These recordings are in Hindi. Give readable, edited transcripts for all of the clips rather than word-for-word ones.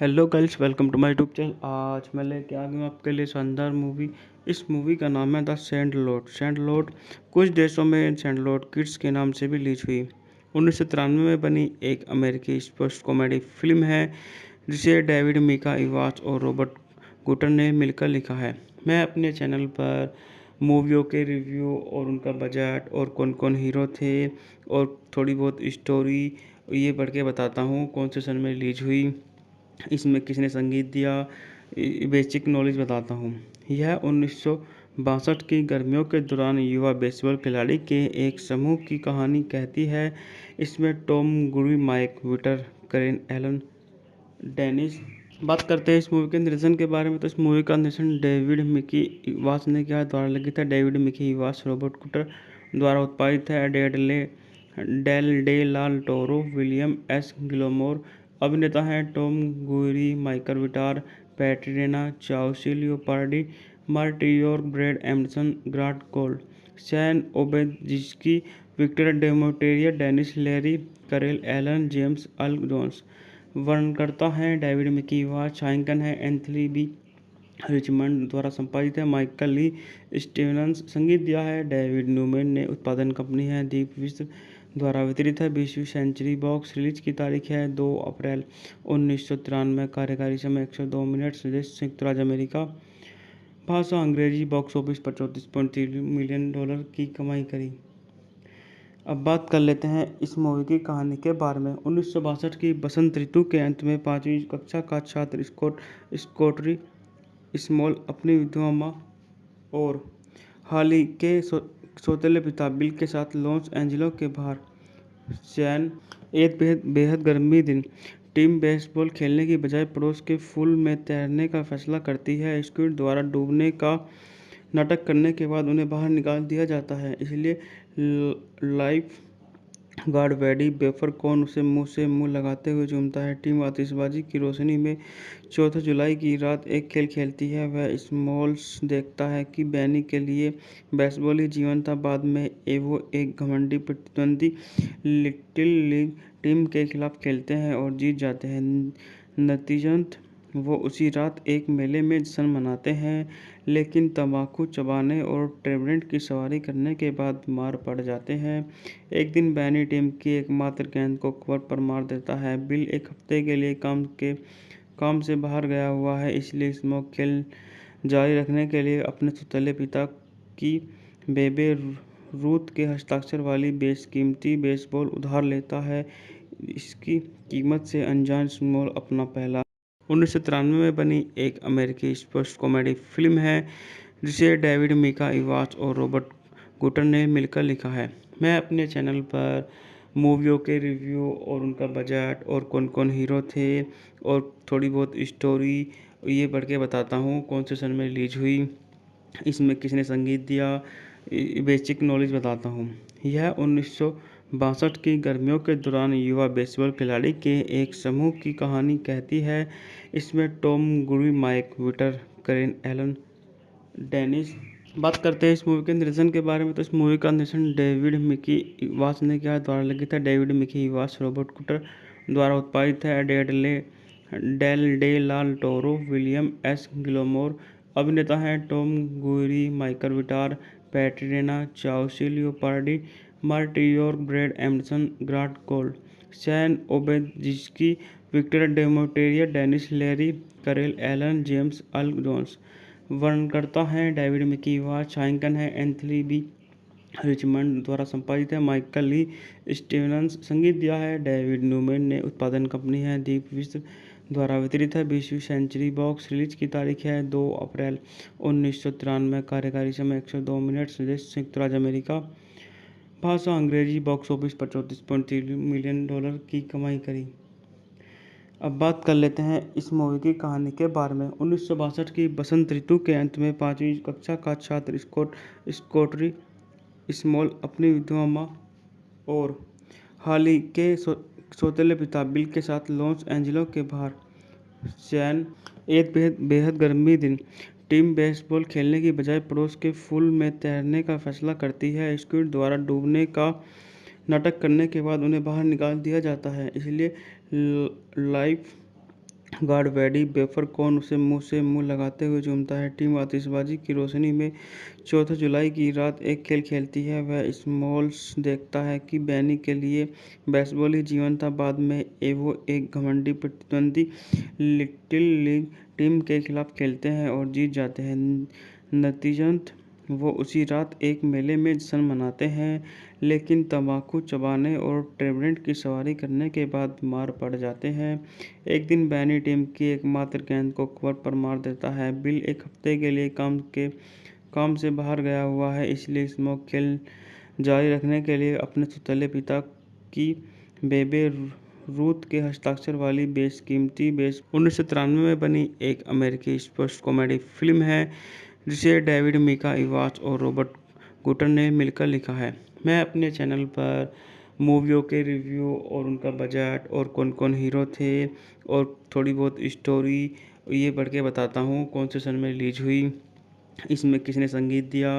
Hello girls, welcome to my YouTube channel. आज मैं लेके आ गया हूँ आपके लिए शानदार मूवी। इस मूवी का नाम है द सैंडलॉट। सैंडलॉट कुछ देशों में सैंडलॉट किड्स के नाम से भी रिलीज हुई। 1993 में बनी एक अमेरिकी स्पोर्ट्स कॉमेडी फिल्म है जिसे डेविड मिका इवास और रॉबर्ट गुटर ने मिलकर लिखा है। मैं अपने चैनल पर मूवियों के रिव्यू और उनका बजट और कौन कौन हीरो थे और थोड़ी बहुत स्टोरी ये पढ़ के बताता हूँ कौन से सन में रिलीज हुई, इसमें किसने संगीत दिया, बेसिक नॉलेज बताता हूँ। यह 1962 की गर्मियों के दौरान युवा बेसबॉल खिलाड़ी के एक समूह की कहानी कहती है। इसमें टॉम गुरी, माइक विटर, करेन एलन, डेनिस। बात करते हैं इस मूवी के निर्देशन के बारे में, तो इस मूवी का निर्देशन डेविड मिकी इवास ने किया, द्वारा लिखित है डेविड मिकी इवास, रॉबर्ट कुटर द्वारा उत्पादित है Dale de la Toro, William S Gilmore. अभिनेता हैं टॉम गुरी, Michael Vitar, पैट्रिना चाउसी, Leopardi, मार्टियोर, Brad Anderson, Grant Cold, San ओबेजिस्की, Victor डेमोटेरिया, Dennis Leary, करेल एलन, जेम्स अल जोन्स। वर्णनकर्ता हैं डेविड मिकी इवास, छायांकन है एंथनी बी रिचमंड, द्वारा संपादित है माइकल ली स्टीवंस, संगीत दिया है डेविड न्यूमैन ने, उत्पादन कंपनी है दीप विश्व, द्वारा वितरित है 20वीं सेंचुरी बॉक्स। रिलीज की तारीख है 2 अप्रैल 1993। कार्यकारी समय 102 मिनट। देश संयुक्त राज्य अमेरिका, भाषा अंग्रेजी। बॉक्स ऑफिस पर $34.3 मिलियन की कमाई करी। अब बात कर लेते हैं इस मूवी की कहानी के बारे में। 1962 की बसंत ऋतु के अंत में 5वीं कक्षा का छात्र स्कॉटरी स्मॉल अपनी विधवा माँ और हाल ही के सौतेले पिता बिल के साथ लॉस एंजिलो के बाहर सैन एक बेहद गर्मी दिन टीम बेसबॉल खेलने की बजाय पड़ोस के पूल में तैरने का फैसला करती है। स्क्विड द्वारा डूबने का नाटक करने के बाद उन्हें बाहर निकाल दिया जाता है, इसलिए लाइफ गार्ड वेडी बेफरकॉन उसे मुंह से मुंह लगाते हुए चूमता है। टीम आतिशबाजी की रोशनी में 14 जुलाई की रात एक खेल खेलती है। वह स्मॉल्स देखता है कि बैनी के लिए बेसबॉल ही जीवन था। बाद में वो एक घमंडी प्रतिद्वंदी लिटिल लीग टीम के खिलाफ खेलते हैं और जीत जाते हैं। नतीजतन वो उसी रात एक मेले में जश्न मनाते हैं, लेकिन तंबाकू चबाने और ट्रेवरेंट की सवारी करने के बाद बीमार पड़ जाते हैं। एक दिन बैनी टीम की एकमात्र गेंद को कवर पर मार देता है। बिल एक हफ्ते के लिए काम से बाहर गया हुआ है, इसलिए स्मोक खेल जारी रखने के लिए अपने सौतेले पिता की बेबे रूथ के हस्ताक्षर वाली बेशकीमती बेसबॉल उधार लेता है। इसकी कीमत से अनजान स्मॉल अपना पहला 1993 में बनी एक अमेरिकी स्पोर्ट्स कॉमेडी फिल्म है जिसे डेविड मिका इवास और रॉबर्ट गुटर ने मिलकर लिखा है। मैं अपने चैनल पर मूवियों के रिव्यू और उनका बजट और कौन कौन हीरो थे और थोड़ी बहुत स्टोरी ये पढ़ के बताता हूँ कौन से सन में रिलीज हुई, इसमें किसने संगीत दिया, बेसिक नॉलेज बताता हूँ। यह 1962 की गर्मियों के दौरान युवा बेसबॉल खिलाड़ी के एक समूह की कहानी कहती है। इसमें टॉम गुरी, माइक विटर, करेन एलन, डेनिस। बात करते हैं इस मूवी के निर्देशन के बारे में, तो इस मूवी का निर्देशन डेविड मिकी इवास ने किया, द्वारा लिखित है डेविड मिकी इवास, रॉबर्ट कुटर द्वारा उत्पादित है Dale de la Toro, William S Gilmore. अभिनेता हैं टॉम गुरी, Michael Vitar, पैट्रिना चाउसी, Leopardi, मार्टियोर, Brad Anderson, Grant Cold, San ओबेजिस्की, Victor डेमोटेरिया, Dennis Leary, करेल एलन, जेम्स अल जोन्स। वर्णनकर्ता हैं डेविड मिकी इवास, छायांकन है एंथनी बी रिचमंड, द्वारा संपादित है माइकल ली स्टीवंस, संगीत दिया है डेविड न्यूमैन ने, उत्पादन कंपनी है दीप विश्व, द्वारा वितरित है 20वीं सेंचुरी बॉक्स। रिलीज की तारीख है 2 अप्रैल 1993। कार्यकारी समय 102 मिनट। देश संयुक्त राज्य अमेरिका, भाषा अंग्रेजी। बॉक्स ऑफिस पर $34.3 मिलियन की कमाई करी। अब बात कर लेते हैं इस मूवी की कहानी के बारे में। 1962 की बसंत ऋतु के अंत में 5वीं कक्षा का छात्र स्कॉटरी स्मॉल अपनी विधवा माँ और हाल ही के सौतेले पिता बिल के साथ लॉस एंजिलो के बाहर सैन एक बेहद गर्मी दिन टीम बेसबॉल खेलने की बजाय पड़ोस के पूल में तैरने का फैसला करती है। स्क्विड द्वारा डूबने का नाटक करने के बाद उन्हें बाहर निकाल दिया जाता है, इसलिए लाइफ गार्ड वेडी बेफर कौन उसे मुंह से मुंह लगाते हुए झूमता है। टीम आतिशबाजी की रोशनी में 4 जुलाई की रात एक खेल खेलती है। वह स्मॉल्स देखता है कि बैनी के लिए बेसबॉल ही जीवन था। बाद में वो एक घमंडी प्रतिद्वंदी लिटिल लीग टीम के खिलाफ खेलते हैं और जीत जाते हैं। नतीजतन वो उसी रात एक मेले में जश्न मनाते हैं, लेकिन तंबाकू चबाने और ट्रेवेंट की सवारी करने के बाद बीमार पड़ जाते हैं। एक दिन बैनी टीम की एकमात्र गेंद को कवर पर मार देता है। बिल एक हफ्ते के लिए काम से बाहर गया हुआ है, इसलिए स्मोक खेल जारी रखने के लिए अपने सौतेले पिता की बेबे रूथ के हस्ताक्षर वाली बेशकीमती 1993 में बनी एक अमेरिकी स्पोर्ट्स कॉमेडी फिल्म है, जिसे डेविड मिका इवास और रॉबर्ट गुटर ने मिलकर लिखा है। मैं अपने चैनल पर मूवियों के रिव्यू और उनका बजट और कौन कौन हीरो थे और थोड़ी बहुत स्टोरी ये पढ़ के बताता हूँ। कौन से सन में रिलीज हुई, इसमें किसने संगीत दिया,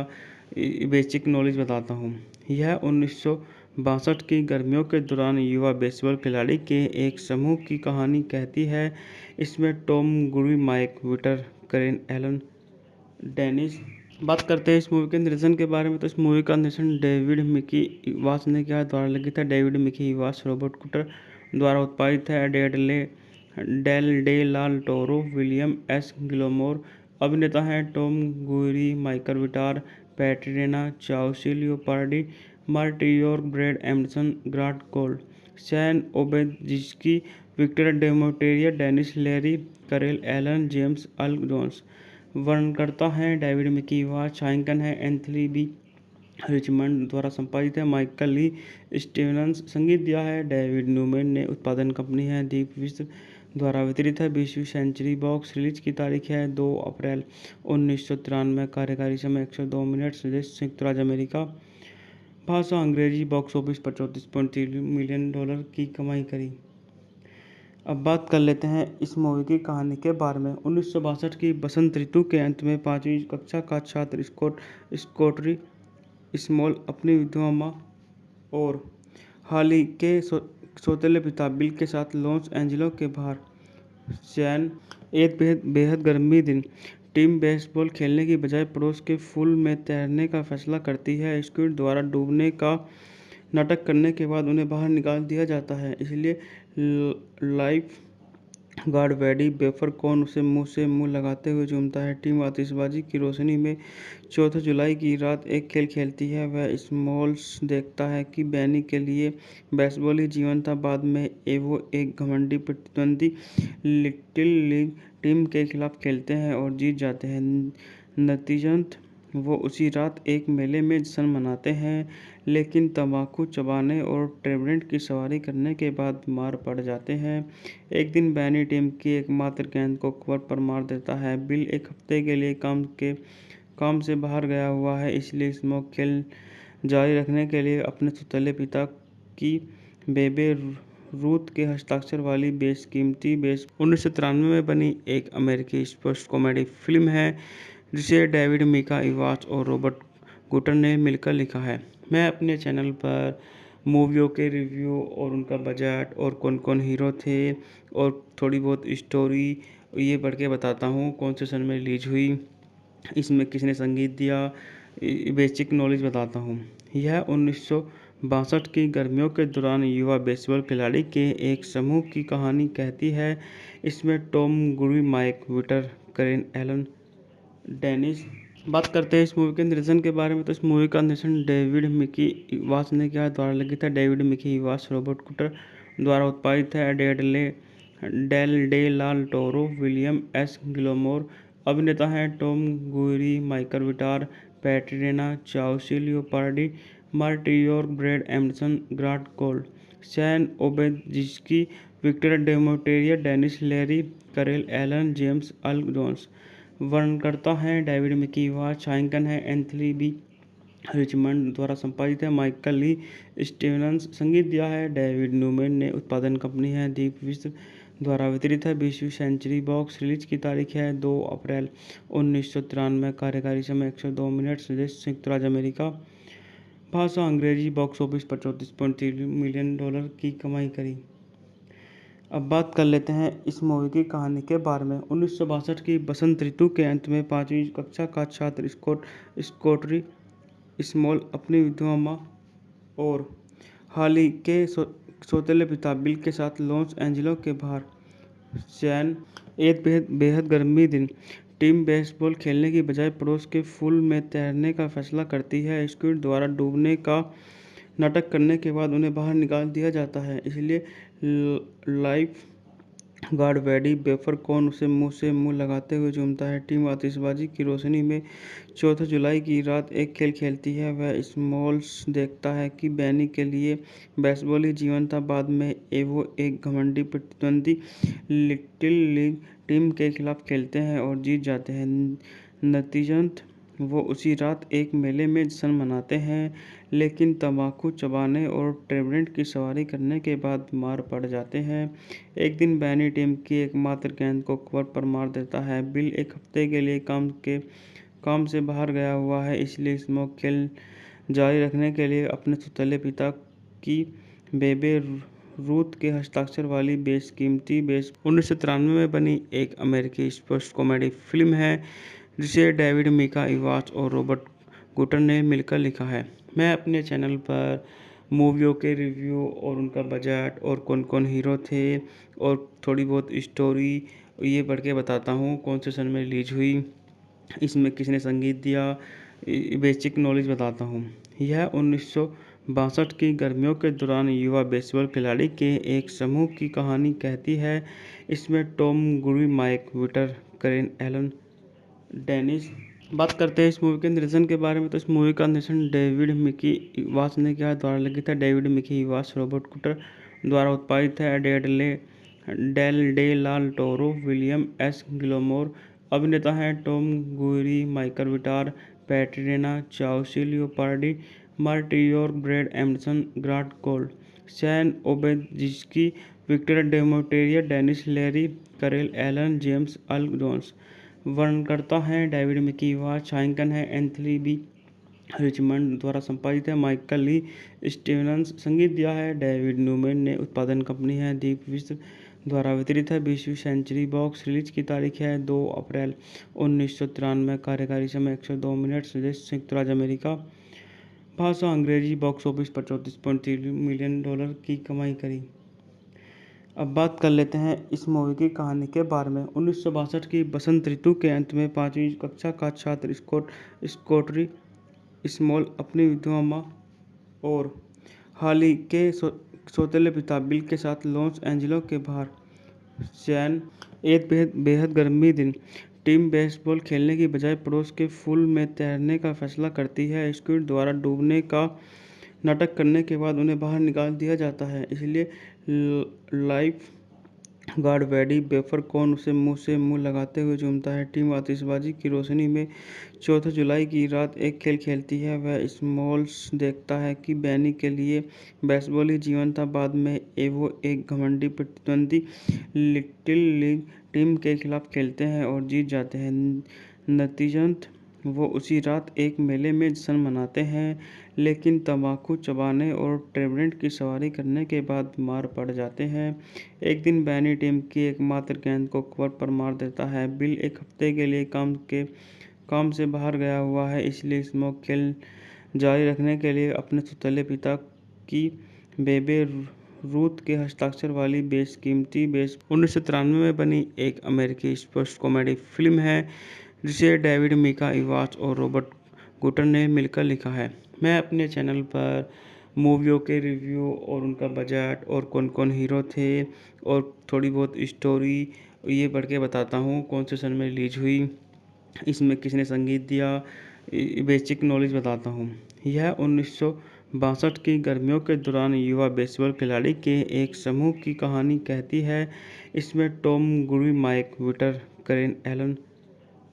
बेसिक नॉलेज बताता हूँ। यह 1962 की गर्मियों के दौरान युवा बेसबॉल खिलाड़ी के एक समूह की कहानी कहती है। इसमें टॉम गुरी, माइक विटर, करेन एलन, डेनिस। बात करते हैं इस मूवी के निर्देशन के बारे में, तो इस मूवी का निर्देशन डेविड मिकी इवास ने किया, द्वारा लिखित है डेविड मिकी इवास, रॉबर्ट कुटर द्वारा उत्पादित है Dale de la Toro, William S Gilmore. अभिनेता हैं टॉम गुरी, Michael Vitar, पैट्रिना चाउसिलियो Pardi, मार्टियोर, Brad Anderson, Grant Gold, San ओबेजिस्की, Victor डेमोटेरिया, Dennis Leary, करेल एलन, जेम्स अल जोन्स। वर्णनकर्ता हैं डेविड मिकी इवास, छायांकन है एंथनी बी रिचमंड, द्वारा संपादित है माइकल ली स्टीवंस, संगीत दिया है डेविड न्यूमैन ने, उत्पादन कंपनी है दीप विश्व, द्वारा वितरित है 20वीं सेंचुरी बॉक्स। रिलीज की तारीख है 2 अप्रैल 1993। कार्यकारी समय 102 मिनट। देश संयुक्त राज्य अमेरिका, भाषा अंग्रेजी। बॉक्स ऑफिस पर $34.3 मिलियन की कमाई करी। अब बात कर लेते हैं इस मूवी की कहानी के बारे में। 1962 की बसंत ऋतु के अंत में 5वीं कक्षा का छात्र स्कॉटरी स्मॉल अपनी विधवा माँ और हाली के सौतेले पिता बिल के साथ लॉस एंजिल्स के बाहर सैन एक बेहद गर्मी दिन टीम बेसबॉल खेलने की बजाय पड़ोस के पूल में तैरने का फैसला करती है। स्क्विड द्वारा डूबने का नाटक करने के बाद उन्हें बाहर निकाल दिया जाता है, इसलिए लाइफ गार्ड वेडी बेफर कौन उसे मुंह से मुंह लगाते हुए झूमता है। टीम आतिशबाजी की रोशनी में 4 जुलाई की रात एक खेल खेलती है। वह स्मॉल्स देखता है कि बैनी के लिए बेसबॉल ही जीवन था। बाद में वो एक घमंडी प्रतिद्वंदी लिटिल लीग टीम के खिलाफ खेलते हैं और जीत जाते हैं। नतीजतन वो उसी रात एक मेले में जश्न मनाते हैं, लेकिन तंबाकू चबाने और ट्रेवेंट की सवारी करने के बाद बीमार पड़ जाते हैं। एक दिन बैनी टीम की एकमात्र गेंद को कवर पर मार देता है। बिल एक हफ्ते के लिए काम से बाहर गया हुआ है, इसलिए स्मोक खेल जारी रखने के लिए अपने सौतेले पिता की बेबे रूथ के हस्ताक्षर वाली बेशकीमती 1993 में बनी एक अमेरिकी स्पोर्ट्स कॉमेडी फिल्म है, जिसे डेविड मिका इवास और रॉबर्ट गुटर ने मिलकर लिखा है। मैं अपने चैनल पर मूवियों के रिव्यू और उनका बजट और कौन कौन हीरो थे और थोड़ी बहुत स्टोरी ये पढ़ के बताता हूँ। कौन से सन में रिलीज हुई, इसमें किसने संगीत दिया, बेसिक नॉलेज बताता हूँ। यह 1962 की गर्मियों के दौरान युवा बेसबॉल खिलाड़ी के एक समूह की कहानी कहती है। इसमें टॉम गुरी, माइक विटर, करेन एलन, डेनिस। बात करते हैं इस मूवी के निर्देशन के बारे में, तो इस मूवी का निर्देशन डेविड मिकी इवास ने किया, द्वारा लिखित है डेविड मिकी इवास, रॉबर्ट कुटर द्वारा उत्पादित है Dale de la Toro, William S Gilmore. अभिनेता हैं टॉम गुरी, Michael Vitar, पैट्रिना चाउसिलियो Pardi, मार्टियोर, Brad Anderson, Grant Gold, San ओबेजिस्की, Victor डेमोटेरिया, Dennis Leary, करेल एलन, जेम्स अल जोन्स। वर्णनकर्ता हैं डेविड मिकी इवास, छायांकन है एंथनी बी रिचमंड, द्वारा संपादित है माइकल ली स्टीवंस, संगीत दिया है डेविड न्यूमैन ने, उत्पादन कंपनी है दीप विश्व, द्वारा वितरित है 20वीं सेंचुरी बॉक्स। रिलीज की तारीख है 2 अप्रैल 1993। कार्यकारी समय 102 मिनट। देश संयुक्त राज्य अमेरिका, भाषा अंग्रेजी। बॉक्स ऑफिस पर $34.3 मिलियन की कमाई करी। अब बात कर लेते हैं इस मूवी की कहानी के बारे में। 1962 की बसंत ऋतु के अंत में 5वीं कक्षा का छात्र स्कॉटरी स्मॉल अपनी विधवा माँ और हाली के सौतेले पिता बिल के साथ लॉस एंजिलो के बाहर सैन एक बेहद गर्मी दिन टीम बेसबॉल खेलने की बजाय पड़ोस के पूल में तैरने का फैसला करती है। स्क्विड द्वारा डूबने का नाटक करने के बाद उन्हें बाहर निकाल दिया जाता है, इसलिए लाइफ गार्ड वेडी बेफरकॉन उसे मुंह से मुंह लगाते हुए चूमता है। टीम आतिशबाजी की रोशनी में 4 जुलाई की रात एक खेल खेलती है। वह स्मॉल्स देखता है कि बैनी के लिए बेसबॉल ही जीवन था। बाद में वो एक घमंडी प्रतिद्वंदी लिटिल लीग टीम के खिलाफ खेलते हैं और जीत जाते हैं। नतीजतन वो उसी रात एक मेले में जश्न मनाते हैं, लेकिन तंबाकू चबाने और ट्रेवेंट की सवारी करने के बाद बीमार पड़ जाते हैं। एक दिन बैनी टीम की एकमात्र गेंद को कवर पर मार देता है। बिल एक हफ्ते के लिए काम से बाहर गया हुआ है, इसलिए स्मोक खेल जारी रखने के लिए अपने सौतेले पिता की बेबे रूथ के हस्ताक्षर वाली बेशकीमती 1993 में बनी एक अमेरिकी स्पोर्ट्स कॉमेडी फिल्म है, जिसे डेविड मिका इवास और रॉबर्ट गुटर ने मिलकर लिखा है। मैं अपने चैनल पर मूवियों के रिव्यू और उनका बजट और कौन कौन हीरो थे और थोड़ी बहुत स्टोरी ये पढ़ के बताता हूँ। कौन से सन में रिलीज हुई, इसमें किसने संगीत दिया, बेसिक नॉलेज बताता हूँ। यह 1962 की गर्मियों के दौरान युवा बेसबॉल खिलाड़ी के एक समूह की कहानी कहती है। इसमें टॉम गुरी, माइक विटर, करेन एलन, डेनिस। बात करते हैं इस मूवी के निर्देशन के बारे में, तो इस मूवी का निर्देशन डेविड मिकी इवास ने किया, द्वारा लिखित है डेविड मिकी इवास, रॉबर्ट कुटर द्वारा उत्पादित है Dale de la Toro, William S Gilmore. अभिनेता हैं टॉम गुरी, Michael Vitar, पैट्रिना चाउसिलियो Pardi, मार्टियोर, Brad Anderson, Grant Gold, San ओबेजिस्की, Victor डेमोटेरिया, Dennis Leary, करेल एलन, जेम्स अल जोन्स। वर्णनकर्ता हैं डेविड मिकी इवास, छायांकन है एंथनी बी रिचमंड, द्वारा संपादित है माइकल ली स्टीवंस, संगीत दिया है डेविड न्यूमैन ने, उत्पादन कंपनी है दीप विश्व, द्वारा वितरित है 20वीं सेंचुरी बॉक्स। रिलीज की तारीख है 2 अप्रैल 1993। कार्यकारी समय 102 मिनट। देश संयुक्त राज्य अमेरिका, भाषा अंग्रेजी। बॉक्स ऑफिस पर $34.3 मिलियन की कमाई करी। अब बात कर लेते हैं इस मूवी की कहानी के बारे में। 1962 की बसंत ऋतु के अंत में 5वीं कक्षा का छात्र स्कॉटरी स्मॉल अपनी विधवा माँ और हाली के सौतेले पिता बिल के साथ लॉस एंजिलो के बाहर सैन एक बेहद गर्मी दिन टीम बेसबॉल खेलने की बजाय पड़ोस के पूल में तैरने का फैसला करती है। स्क्विड द्वारा डूबने का नाटक करने के बाद उन्हें बाहर निकाल दिया जाता है, इसलिए लाइफ गार्ड वेडी बेफरकॉन उसे मुंह से मुंह लगाते हुए चूमता है। टीम आतिशबाजी की रोशनी में 4 जुलाई की रात एक खेल खेलती है। वह स्मॉल्स देखता है कि बैनी के लिए बेसबॉल ही जीवन था। बाद में वो एक घमंडी प्रतिद्वंदी लिटिल लीग टीम के खिलाफ खेलते हैं और जीत जाते हैं। नतीजतन वो उसी रात एक मेले में जश्न मनाते हैं, लेकिन तंबाकू चबाने और ट्रेवेंट की सवारी करने के बाद बीमार पड़ जाते हैं। एक दिन बैनी टीम की एकमात्र गेंद को कवर पर मार देता है। बिल एक हफ्ते के लिए काम से बाहर गया हुआ है, इसलिए स्मोक खेल जारी रखने के लिए अपने सौतेले पिता की बेबे रूथ के हस्ताक्षर वाली बेशकीमती 1993 में बनी एक अमेरिकी स्पोर्ट्स कॉमेडी फिल्म है, जिसे डेविड मिका इवास और रॉबर्ट गुटर ने मिलकर लिखा है। मैं अपने चैनल पर मूवियों के रिव्यू और उनका बजट और कौन कौन हीरो थे और थोड़ी बहुत स्टोरी ये पढ़ के बताता हूँ। कौन से सन में रिलीज हुई, इसमें किसने संगीत दिया, बेसिक नॉलेज बताता हूँ। यह 1962 की गर्मियों के दौरान युवा बेसबॉल खिलाड़ी के एक समूह की कहानी कहती है। इसमें टॉम गुरी, माइक विटर, करेन एलन,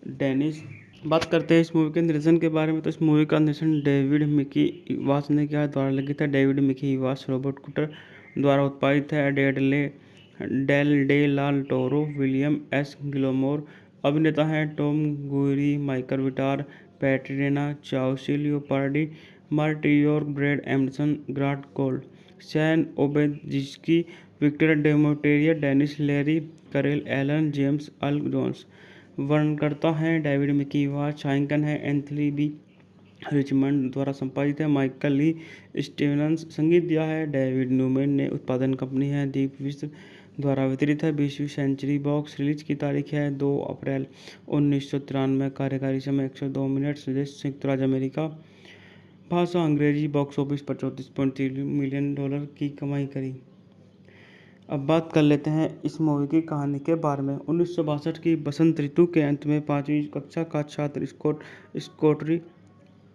डेनिस। बात करते हैं इस मूवी के निर्देशन के बारे में, तो इस मूवी का निर्देशन डेविड मिकी इवास ने किया, द्वारा लिखित है डेविड मिकी इवास, रॉबर्ट कुटर द्वारा उत्पादित है Dale de la Toro, William S Gilmore. अभिनेता हैं टॉम गुरी, Michael Vitar, पैट्रिना चाउसिलियो Pardi, मार्टियोर, Brad Anderson, Grant Gold, San ओबेजिस्की, Victor डेमोटेरिया, Dennis Leary, करेल एलन, जेम्स अल जोन्स। वर्णनकर्ता हैं डेविड मिकी वाच, छायांकन है एंथनी बी रिचमंड द्वारा संपादित है, माइकल ली स्टीवंस। संगीत दिया है डेविड न्यूमैन ने। उत्पादन कंपनी है दीप विश्व द्वारा वितरित है, 20वीं सेंचुरी बॉक्स। रिलीज की तारीख है 2 अप्रैल 1993। कार्यकारी समय 102 मिनट। देश संयुक्त राज्य अमेरिका। भाषा अंग्रेजी। बॉक्स ऑफिस पर $34.3 मिलियन की कमाई करी। अब बात कर लेते हैं इस मूवी की कहानी के बारे में। 1962 की बसंत ऋतु के अंत में 5वीं कक्षा का छात्र स्कॉटरी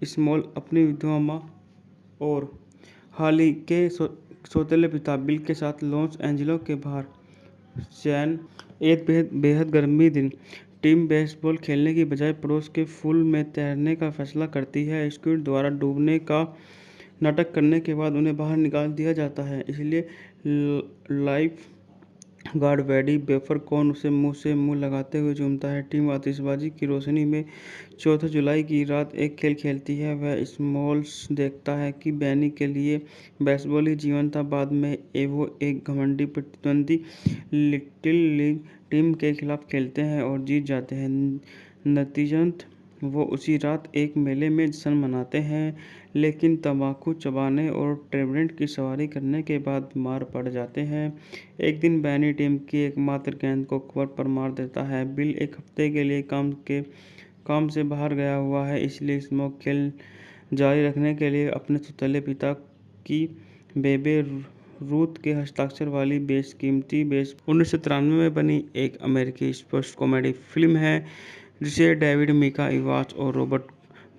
स्मॉल अपनी विधवा माँ और हाली के सौतेले पिता बिल के साथ लॉस एंजिलो के बाहर सैन एक बेहद गर्मी दिन टीम बेसबॉल खेलने की बजाय पड़ोस के पूल में तैरने का फैसला करती है। स्क्विड द्वारा डूबने का नाटक करने के बाद उन्हें बाहर निकाल दिया जाता है, इसलिए लाइफ गार्ड वेडी बेफरकॉन उसे मुंह से मुंह लगाते हुए चूमता है। टीम आतिशबाजी की रोशनी में 4 जुलाई की रात एक खेल खेलती है। वह स्मॉल्स देखता है कि बैनी के लिए बेसबॉल ही जीवन था। बाद में वो एक घमंडी प्रतिद्वंदी लिटिल लीग टीम के खिलाफ खेलते हैं और जीत जाते हैं। नतीजतन वो उसी रात एक मेले में जश्न मनाते हैं, लेकिन तंबाकू चबाने और ट्रेवेंट की सवारी करने के बाद बीमार पड़ जाते हैं। एक दिन बैनी टीम की एकमात्र गेंद को कवर पर मार देता है। बिल एक हफ्ते के लिए काम से बाहर गया हुआ है, इसलिए स्मोक खेल जारी रखने के लिए अपने सौतेले पिता की बेबे रूथ के हस्ताक्षर वाली बेशकीमती 1993 में बनी एक अमेरिकी स्पोर्ट्स कॉमेडी फिल्म है, जिसे डेविड मिका वाच और रॉबर्ट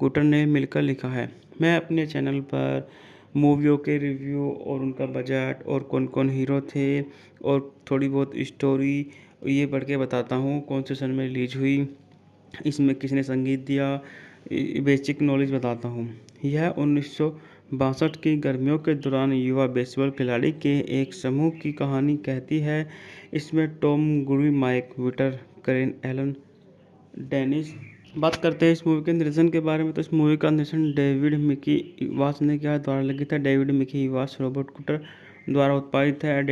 गुटर ने मिलकर लिखा है। मैं अपने चैनल पर मूवियों के रिव्यू और उनका बजट और कौन कौन हीरो थे और थोड़ी बहुत स्टोरी ये पढ़ के बताता हूँ। कौन से सन में रिलीज हुई, इसमें किसने संगीत दिया, बेसिक नॉलेज बताता हूँ। यह 1962 की गर्मियों के दौरान युवा बेसबॉल खिलाड़ी के एक समूह की कहानी कहती है। इसमें टॉम गुरी, माइक विटर, करेन एलन, डेनिस। बात करते हैं इस मूवी के निर्देशन के बारे में। तो इस मूवी का निर्देशन डेविड मिकी वाच ने किया, द्वारा लिखित है डेविड मिकी वाच, रॉबर्ट कुटर द्वारा उत्पादित है,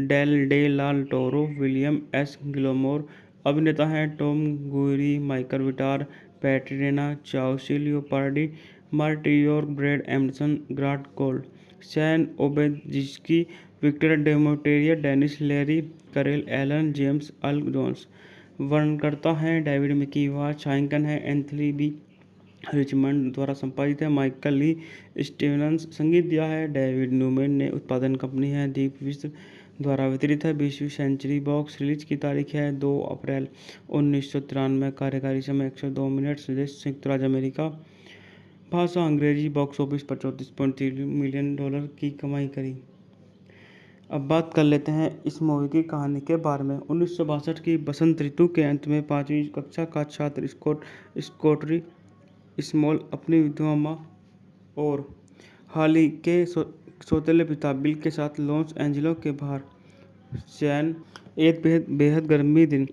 Dale de la Toro, William S Gilmore. अभिनेता हैं टॉम गुरी, Michael Vitar, पैट्रिना चाउसिलियो Pardi, मार्टियोर, Brad Anderson, Grant Gold, San ओबेजिस्की, Victor डेमोटेरिया, Dennis Leary, करेल एलन, जेम्स अल जोन्स। वर्णनकर्ता हैं डेविड मिकी वाच, छायांकन है एंथनी बी रिचमंड द्वारा संपादित है, माइकल ली स्टीवंस। संगीत दिया है डेविड न्यूमैन ने। उत्पादन कंपनी है दीप विश्व द्वारा वितरित है, 20वीं सेंचुरी बॉक्स। रिलीज की तारीख है 2 अप्रैल 1993। कार्यकारी समय 102 मिनट। देश संयुक्त राज्य अमेरिका। भाषा अंग्रेजी। बॉक्स ऑफिस पर $34.3 मिलियन की कमाई करी। अब बात कर लेते हैं इस मूवी की कहानी के बारे में। 1962 की बसंत ऋतु के अंत में 5वीं कक्षा का छात्र स्कॉटरी स्मॉल अपनी विधवा माँ और हाली के सौतेले पिता बिल के साथ लॉस एंजिलो के बाहर सैन एक बेहद गर्मी दिन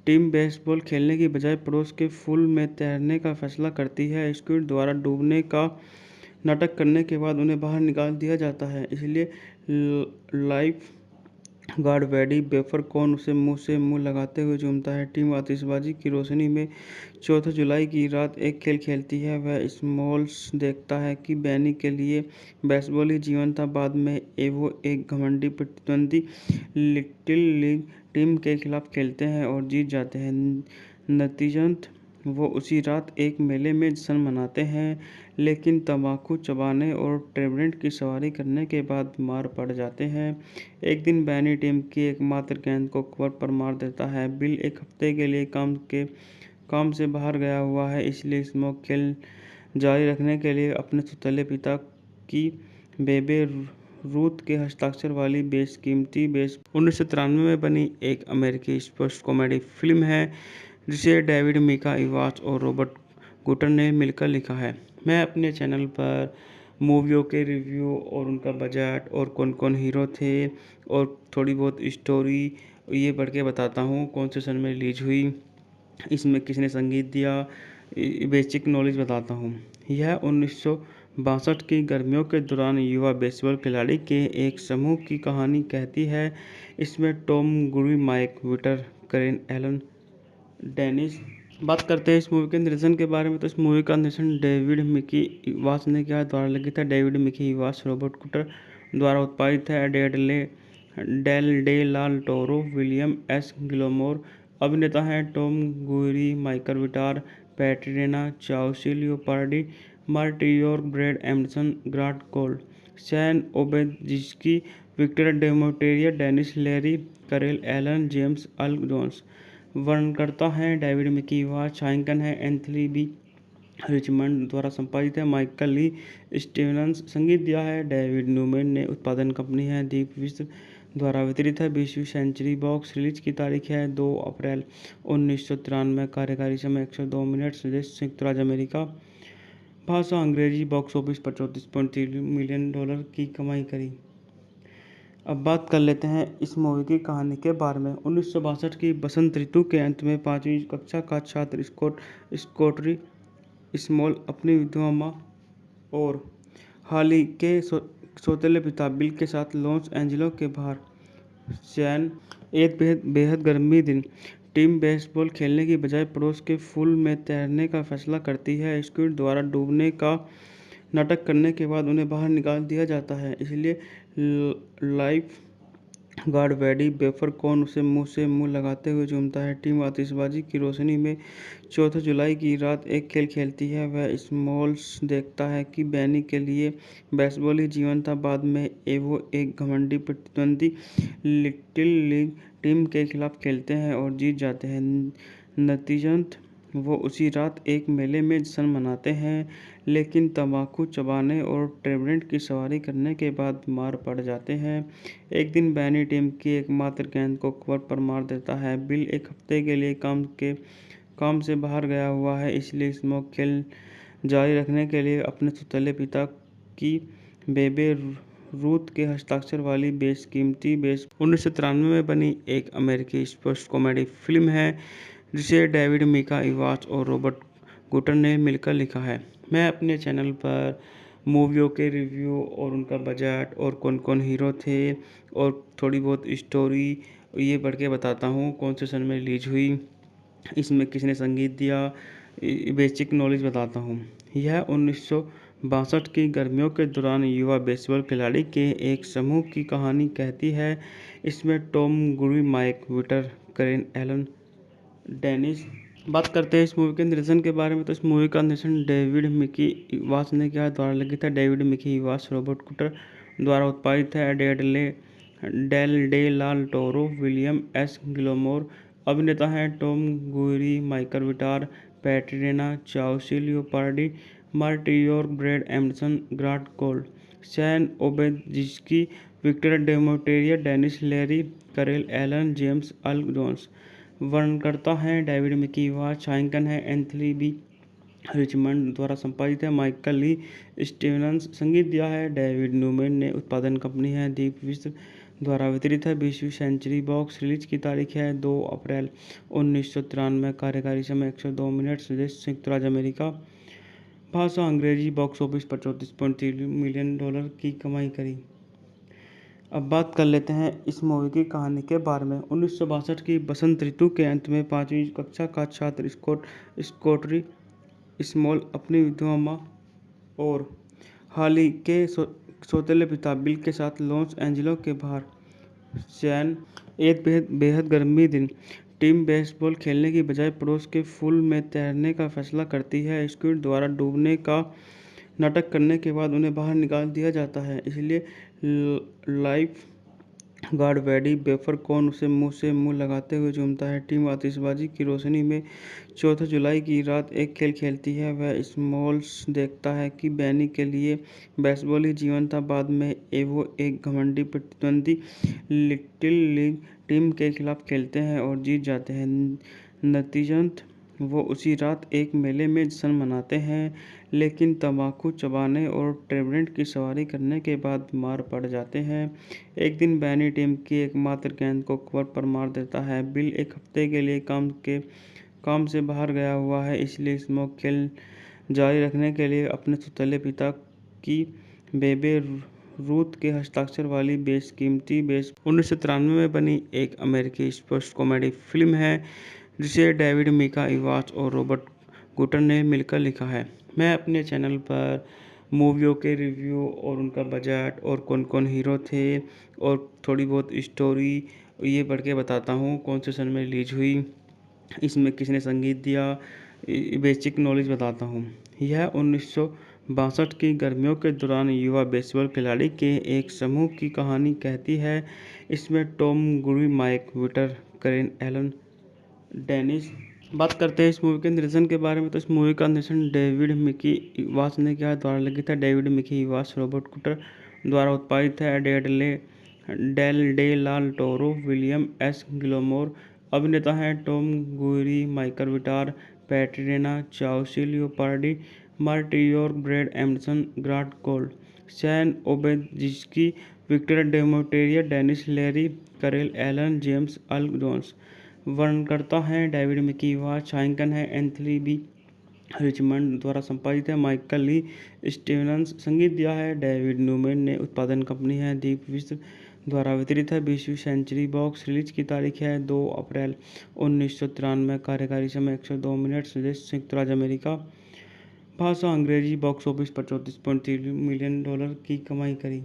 टीम बेसबॉल खेलने की बजाय पड़ोस के पूल में तैरने का फैसला करती है। स्क्विड द्वारा डूबने का नाटक करने के बाद उन्हें बाहर निकाल दिया जाता है, इसलिए लाइफ गार्ड वेडी बेफरकॉन उसे मुंह से मुंह लगाते हुए चूमता है। टीम आतिशबाजी की रोशनी में 4 जुलाई की रात एक खेल खेलती है। वह स्मॉल्स देखता है कि बैनी के लिए बेसबॉल ही जीवन था। बाद में वो एक घमंडी प्रतिद्वंदी लिटिल लीग टीम के खिलाफ खेलते हैं और जीत जाते हैं। नतीजतन वो उसी रात एक मेले में जश्न मनाते हैं, लेकिन तंबाकू चबाने और ट्रेवेंट की सवारी करने के बाद बीमार पड़ जाते हैं। एक दिन बैनी टीम की एकमात्र गेंद को कवर पर मार देता है। बिल एक हफ्ते के लिए काम से बाहर गया हुआ है, इसलिए स्मोक खेल जारी रखने के लिए अपने सौतेले पिता की बेबे रूथ के हस्ताक्षर वाली बेशकीमती 1993 में बनी एक अमेरिकी स्पोर्ट्स कॉमेडी फिल्म है, जिसे डेविड मिका वाच और रॉबर्ट गुटर ने मिलकर लिखा है। मैं अपने चैनल पर मूवियों के रिव्यू और उनका बजट और कौन कौन हीरो थे और थोड़ी बहुत स्टोरी ये पढ़ के बताता हूँ। कौन से सन में रिलीज हुई, इसमें किसने संगीत दिया, बेसिक नॉलेज बताता हूँ। यह 1962 की गर्मियों के दौरान युवा बेसबॉल खिलाड़ी के एक समूह की कहानी कहती है। इसमें टॉम गुरी, माइक विटर, करेन एलन, डेनिस। बात करते हैं इस मूवी के निर्देशन के बारे में, तो इस मूवी का निर्देशन डेविड मिकी वास ने किया, द्वारा लिखित है डेविड मिकी वास, रॉबर्ट कुटर द्वारा उत्पादित है, Dale de la Toro, William S Gilmore. अभिनेता हैं टॉम गुरी, Michael Vitar, पैट्रिना चाउसी Leopardi, मार्टियोर, Brad Anderson, Grant Cold, San ओबेजिस्की, Victor डेमोटेरिया, Dennis Leary, करेल एलन, जेम्स अल जोन्स। वर्णनकर्ता हैं डेविड मिकी वास, छायांकन है एंथनी बी रिचमंड, द्वारा संपादित है माइकल ली स्टीवंस। संगीत दिया है डेविड न्यूमैन ने। उत्पादन कंपनी है दीप विश्व, द्वारा वितरित है 20वीं सेंचुरी बॉक्स। रिलीज की तारीख है 2 अप्रैल 1993। कार्यकारी समय 102 मिनट। स्वदेश संयुक्त राज्य अमेरिका, भाषा अंग्रेजी। बॉक्स ऑफिस पर $34.3 मिलियन की कमाई करी। अब बात कर लेते हैं इस मूवी की कहानी के बारे में। 1962 की बसंत ऋतु के अंत में 5वीं कक्षा का छात्र स्कॉटरी स्मॉल अपनी विधवा माँ और हाली के सौतेले पिता बिल के साथ लॉस एंजिल्स के बाहर सैन एक बेहद गर्मी दिन टीम बेसबॉल खेलने की बजाय पड़ोस के पूल में तैरने का फैसला करती है। स्क्विड द्वारा डूबने का नाटक करने के बाद उन्हें बाहर निकाल दिया जाता है, इसलिए लाइफ गार्ड वेडी बेफरकॉन उसे मुंह से मुंह लगाते हुए चूमता है। टीम आतिशबाजी की रोशनी में 4 जुलाई की रात एक खेल खेलती है। वह स्मॉल्स देखता है कि बैनी के लिए बेसबॉल ही जीवन था। बाद में वो एक घमंडी प्रतिद्वंदी लिटिल लीग टीम के खिलाफ खेलते हैं और जीत जाते हैं। नतीजतन वो उसी रात एक मेले में जश्न मनाते हैं, लेकिन तंबाकू चबाने और ट्रेवरेंट की सवारी करने के बाद बीमार पड़ जाते हैं। एक दिन बैनी टीम की एकमात्र गेंद को कवर पर मार देता है। बिल एक हफ्ते के लिए काम से बाहर गया हुआ है, इसलिए स्मोक खेल जारी रखने के लिए अपने सौतेले पिता की बेबे रूथ के हस्ताक्षर वाली बेशकीमती 1993 में बनी एक अमेरिकी स्पोर्ट्स कॉमेडी फिल्म है, जिसे डेविड मिका वास और रॉबर्ट गुटर ने मिलकर लिखा है। मैं अपने चैनल पर मूवियों के रिव्यू और उनका बजट और कौन कौन हीरो थे और थोड़ी बहुत स्टोरी ये पढ़ के बताता हूँ, कौन से सन में रिलीज हुई, इसमें किसने संगीत दिया, बेसिक नॉलेज बताता हूँ। यह 1962 की गर्मियों के दौरान युवा बेसबॉल खिलाड़ी के एक समूह की कहानी कहती है। इसमें टॉम गुरी, माइक विटर, करेन एलन, डेनिस। बात करते हैं इस मूवी के निर्देशन के बारे में, तो इस मूवी का निर्देशन डेविड मिकी वास ने किया, द्वारा लिखित है डेविड मिकी वास, रॉबर्ट कुटर द्वारा उत्पादित है, Dale de la Toro, William S Gilmore. अभिनेता हैं टॉम गुरी, Michael Vitar, पैट्रिना चाउसी Leopardi, मार्टियोर, Brad Anderson, Grant Cold, San ओबेजिस्की, Victor डेमोटेरिया, Dennis Leary, करेल एलन, जेम्स अल जोन्स। वर्णनकर्ता हैं डेविड मिकी वास, छायांकन है एंथनी बी रिचमंड, द्वारा संपादित है माइकल ली स्टीवंस। संगीत दिया है डेविड न्यूमैन ने। उत्पादन कंपनी है दीप विश्व, द्वारा वितरित है 20वीं सेंचुरी बॉक्स। रिलीज की तारीख है 2 अप्रैल 1993। कार्यकारी समय 102 मिनट। स्वदेश संयुक्त राज्य अमेरिका, भाषा अंग्रेजी। बॉक्स ऑफिस पर $34.3 मिलियन की कमाई करी। अब बात कर लेते हैं इस मूवी की कहानी के बारे में। 1962 की बसंत ऋतु के अंत में 5वीं कक्षा का छात्र स्कॉटरी स्मॉल अपनी विधवा माँ और हाली के सौतेले पिता बिल के साथ लॉस एंजिल्स के बाहर सैन एक बेहद गर्मी दिन टीम बेसबॉल खेलने की बजाय पड़ोस के पूल में तैरने का फैसला करती है। स्क्विड द्वारा डूबने का नाटक करने के बाद उन्हें बाहर निकाल दिया जाता है, इसलिए लाइफ गार्ड वेडी बेफरकॉन उसे मुंह से मुंह लगाते हुए चूमता है। टीम आतिशबाजी की रोशनी में 4 जुलाई की रात एक खेल खेलती है। वह स्मॉल्स देखता है कि बैनी के लिए बेसबॉल ही जीवन था। बाद में वो एक घमंडी प्रतिद्वंदी लिटिल लीग टीम के खिलाफ खेलते हैं और जीत जाते हैं। नतीजतन वो उसी रात एक मेले में जश्न मनाते हैं, लेकिन तंबाकू चबाने और ट्रेवरेंट की सवारी करने के बाद बीमार पड़ जाते हैं। एक दिन बैनी टीम की एकमात्र गेंद को कवर पर मार देता है। बिल एक हफ्ते के लिए काम से बाहर गया हुआ है, इसलिए स्मोक खेल जारी रखने के लिए अपने सौतेले पिता की बेबे रूथ के हस्ताक्षर वाली बेशकीमती 1993 में बनी एक अमेरिकी स्पोर्ट्स कॉमेडी फिल्म है जिसे डेविड मिका इवास और रॉबर्ट गुटर ने मिलकर लिखा है। मैं अपने चैनल पर मूवियों के रिव्यू और उनका बजट और कौन कौन हीरो थे और थोड़ी बहुत स्टोरी ये पढ़ के बताता हूँ, कौन से सन में रिलीज हुई, इसमें किसने संगीत दिया, बेसिक नॉलेज बताता हूँ। यह 1962 की गर्मियों के दौरान युवा बेसबॉल खिलाड़ी के एक समूह की कहानी कहती है। इसमें टॉम गुरी, माइक विटर, करेन एलन, डेनिस। बात करते हैं इस मूवी के निर्देशन के बारे में, तो इस मूवी का निर्देशन डेविड मिकी इवास ने किया, द्वारा लिखित है डेविड मिकी इवास, रॉबर्ट कुटर द्वारा उत्पादित है Dale de la Toro, William S Gilmore. अभिनेता हैं टॉम गुरी, Michael Vitar, पैट्रिना चाउसी Leopardi, मार्टियोर, Brad Anderson, Grant Cold, San ओबेजिस्की, Victor डेमोटेरिया, Dennis Leary, करेल एलन, जेम्स अल जोन्स। वर्णनकर्ता हैं डेविड मिकी इवास, छायांकन है एंथनी बी रिचमंड, द्वारा संपादित है माइकल ली स्टीवंस, संगीत दिया है डेविड न्यूमैन ने, उत्पादन कंपनी है दीप विश्व, द्वारा वितरित है 20वीं सेंचुरी बॉक्स। रिलीज की तारीख है 2 अप्रैल 1993। कार्यकारी समय 102 मिनट। देश संयुक्त राज्य अमेरिका, भाषा अंग्रेजी। बॉक्स ऑफिस पर $34.3 मिलियन की कमाई करी।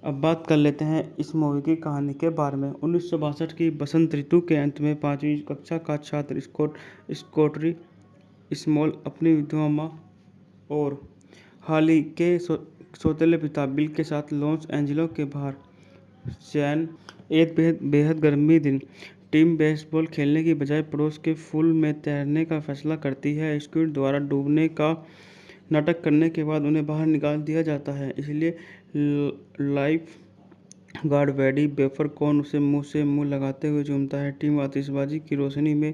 अब बात कर लेते हैं इस मूवी की कहानी के बारे में। 1962 की बसंत ऋतु के अंत में 5वीं कक्षा का छात्र स्कॉटरी स्मॉल अपनी विधवा माँ और हाली के सौतेले पिता बिल के साथ लॉस एंजिलो के बाहर सैन एक बेहद गर्मी दिन टीम बेसबॉल खेलने की बजाय पड़ोस के पूल में तैरने का फैसला करती है। स्क्विड द्वारा डूबने का नाटक करने के बाद उन्हें बाहर निकाल दिया जाता है, इसलिए लाइफ गार्ड वेडी बेफरकॉन उसे मुंह से मुंह लगाते हुए चूमता है। टीम आतिशबाजी की रोशनी में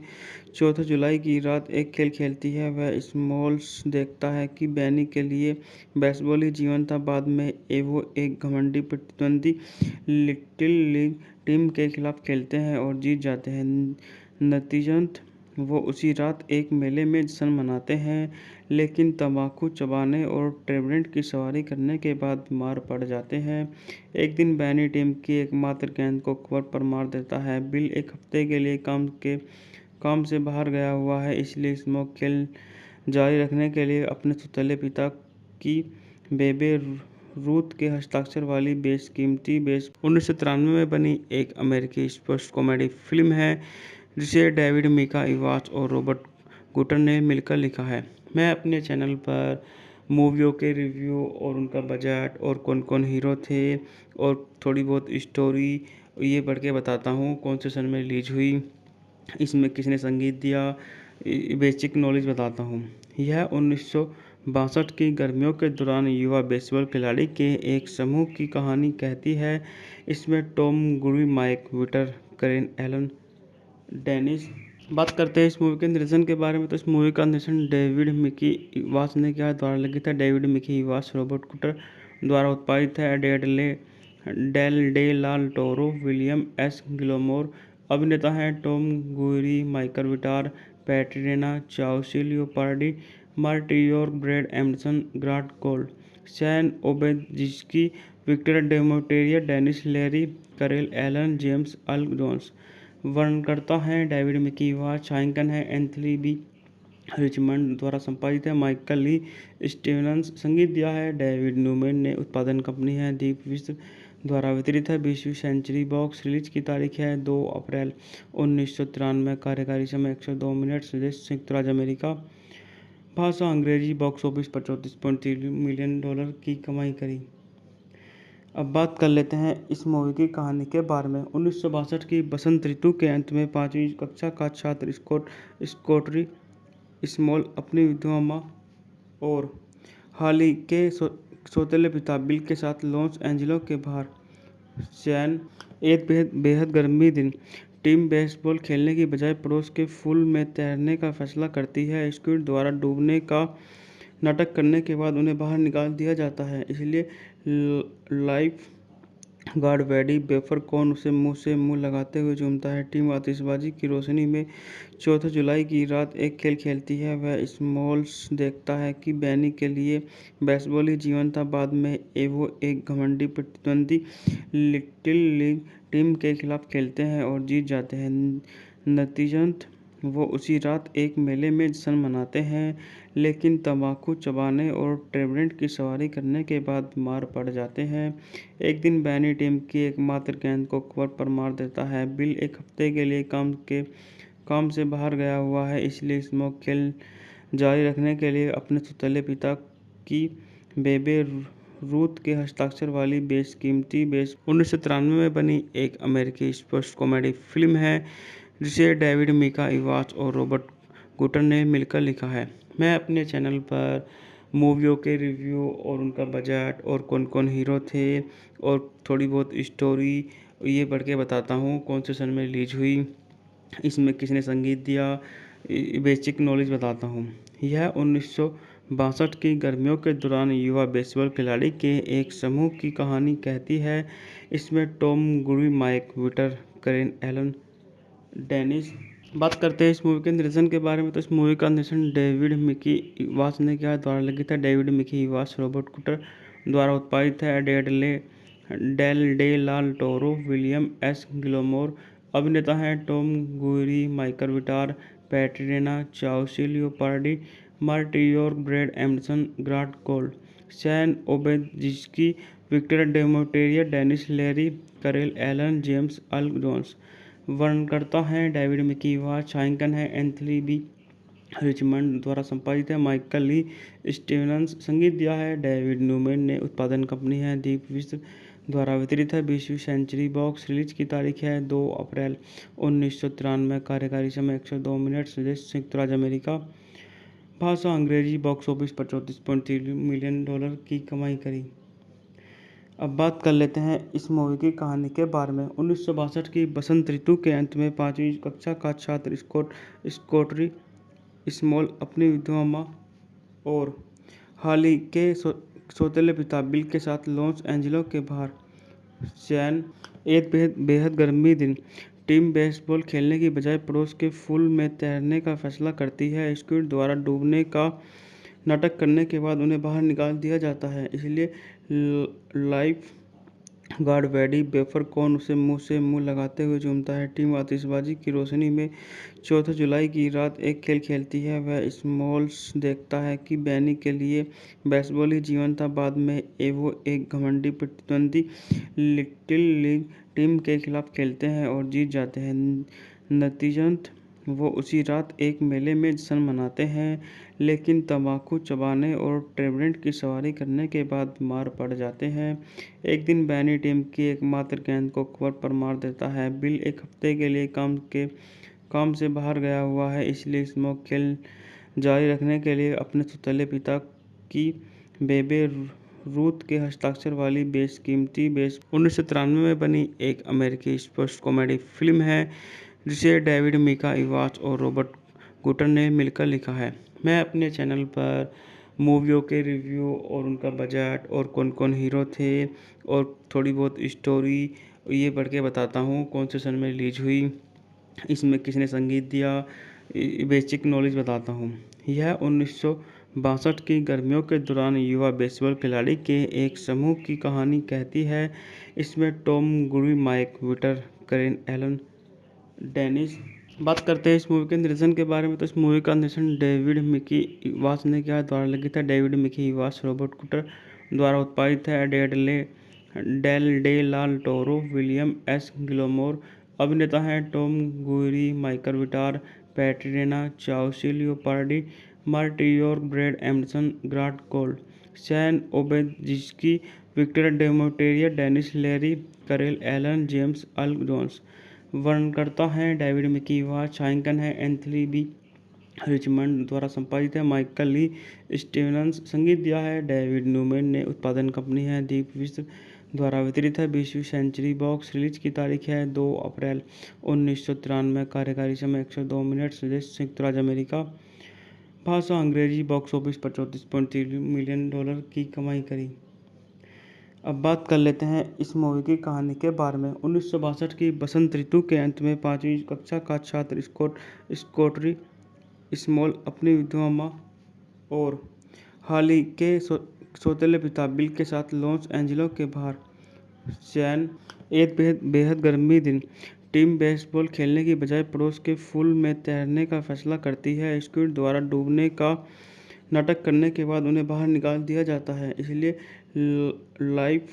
14 जुलाई की रात एक खेल खेलती है। वह स्मॉल्स देखता है कि बैनी के लिए बेसबॉल ही जीवन था। बाद में वो एक घमंडी प्रतिद्वंदी लिटिल लीग टीम के खिलाफ खेलते हैं और जीत जाते हैं। नतीजतन वो उसी रात एक मेले में जश्न मनाते हैं, लेकिन तंबाकू चबाने और ट्रेबरेंट की सवारी करने के बाद बीमार पड़ जाते हैं। एक दिन बैनी टीम की एकमात्र गेंद को कवर पर मार देता है। बिल एक हफ्ते के लिए काम से बाहर गया हुआ है, इसलिए स्मोक खेल जारी रखने के लिए अपने सौतेले पिता की बेबे रूथ के हस्ताक्षर वाली बेशकीमती 1993 में बनी एक अमेरिकी स्पोर्ट्स कॉमेडी फिल्म है जिसे डेविड मिका इवास और रॉबर्ट गुटर ने मिलकर लिखा है। मैं अपने चैनल पर मूवियों के रिव्यू और उनका बजट और कौन कौन हीरो थे और थोड़ी बहुत स्टोरी ये पढ़ के बताता हूँ, कौन से सन में रिलीज हुई, इसमें किसने संगीत दिया, बेसिक नॉलेज बताता हूँ। यह 1962 की गर्मियों के दौरान युवा बेसबॉल खिलाड़ी के एक समूह की कहानी कहती है। इसमें टॉम गुरी, माइक विटर, करेन एलन, डेनिस। बात करते हैं इस मूवी के निर्देशन के बारे में, तो इस मूवी का निर्देशन डेविड मिकी इवास ने किया, द्वारा लिखित है डेविड मिकी इवास, रॉबर्ट कुटर द्वारा उत्पादित है Dale de la Toro, William S Gilmore. अभिनेता हैं टॉम गुरी, Michael Vitar, पैट्रिना चाउसी Leopardi, मार्टियोर, Brad Anderson, Grant Cold, San ओबेजिस्की, Victor डेमोटेरिया, Dennis Leary, करेल एलन, जेम्स अल जोन्स। वर्णनकर्ता हैं डेविड मिकी इवास, छायांकन है एंथनी बी रिचमंड, द्वारा संपादित है माइकल ली स्टीवंस, संगीत दिया है डेविड न्यूमैन ने, उत्पादन कंपनी है दीप विश्व, द्वारा वितरित है 20वीं सेंचुरी बॉक्स। रिलीज की तारीख है 2 अप्रैल 1993। कार्यकारी समय 102 मिनट। देश संयुक्त राज्य अमेरिका, भाषा अंग्रेजी। बॉक्स ऑफिस पर $34.3 मिलियन की कमाई करी। अब बात कर लेते हैं इस मूवी की कहानी के बारे में। 1962 की बसंत ऋतु के अंत में 5वीं कक्षा का छात्र स्कॉटरी स्मॉल अपनी विधवा माँ और हाली के सौतेले पिता बिल के साथ लॉस एंजिलो के बाहर सैन एक बेहद गर्मी दिन टीम बेसबॉल खेलने की बजाय पड़ोस के पूल में तैरने का फैसला करती है। स्क्विड द्वारा डूबने का नाटक करने के बाद उन्हें बाहर निकाल दिया जाता है, इसलिए लाइफ गार्ड वेडी बेफर कौन उसे मुंह से मुंह लगाते हुए झूमता है। टीम आतिशबाजी की रोशनी में 4 जुलाई की रात एक खेल खेलती है। वह स्मॉल्स देखता है कि बैनी के लिए बेसबॉल ही जीवन था। बाद में वो एक घमंडी प्रतिद्वंदी लिटिल लीग टीम के खिलाफ खेलते हैं और जीत जाते हैं। नतीजतन वो उसी रात एक मेले में जश्न मनाते हैं, लेकिन तंबाकू चबाने और ट्रेवेंट की सवारी करने के बाद बीमार पड़ जाते हैं। एक दिन बैनी टीम की एकमात्र गेंद को कवर पर मार देता है। बिल एक हफ्ते के लिए काम से बाहर गया हुआ है, इसलिए स्मोक खेल जारी रखने के लिए अपने सौतेले पिता की बेबे रूथ के हस्ताक्षर वाली बेशकीमती 1993 में बनी एक अमेरिकी स्पोर्ट्स कॉमेडी फिल्म है, जिसे डेविड मिका इवास और रॉबर्ट गुटर ने मिलकर लिखा है। मैं अपने चैनल पर मूवियों के रिव्यू और उनका बजट और कौन कौन हीरो थे और थोड़ी बहुत स्टोरी ये पढ़ के बताता हूँ। कौन से सन में रिलीज हुई, इसमें किसने संगीत दिया, बेसिक नॉलेज बताता हूँ। यह 1962 की गर्मियों के दौरान युवा बेसबॉल खिलाड़ी के एक समूह की कहानी कहती है। इसमें टॉम गुरी, माइक विटर, करेन एलन, डेनिस। बात करते हैं इस मूवी के निर्देशन के बारे में, तो इस मूवी का निर्देशन डेविड मिकी इवास ने किया, द्वारा लिखित है डेविड मिकी इवास, रॉबर्ट कुटर द्वारा उत्पादित है Dale de la Toro, William S Gilmore. अभिनेता हैं टॉम गुरी, Michael Vitar, पैट्रिना चाउसिलियो Pardi, मार्टियोर, Brad Anderson, Grant Gold, San ओबेजिस्की, Victor डेमोटेरिया, Dennis Leary, करेल एलन, जेम्स अल जोन्स। वर्णनकर्ता हैं डेविड मिकी इवास, छायांकन है एंथनी बी रिचमंड, द्वारा संपादित है माइकल ली स्टीवंस, संगीत दिया है डेविड न्यूमैन ने, उत्पादन कंपनी है दीप विश्व, द्वारा वितरित है 20वीं सेंचुरी बॉक्स। रिलीज की तारीख है 2 अप्रैल 1993। कार्यकारी समय 102 मिनट। देश संयुक्त राज्य अमेरिका, भाषा अंग्रेजी। बॉक्स ऑफिस पर $34.3 मिलियन की कमाई करी। अब बात कर लेते हैं इस मूवी की कहानी के बारे में। 1962 की बसंत ऋतु के अंत में 5वीं कक्षा का छात्र स्कॉटरी स्मॉल अपनी विधवा माँ और हाली के सौतेले पिता बिल के साथ लॉस एंजिलो के बाहर सैन एक बेहद गर्मी दिन टीम बेसबॉल खेलने की बजाय पड़ोस के पूल में तैरने का फैसला करती है। स्क्विड द्वारा डूबने का नाटक करने के बाद उन्हें बाहर निकाल दिया जाता है, इसलिए लाइफ गार्ड वेडी बेफर कौन उसे मुंह से मुंह लगाते हुए झूमता है। टीम आतिशबाजी की रोशनी में 4 जुलाई की रात एक खेल खेलती है। वह स्मॉल्स देखता है कि बैनी के लिए बेसबॉल ही जीवन था। बाद में वो एक घमंडी प्रतिद्वंदी लिटिल लीग टीम के खिलाफ खेलते हैं और जीत जाते हैं। नतीजतन वो उसी रात एक मेले में जश्न मनाते हैं, लेकिन तंबाकू चबाने और ट्रेवेंट की सवारी करने के बाद बीमार पड़ जाते हैं। एक दिन बैनी टीम की एकमात्र गेंद को कवर पर मार देता है। बिल एक हफ्ते के लिए काम से बाहर गया हुआ है, इसलिए स्मोक खेल जारी रखने के लिए अपने सौतेले पिता की बेबे रूथ के हस्ताक्षर वाली बेशकीमती 1993 में बनी एक अमेरिकी स्पोर्ट्स कॉमेडी फिल्म है, जिसे डेविड मिका इवास और रॉबर्ट गुटर ने मिलकर लिखा है। मैं अपने चैनल पर मूवियों के रिव्यू और उनका बजट और कौन कौन हीरो थे और थोड़ी बहुत स्टोरी ये पढ़ के बताता हूँ। कौन से सन में रिलीज हुई, इसमें किसने संगीत दिया, बेसिक नॉलेज बताता हूँ। यह 1962 की गर्मियों के दौरान युवा बेसबॉल खिलाड़ी के एक समूह की कहानी कहती है। इसमें टॉम गुरी, माइक विटर, करेन एलन, डेनिस। बात करते हैं इस मूवी के निर्देशन के बारे में, तो इस मूवी का निर्देशन डेविड मिकी इवास ने किया, द्वारा लिखित है डेविड मिकी इवास, रॉबर्ट कुटर द्वारा उत्पादित है Dale de la Toro, William S Gilmore. अभिनेता हैं टॉम गुरी, Michael Vitar, पैट्रिना चाउसिलियो Pardi, मार्टियोर, Brad Anderson, Grant Gold, San ओबेजिस्की, Victor डेमोटेरिया, Dennis Leary, करेल एलन, जेम्स अल जोन्स। वर्णनकर्ता हैं डेविड मिकी इवास, छायांकन है एंथनी बी रिचमंड, द्वारा संपादित है माइकल ली स्टीवंस, संगीत दिया है डेविड न्यूमैन ने, उत्पादन कंपनी है दीप विश्व, द्वारा वितरित है 20वीं सेंचुरी बॉक्स। रिलीज की तारीख है 2 अप्रैल 1993। कार्यकारी समय 102 मिनट। देश संयुक्त राज्य अमेरिका, भाषा अंग्रेजी। बॉक्स ऑफिस पर $34.3 मिलियन की कमाई करी। अब बात कर लेते हैं इस मूवी की कहानी के बारे में। 1962 की बसंत ऋतु के अंत में 5वीं कक्षा का छात्र स्कॉटरी स्मॉल अपनी विधवा माँ और हाली के सौतेले पिता बिल के साथ लॉस एंजिलो के बाहर सैन एक बेहद गर्मी दिन टीम बेसबॉल खेलने की बजाय पड़ोस के पूल में तैरने का फैसला करती है। स्क्विड द्वारा डूबने का नाटक करने के बाद उन्हें बाहर निकाल दिया जाता है, इसलिए लाइफ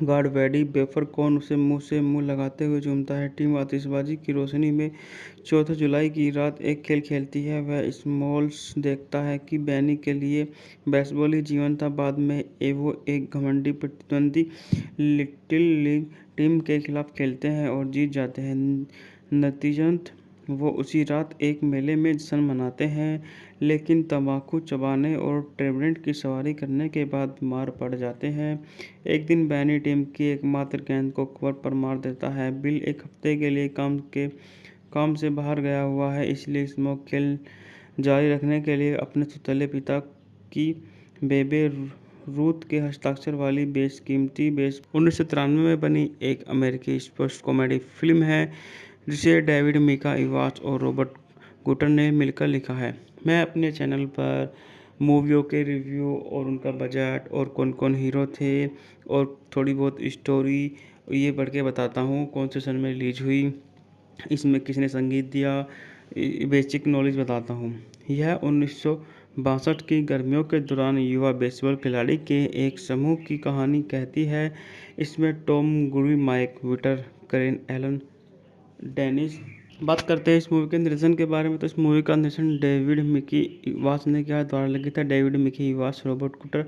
गार्ड वेडी बेफरकॉन उसे मुंह से मुंह लगाते हुए चूमता है। टीम आतिशबाजी की रोशनी में 4 जुलाई की रात एक खेल खेलती है। वह स्मॉल्स देखता है कि बैनी के लिए बेसबॉल ही जीवन था। बाद में वो एक घमंडी प्रतिद्वंदी लिटिल लीग टीम के खिलाफ खेलते हैं और जीत जाते हैं। नतीजतन वो उसी रात एक मेले में जश्न मनाते हैं, लेकिन तंबाकू चबाने और ट्रेवेंट की सवारी करने के बाद बीमार पड़ जाते हैं। एक दिन बैनी टीम की एकमात्र गेंद को कवर पर मार देता है। बिल एक हफ्ते के लिए काम से बाहर गया हुआ है, इसलिए स्मोक खेल जारी रखने के लिए अपने सौतेले पिता की बेबे रूथ के हस्ताक्षर वाली बेशकीमती 1993 में बनी एक अमेरिकी स्पोर्ट्स कॉमेडी फिल्म है, जिसे डेविड मिका इवास और रॉबर्ट गुटर ने मिलकर लिखा है। मैं अपने चैनल पर मूवियों के रिव्यू और उनका बजट और कौन कौन हीरो थे और थोड़ी बहुत स्टोरी ये पढ़ के बताता हूँ। कौन से सन में रिलीज हुई, इसमें किसने संगीत दिया, बेसिक नॉलेज बताता हूँ। यह 1962 की गर्मियों के दौरान युवा बेसबॉल खिलाड़ी के एक समूह की कहानी कहती है। इसमें टॉम गुरी, माइक विटर, करेन एलन, डेनिस। बात करते हैं इस मूवी के निर्देशन के बारे में, तो इस मूवी का निर्देशन डेविड मिकी इवास ने किया, द्वारा लिखित है डेविड मिकी इवास, रॉबर्ट कुटर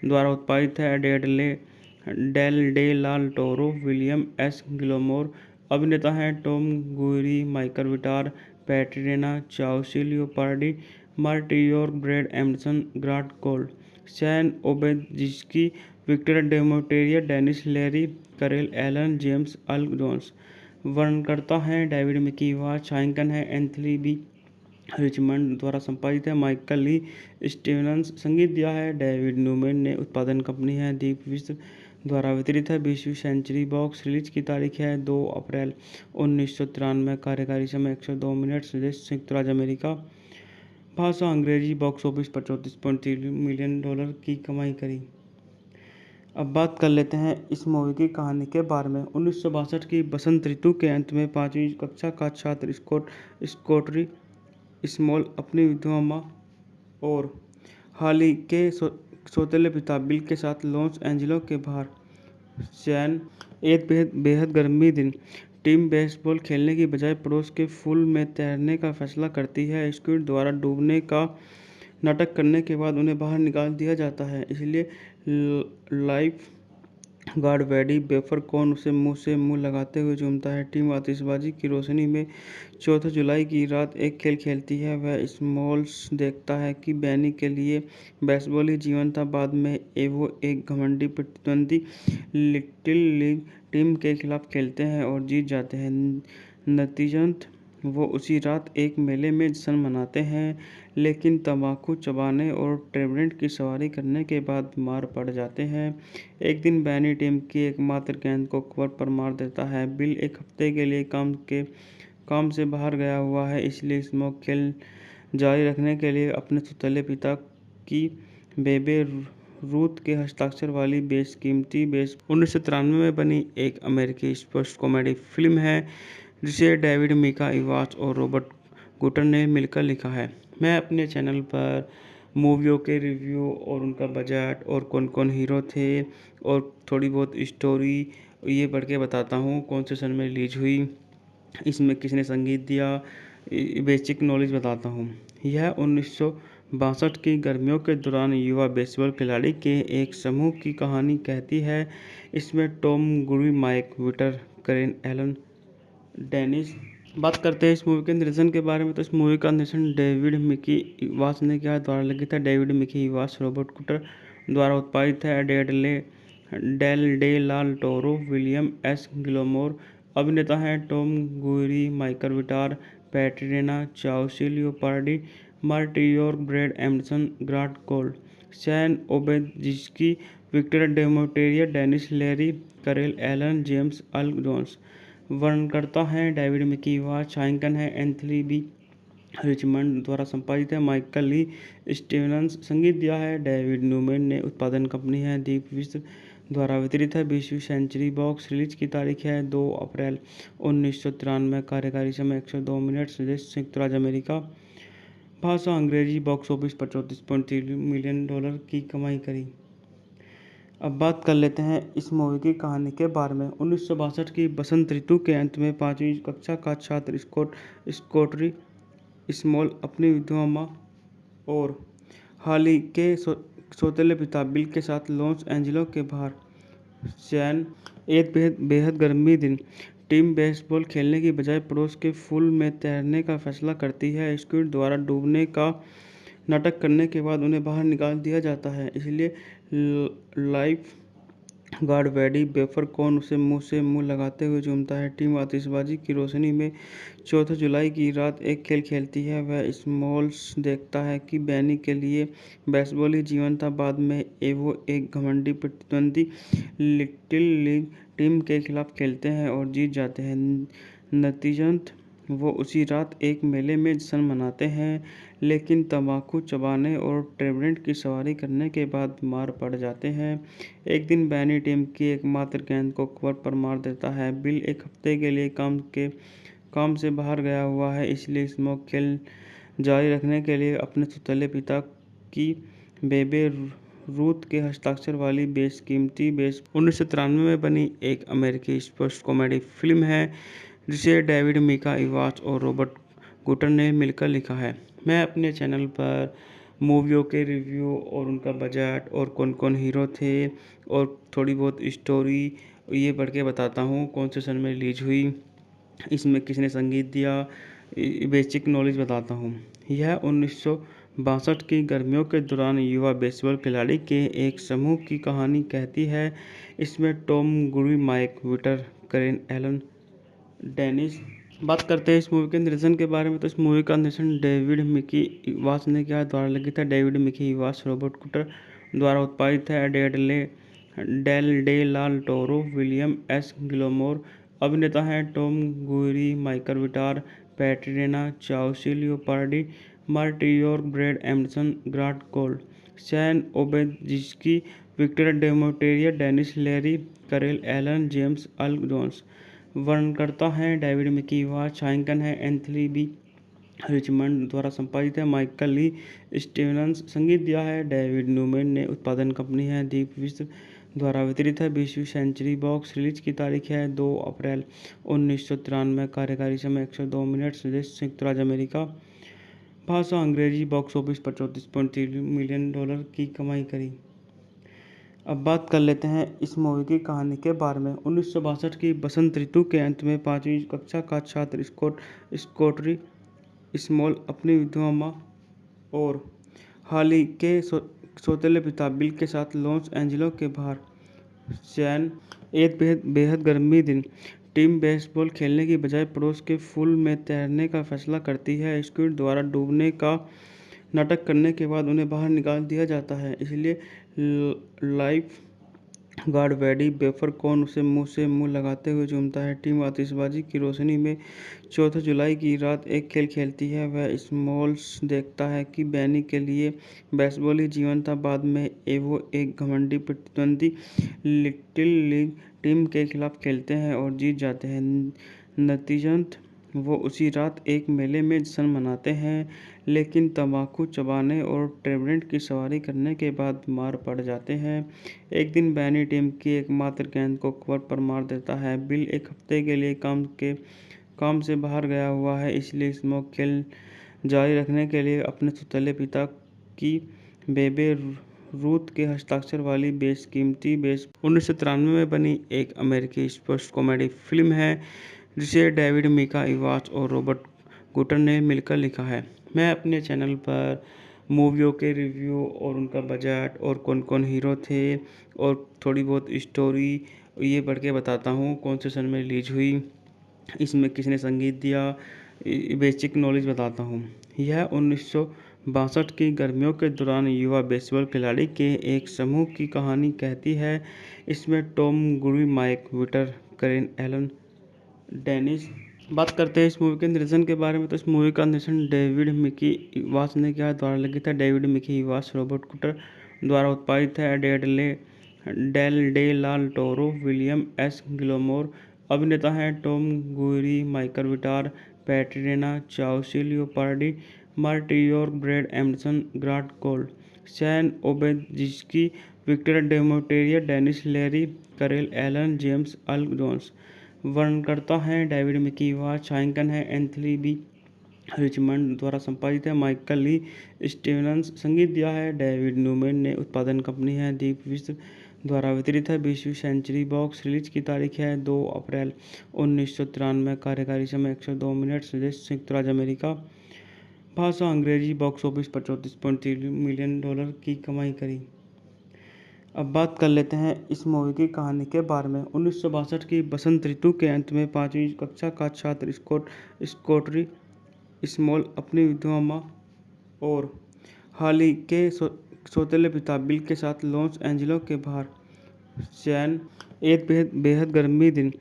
द्वारा उत्पादित है Dale de la Toro, William S Gilmore. अभिनेता हैं Tom Guiry, Michael Vitar, पैट्रिना चाउसी Leopardi, मार्टियोर, Brad Anderson, Grant Gold, San ओबेजिस्की, Victor डेमोटेरिया, Dennis Leary, करेल एलन, जेम्स अल जोन्स। वर्णनकर्ता हैं डेविड मिकी इवास, छायांकन है एंथनी बी रिचमंड, द्वारा संपादित है माइकल ली स्टीवंस, संगीत दिया है डेविड न्यूमैन ने, उत्पादन कंपनी है दीप विश्व, द्वारा वितरित है 20वीं सेंचुरी बॉक्स। रिलीज की तारीख है 2 अप्रैल 1993। कार्यकारी समय 102 मिनट। संयुक्त राज्य अमेरिका, भाषा अंग्रेजी। बॉक्स ऑफिस पर $34.3 मिलियन की कमाई करी। अब बात कर लेते हैं इस मूवी की कहानी के बारे में। 1962 की बसंत ऋतु के अंत में 5वीं कक्षा का छात्र स्कॉटरी स्मॉल अपनी विधवा माँ और हाली के सौतेले पिता बिल के साथ लॉस एंजिलो के बाहर सैन एक बेहद गर्मी दिन टीम बेसबॉल खेलने की बजाय पड़ोस के पूल में तैरने का फैसला करती है। स्क्विड द्वारा डूबने का नाटक करने के बाद उन्हें बाहर निकाल दिया जाता है, इसलिए लाइफ गार्ड वेडी बेफरकॉन उसे मुंह से मुंह लगाते हुए चूमता है। टीम आतिशबाजी की रोशनी में 4 जुलाई की रात एक खेल खेलती है। वह स्मॉल्स देखता है कि बैनी के लिए बेसबॉल ही जीवन था। बाद में वो एक घमंडी प्रतिद्वंदी लिटिल लीग टीम के खिलाफ खेलते हैं और जीत जाते हैं। नतीजतन वो उसी रात एक मेले में जश्न मनाते हैं, लेकिन तंबाकू चबाने और ट्रेवेंट की सवारी करने के बाद बीमार पड़ जाते हैं। एक दिन बैनी टीम की एकमात्र गेंद को कवर पर मार देता है। बिल एक हफ्ते के लिए काम से बाहर गया हुआ है, इसलिए स्मोक खेल जारी रखने के लिए अपने सौतेले पिता की बेबे रूथ के हस्ताक्षर वाली बेशकीमती 1993 में बनी एक अमेरिकी स्पोर्ट्स कॉमेडी फिल्म है, जिसे डेविड मिका इवास और रॉबर्ट गुटर ने मिलकर लिखा है। मैं अपने चैनल पर मूवियों के रिव्यू और उनका बजट और कौन कौन हीरो थे और थोड़ी बहुत स्टोरी ये पढ़ के बताता हूँ। कौन से सन में रिलीज हुई, इसमें किसने संगीत दिया, बेसिक नॉलेज बताता हूँ। यह 1962 की गर्मियों के दौरान युवा बेसबॉल खिलाड़ी के एक समूह की कहानी कहती है। इसमें टॉम गुरी, माइक विटर, करेन एलन, डेनिस। बात करते हैं इस मूवी के निर्देशन के बारे में, तो इस मूवी का निर्देशन डेविड मिकी इवास ने किया, द्वारा लिखित है डेविड मिकी इवास, रॉबर्ट कुटर द्वारा उत्पादित है Dale de la Toro, William S Gilmore. अभिनेता हैं Tom Guiry, Michael Vitar, पैट्रिना चाउसी Leopardi, मार्टियोर, Brad Anderson, Grant Gold, San ओबेजिस्की, Victor डेमोटेरिया, Dennis Leary, करेल एलन, जेम्स अल जोन्स। वर्णनकर्ता हैं डेविड मिकी वाच, छायांकन है एंथनी बी रिचमंड, द्वारा संपादित है माइकल ली स्टीवंस। संगीत दिया है डेविड न्यूमैन ने। उत्पादन कंपनी है दीप विश्व, द्वारा वितरित है 20वीं सेंचुरी बॉक्स। रिलीज की तारीख है 2 अप्रैल 1993। कार्यकारी समय 102 मिनट। देश संयुक्त राज्य अमेरिका। भाषा अंग्रेजी। बॉक्स ऑफिस पर $34.3 मिलियन की कमाई करी। अब बात कर लेते हैं इस मूवी की कहानी के बारे में। 1962 की बसंत ऋतु के अंत में 5वीं कक्षा का छात्र स्कॉटरी स्मॉल अपनी विधवा माँ और हाली के सौतेले पिता बिल के साथ लॉस एंजिलो के बाहर सैन एक बेहद गर्मी दिन टीम बेसबॉल खेलने की बजाय पड़ोस के पूल में तैरने का फैसला करती है। स्क्विड द्वारा डूबने का नाटक करने के बाद उन्हें बाहर निकाल दिया जाता है, इसलिए लाइफ गार्ड वेडी बेफरकॉन उसे मुंह से मुंह लगाते हुए चूमता है। टीम आतिशबाजी की रोशनी में 4 जुलाई की रात एक खेल खेलती है। वह स्मॉल्स देखता है कि बैनी के लिए बेसबॉल ही जीवन था। बाद में वो एक घमंडी प्रतिद्वंदी लिटिल लीग टीम के खिलाफ खेलते हैं और जीत जाते हैं। नतीजतन वो उसी रात एक मेले में जश्न मनाते हैं, लेकिन तंबाकू चबाने और ट्रेवेंट की सवारी करने के बाद बीमार पड़ जाते हैं। एक दिन बैनी टीम की एकमात्र गेंद को कवर पर मार देता है। बिल एक हफ्ते के लिए काम से बाहर गया हुआ है, इसलिए स्मोक खेल जारी रखने के लिए अपने सौतेले पिता की बेबे रूथ के हस्ताक्षर वाली बेशकीमती 1993 में बनी एक अमेरिकी स्पोर्ट्स कॉमेडी फिल्म है, जिसे डेविड मिका वाच और रॉबर्ट गुटर ने मिलकर लिखा है। मैं अपने चैनल पर मूवियों के रिव्यू और उनका बजट और कौन कौन हीरो थे और थोड़ी बहुत स्टोरी ये पढ़ के बताता हूँ। कौन से सन में रिलीज हुई, इसमें किसने संगीत दिया, बेसिक नॉलेज बताता हूँ। यह 1962 की गर्मियों के दौरान युवा बेसबॉल खिलाड़ी के एक समूह की कहानी कहती है। इसमें टॉम गुरी, माइक विटर, करेन एलन, डेनिस। बात करते हैं इस मूवी के निर्देशन के बारे में। तो इस मूवी का निर्देशन डेविड मिकी वाच ने किया, द्वारा लिखित है डेविड मिकी वाच, रॉबर्ट कुटर, द्वारा उत्पादित है Dale de la Toro, William S Gilmore. अभिनेता हैं टॉम गुरी, Michael Vitar, पैट्रिना चाउसी Leopardi, मार्टियोर, Brad Anderson, Grant Gold, San ओबेजिस्की, Victor डेमोटेरिया, Dennis Leary, करेल एलन, जेम्स अल जोन्स। वर्णनकर्ता हैं डेविड मिकी वाच, छायांकन है एंथनी बी रिचमंड, द्वारा संपादित है माइकल ली स्टीवंस। संगीत दिया है डेविड न्यूमैन ने। उत्पादन कंपनी है दीप विश्व, द्वारा वितरित है 20वीं सेंचुरी बॉक्स। रिलीज की तारीख है 2 अप्रैल 1993। कार्यकारी समय 102 मिनट। देश संयुक्त राज्य अमेरिका। भाषा अंग्रेजी। बॉक्स ऑफिस पर $34.3 मिलियन की कमाई करी। अब बात कर लेते हैं इस मूवी की कहानी के बारे में। 1962 की बसंत ऋतु के अंत में 5वीं कक्षा का छात्र स्कॉटरी स्मॉल अपनी विधवा माँ और हाली के सौतेले पिता बिल के साथ लॉस एंजिलो के बाहर सैन एक बेहद गर्मी दिन टीम बेसबॉल खेलने की बजाय पड़ोस के पूल में तैरने का फैसला करती है। स्क्विड द्वारा डूबने का नाटक करने के बाद उन्हें बाहर निकाल दिया जाता है, इसलिए लाइफ गार्ड वेडी बेफरकॉन उसे मुंह से मुंह लगाते हुए चूमता है। टीम आतिशबाजी की रोशनी में 4 जुलाई की रात एक खेल खेलती है। वह स्मॉल्स देखता है कि बैनी के लिए बेसबॉल ही जीवन था। बाद में वो एक घमंडी प्रतिद्वंदी लिटिल लीग टीम के खिलाफ खेलते हैं और जीत जाते हैं। नतीजतन वो उसी रात एक मेले में जश्न मनाते हैं, लेकिन तंबाकू चबाने और ट्रेवेंट की सवारी करने के बाद बीमार पड़ जाते हैं। एक दिन बैनी टीम की एकमात्र गेंद को कवर पर मार देता है। बिल एक हफ्ते के लिए काम से बाहर गया हुआ है, इसलिए स्मोक खेल जारी रखने के लिए अपने सौतेले पिता की बेबे रूथ के हस्ताक्षर वाली बेशकीमती 1993 में बनी एक अमेरिकी स्पोर्ट्स कॉमेडी फिल्म है, जिसे डेविड मिका वाच और रॉबर्ट गुटर ने मिलकर लिखा है। मैं अपने चैनल पर मूवियों के रिव्यू और उनका बजट और कौन कौन हीरो थे और थोड़ी बहुत स्टोरी ये पढ़ के बताता हूँ। कौन से सन में रिलीज हुई, इसमें किसने संगीत दिया, बेसिक नॉलेज बताता हूँ। यह 1962 की गर्मियों के दौरान युवा बेसबॉल खिलाड़ी के एक समूह की कहानी कहती है। इसमें टॉम गुरी, माइक विटर, करेन एलन, डेनिस। बात करते हैं इस मूवी के निर्देशन के बारे में, तो इस मूवी का निर्देशन डेविड मिकी इवास ने किया, द्वारा लिखित है डेविड मिकी इवास, रॉबर्ट कुटर द्वारा उत्पादित है, Dale de la Toro, William S Gilmore. अभिनेता हैं टॉम गुरी, Michael Vitar, पैट्रिना चाउसी Leopardi, मार्टियोर, Brad Anderson, Grant Cold, San ओबेजिस्की, Victor डेमोटेरिया, Dennis Leary, करेल एलन, जेम्स अल जोन्स। वर्णनकर्ता हैं डेविड मिकी इवास, छायांकन है एंथनी बी रिचमंड, द्वारा संपादित है माइकल ली स्टीवंस, संगीत दिया है डेविड न्यूमैन ने, उत्पादन कंपनी है दीप विश्व, द्वारा वितरित है 20वीं सेंचुरी बॉक्स। रिलीज की तारीख है 2 अप्रैल 1993। कार्यकारी समय 102 मिनट। देश संयुक्त राज्य अमेरिका, भाषा अंग्रेजी। बॉक्स ऑफिस पर $34.3 मिलियन की कमाई करी। अब बात कर लेते हैं इस मूवी की कहानी के बारे में। 1962 की बसंत ऋतु के अंत में 5वीं कक्षा का छात्र स्कॉटरी स्मॉल अपनी विधवा माँ और हाली के सौतेले पिता बिल के साथ लॉस एंजिलो के बाहर सैन एक बेहद गर्मी दिन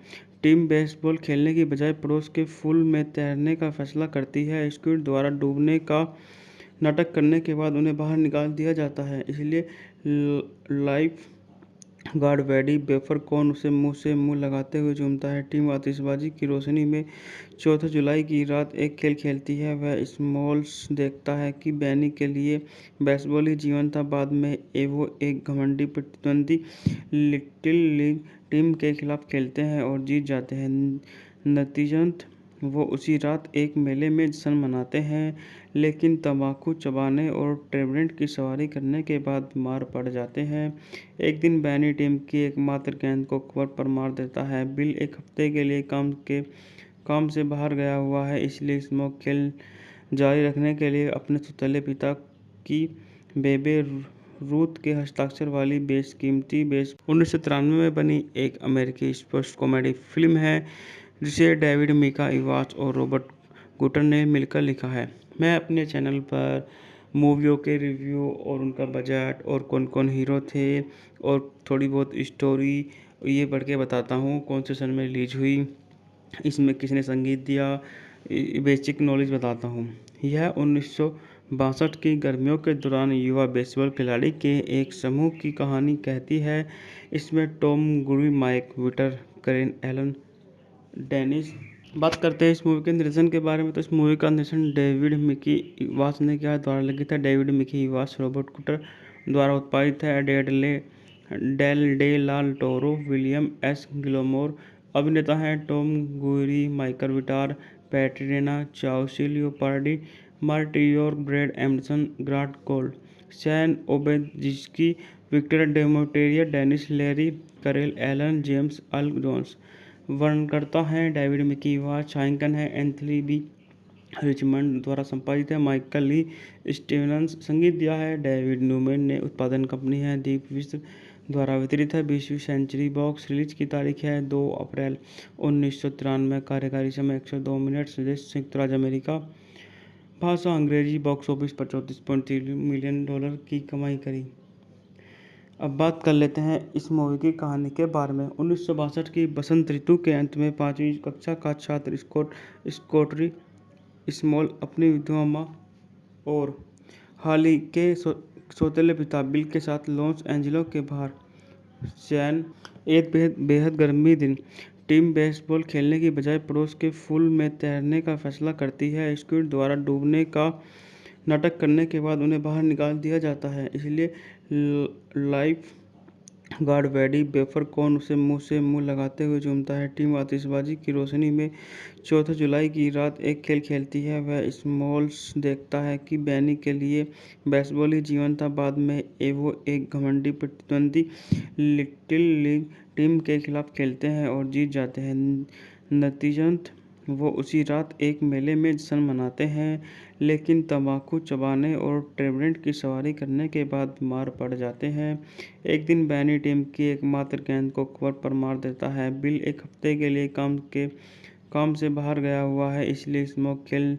टीम बेसबॉल खेलने की बजाय पड़ोस के पूल में तैरने का फैसला करती है। स्क्विड द्वारा डूबने का नाटक करने के बाद उन्हें बाहर निकाल दिया जाता है, इसलिए लाइफ गार्ड वेडी बेफरकॉन उसे मुंह से मुंह लगाते हुए चूमता है। टीम आतिशबाजी की रोशनी में 4 जुलाई की रात एक खेल खेलती है। वह स्मॉल्स देखता है कि बैनी के लिए बेसबॉल ही जीवन था। बाद में वो एक घमंडी प्रतिद्वंदी लिटिल लीग टीम के खिलाफ खेलते हैं और जीत जाते हैं। नतीजतन वो उसी रात एक मेले में जश्न मनाते हैं, लेकिन तंबाकू चबाने और ट्रेवरेंट की सवारी करने के बाद बीमार पड़ जाते हैं। एक दिन बैनी टीम की एकमात्र गेंद को कवर पर मार देता है। बिल एक हफ्ते के लिए काम से बाहर गया हुआ है, इसलिए स्मोक खेल जारी रखने के लिए अपने सौतेले पिता की बेबे रूथ के हस्ताक्षर वाली बेशकीमती 1993 में बनी एक अमेरिकी स्पोर्ट्स कॉमेडी फिल्म है, जिसे डेविड मिका इवास और रॉबर्ट गुटर ने मिलकर लिखा है। मैं अपने चैनल पर मूवियों के रिव्यू और उनका बजट और कौन कौन हीरो थे और थोड़ी बहुत स्टोरी ये पढ़ के बताता हूँ, कौन से सन में रिलीज हुई, इसमें किसने संगीत दिया, बेसिक नॉलेज बताता हूँ। यह 1962 की गर्मियों के दौरान युवा बेसबॉल खिलाड़ी के एक समूह की कहानी कहती है। इसमें टॉम गुरी, माइक विटर, करेन एलन, डेनिस। बात करते हैं इस मूवी के निर्देशन के बारे में, तो इस मूवी का निर्देशन डेविड मिकी इवास ने किया, द्वारा लिखित है डेविड मिकी इवास, रॉबर्ट कुटर द्वारा उत्पादित है, Dale de la Toro, William S Gilmore. अभिनेता हैं टॉम गुरी, Michael Vitar, पैट्रिना चाउसी Leopardi, मार्टियोर, Brad Anderson, Grant Cold, San ओबेजिस्की, Victor डेमोटेरिया, Dennis Leary, करेल एलन, जेम्स अल जोन्स। वर्णनकर्ता हैं डेविड मिकी इवास, छायांकन है एंथनी बी रिचमंड, द्वारा संपादित है माइकल ली स्टीवंस, संगीत दिया है डेविड न्यूमैन ने, उत्पादन कंपनी है दीप विश्व, द्वारा वितरित है 20वीं सेंचुरी बॉक्स। रिलीज की तारीख है 2 अप्रैल 1993। कार्यकारी समय 102 मिनट। देश संयुक्त राज्य अमेरिका, भाषा अंग्रेजी। बॉक्स ऑफिस पर $34.3 मिलियन की कमाई करी। अब बात कर लेते हैं इस मूवी की कहानी के बारे में। 1962 की बसंत ऋतु के अंत में 5वीं कक्षा का छात्र स्कॉटरी स्मॉल अपनी विधवा माँ और हाली के सौतेले पिता बिल के साथ लॉस एंजिलो के बाहर सैन एक बेहद गर्मी दिन टीम बेसबॉल खेलने की बजाय पड़ोस के पूल में तैरने का फैसला करती है। स्क्विड द्वारा डूबने का नाटक करने के बाद उन्हें बाहर निकाल दिया जाता है, इसलिए लाइफ गार्ड वेडी बेफरकॉन उसे मुंह से मुंह लगाते हुए चूमता है। टीम आतिशबाजी की रोशनी में 4 जुलाई की रात एक खेल खेलती है। वह स्मॉल्स देखता है कि बैनी के लिए बेसबॉल ही जीवन था। बाद में वो एक घमंडी प्रतिद्वंदी लिटिल लीग टीम के खिलाफ खेलते हैं और जीत जाते हैं। नतीजतन वो उसी रात एक मेले में जश्न मनाते हैं, लेकिन तंबाकू चबाने और ट्रेवरेंट की सवारी करने के बाद बीमार पड़ जाते हैं। एक दिन बैनी टीम की एकमात्र गेंद को कवर पर मार देता है। बिल एक हफ्ते के लिए काम से बाहर गया हुआ है, इसलिए स्मोक खेल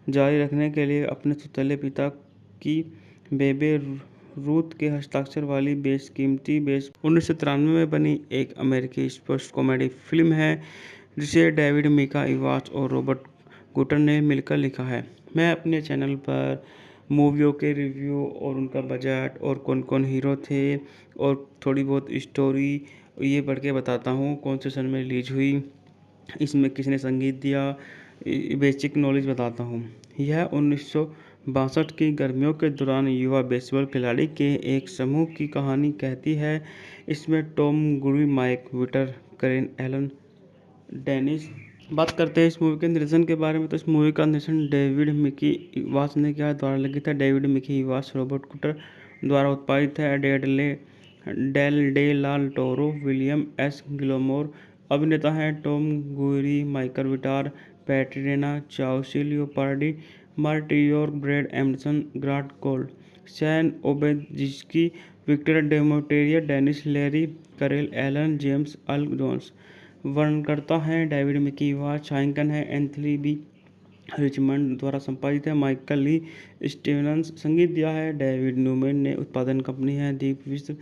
जारी रखने के लिए अपने सौतेले पिता की बेबे रूथ के हस्ताक्षर वाली बेशकीमती 1993 में बनी एक अमेरिकी स्पोर्ट्स कॉमेडी फिल्म है जिसे डेविड मिका इवास और रॉबर्ट गुटर ने मिलकर लिखा है। मैं अपने चैनल पर मूवियों के रिव्यू और उनका बजट और कौन कौन हीरो थे और थोड़ी बहुत स्टोरी ये पढ़ के बताता हूँ, कौन से सन में रिलीज हुई, इसमें किसने संगीत दिया, बेसिक नॉलेज बताता हूँ। यह 1962 की गर्मियों के दौरान युवा बेसबॉल खिलाड़ी के एक समूह की कहानी कहती है। इसमें टॉम गुरी, माइक विटर, करेन एलन, डेनिस। बात करते हैं इस मूवी के निर्देशन के बारे में, तो इस मूवी का निर्देशन डेविड मिकी इवास ने किया, द्वारा लिखित है डेविड मिकी इवास, रॉबर्ट कुटर द्वारा उत्पादित है, Dale de la Toro, William S Gilmore. अभिनेता हैं टॉम गुरी, Michael Vitar, पैट्रिना चाउसी Leopardi, मार्टियोर, Brad Anderson, Grant Gold, San ओबेजिस्की, Victor डेमोटेरिया, Dennis Leary, करेल एलन, जेम्स अल जोन्स। वर्णनकर्ता हैं डेविड मिकी इवास, छायांकन है एंथनी बी रिचमंड, द्वारा संपादित है माइकल ली स्टीवंस, संगीत दिया है डेविड न्यूमैन ने, उत्पादन कंपनी है दीप विश्व,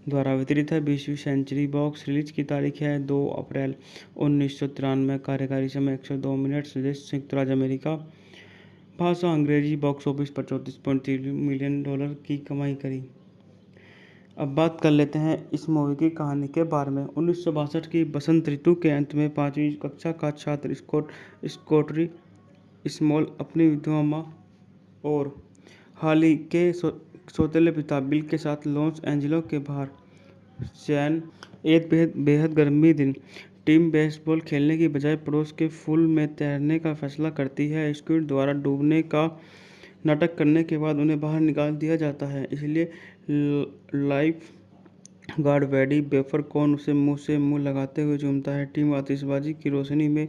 द्वारा वितरित है 20वीं सेंचुरी बॉक्स। रिलीज की तारीख है 2 अप्रैल 1993। कार्यकारी समय 102 मिनट। देश संयुक्त राज्य अमेरिका। भाषा अंग्रेजी। बॉक्स ऑफिस पर $34.3 मिलियन की कमाई करी। अब बात कर लेते हैं इस मूवी की कहानी के बारे में। 1962 की बसंत ऋतु के अंत में 5वीं कक्षा का छात्र स्कॉटरी स्मॉल अपनी विधवा माँ और हाल ही के सौतेले पिता बिल के साथ लॉस एंजिलो के बाहर सैन एक बेहद गर्मी दिन टीम बेसबॉल खेलने की बजाय पड़ोस के पूल में तैरने का फैसला करती है। स्क्विड द्वारा डूबने का नाटक करने के बाद उन्हें बाहर निकाल दिया जाता है, इसलिए लाइफ गार्ड वेडी बेफरकॉन उसे मुंह से मुंह लगाते हुए चूमता है। टीम आतिशबाजी की रोशनी में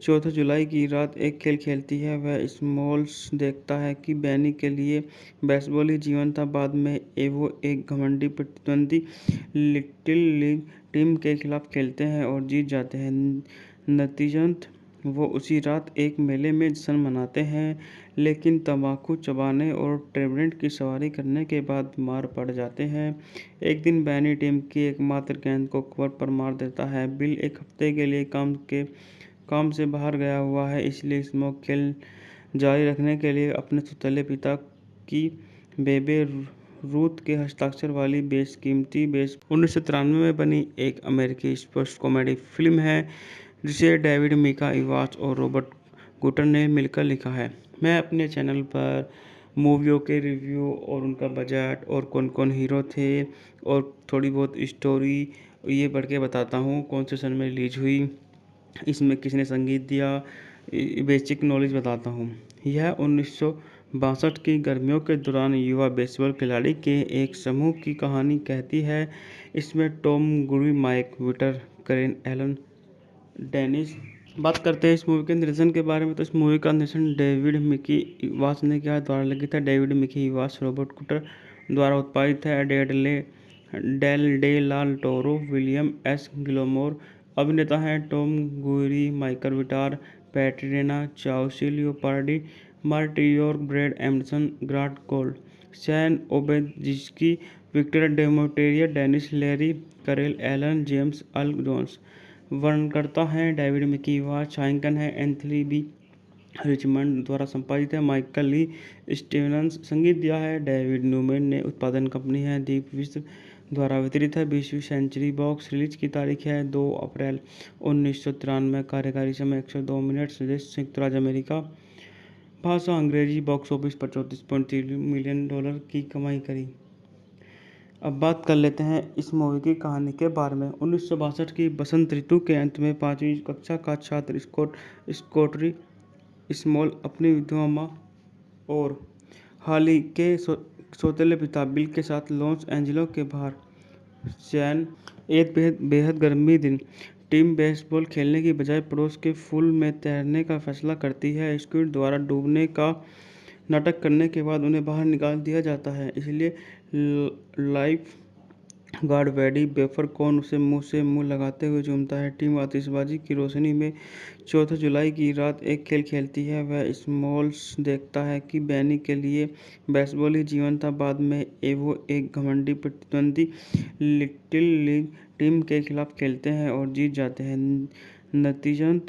14 जुलाई की रात एक खेल खेलती है। वह स्मॉल्स देखता है कि बैनी के लिए बेसबॉल ही जीवन था। बाद में वो एक घमंडी प्रतिद्वंदी लिटिल लीग टीम के खिलाफ खेलते हैं और जीत जाते हैं। नतीजतन वो उसी रात एक मेले में जश्न मनाते हैं, लेकिन तंबाकू चबाने और ट्रेबरेंट की सवारी करने के बाद बीमार पड़ जाते हैं। एक दिन बैनी टीम की एकमात्र गेंद को कवर पर मार देता है। बिल एक हफ्ते के लिए काम से बाहर गया हुआ है, इसलिए स्मोक खेल जारी रखने के लिए अपने सौतेले पिता की बेबे रूथ के हस्ताक्षर वाली बेशकीमती 1993 में बनी एक अमेरिकी स्पोर्ट्स कॉमेडी फिल्म है जिसे डेविड मिका इवास और रॉबर्ट गुटर ने मिलकर लिखा है। मैं अपने चैनल पर मूवियों के रिव्यू और उनका बजट और कौन कौन हीरो थे और थोड़ी बहुत स्टोरी ये पढ़ के बताता हूँ, कौन से सन में रिलीज हुई, इसमें किसने संगीत दिया, बेसिक नॉलेज बताता हूँ। यह 1962 की गर्मियों के दौरान युवा बेसबॉल खिलाड़ी के एक समूह की कहानी कहती है। इसमें टॉम गुरी, माइक विटर, करेन एलन, डेनिस। बात करते हैं इस मूवी के निर्देशन के बारे में, तो इस मूवी का निर्देशन डेविड मिकी इवास ने किया, द्वारा लिखित है डेविड मिकी इवास, रॉबर्ट कुटर द्वारा उत्पादित है, Dale de la Toro, William S Gilmore. अभिनेता हैं टॉम गुरी, Michael Vitar, पैट्रिना चाउसी Leopardi, मार्टियोर, Brad Anderson, Grant Gold, San ओबेजिस्की, Victor डेमोटेरिया, Dennis Leary, करेल एलन, जेम्स अल जोन्स। वर्णनकर्ता हैं डेविड मिकी इवास, छायांकन है एंथनी बी रिचमंड, द्वारा संपादित है माइकल ली स्टीवंस, संगीत दिया है डेविड न्यूमैन ने, उत्पादन कंपनी है दीप विश्व, द्वारा वितरित है 20वीं सेंचुरी बॉक्स। रिलीज की तारीख है 2 अप्रैल 1993। कार्यकारी समय 102 मिनट। देश संयुक्त राज्य अमेरिका। भाषा अंग्रेजी। बॉक्स ऑफिस पर $34.3 मिलियन की कमाई करी। अब बात कर लेते हैं इस मूवी की कहानी के बारे में। 1962 की बसंत ऋतु के अंत में 5वीं कक्षा का छात्र स्कॉटरी स्मॉल अपनी विधवा माँ और हाल ही के सौतेले पिता बिल के साथ लॉस एंजिलो के बाहर सैन एक बेहद गर्मी दिन टीम बेसबॉल खेलने की बजाय पड़ोस के पूल में तैरने का फैसला करती है। स्क्विड द्वारा डूबने का नाटक करने के बाद उन्हें बाहर निकाल दिया जाता है, इसलिए लाइफ गार्ड वेडी बेफर कौन उसे मुंह से मुंह लगाते हुए झूमता है। टीम आतिशबाजी की रोशनी में 4 जुलाई की रात एक खेल खेलती है। वह स्मॉल्स देखता है कि बैनी के लिए बेसबॉल ही जीवन था। बाद में वो एक घमंडी प्रतिद्वंदी लिटिल लीग टीम के खिलाफ खेलते हैं और जीत जाते हैं। नतीजतन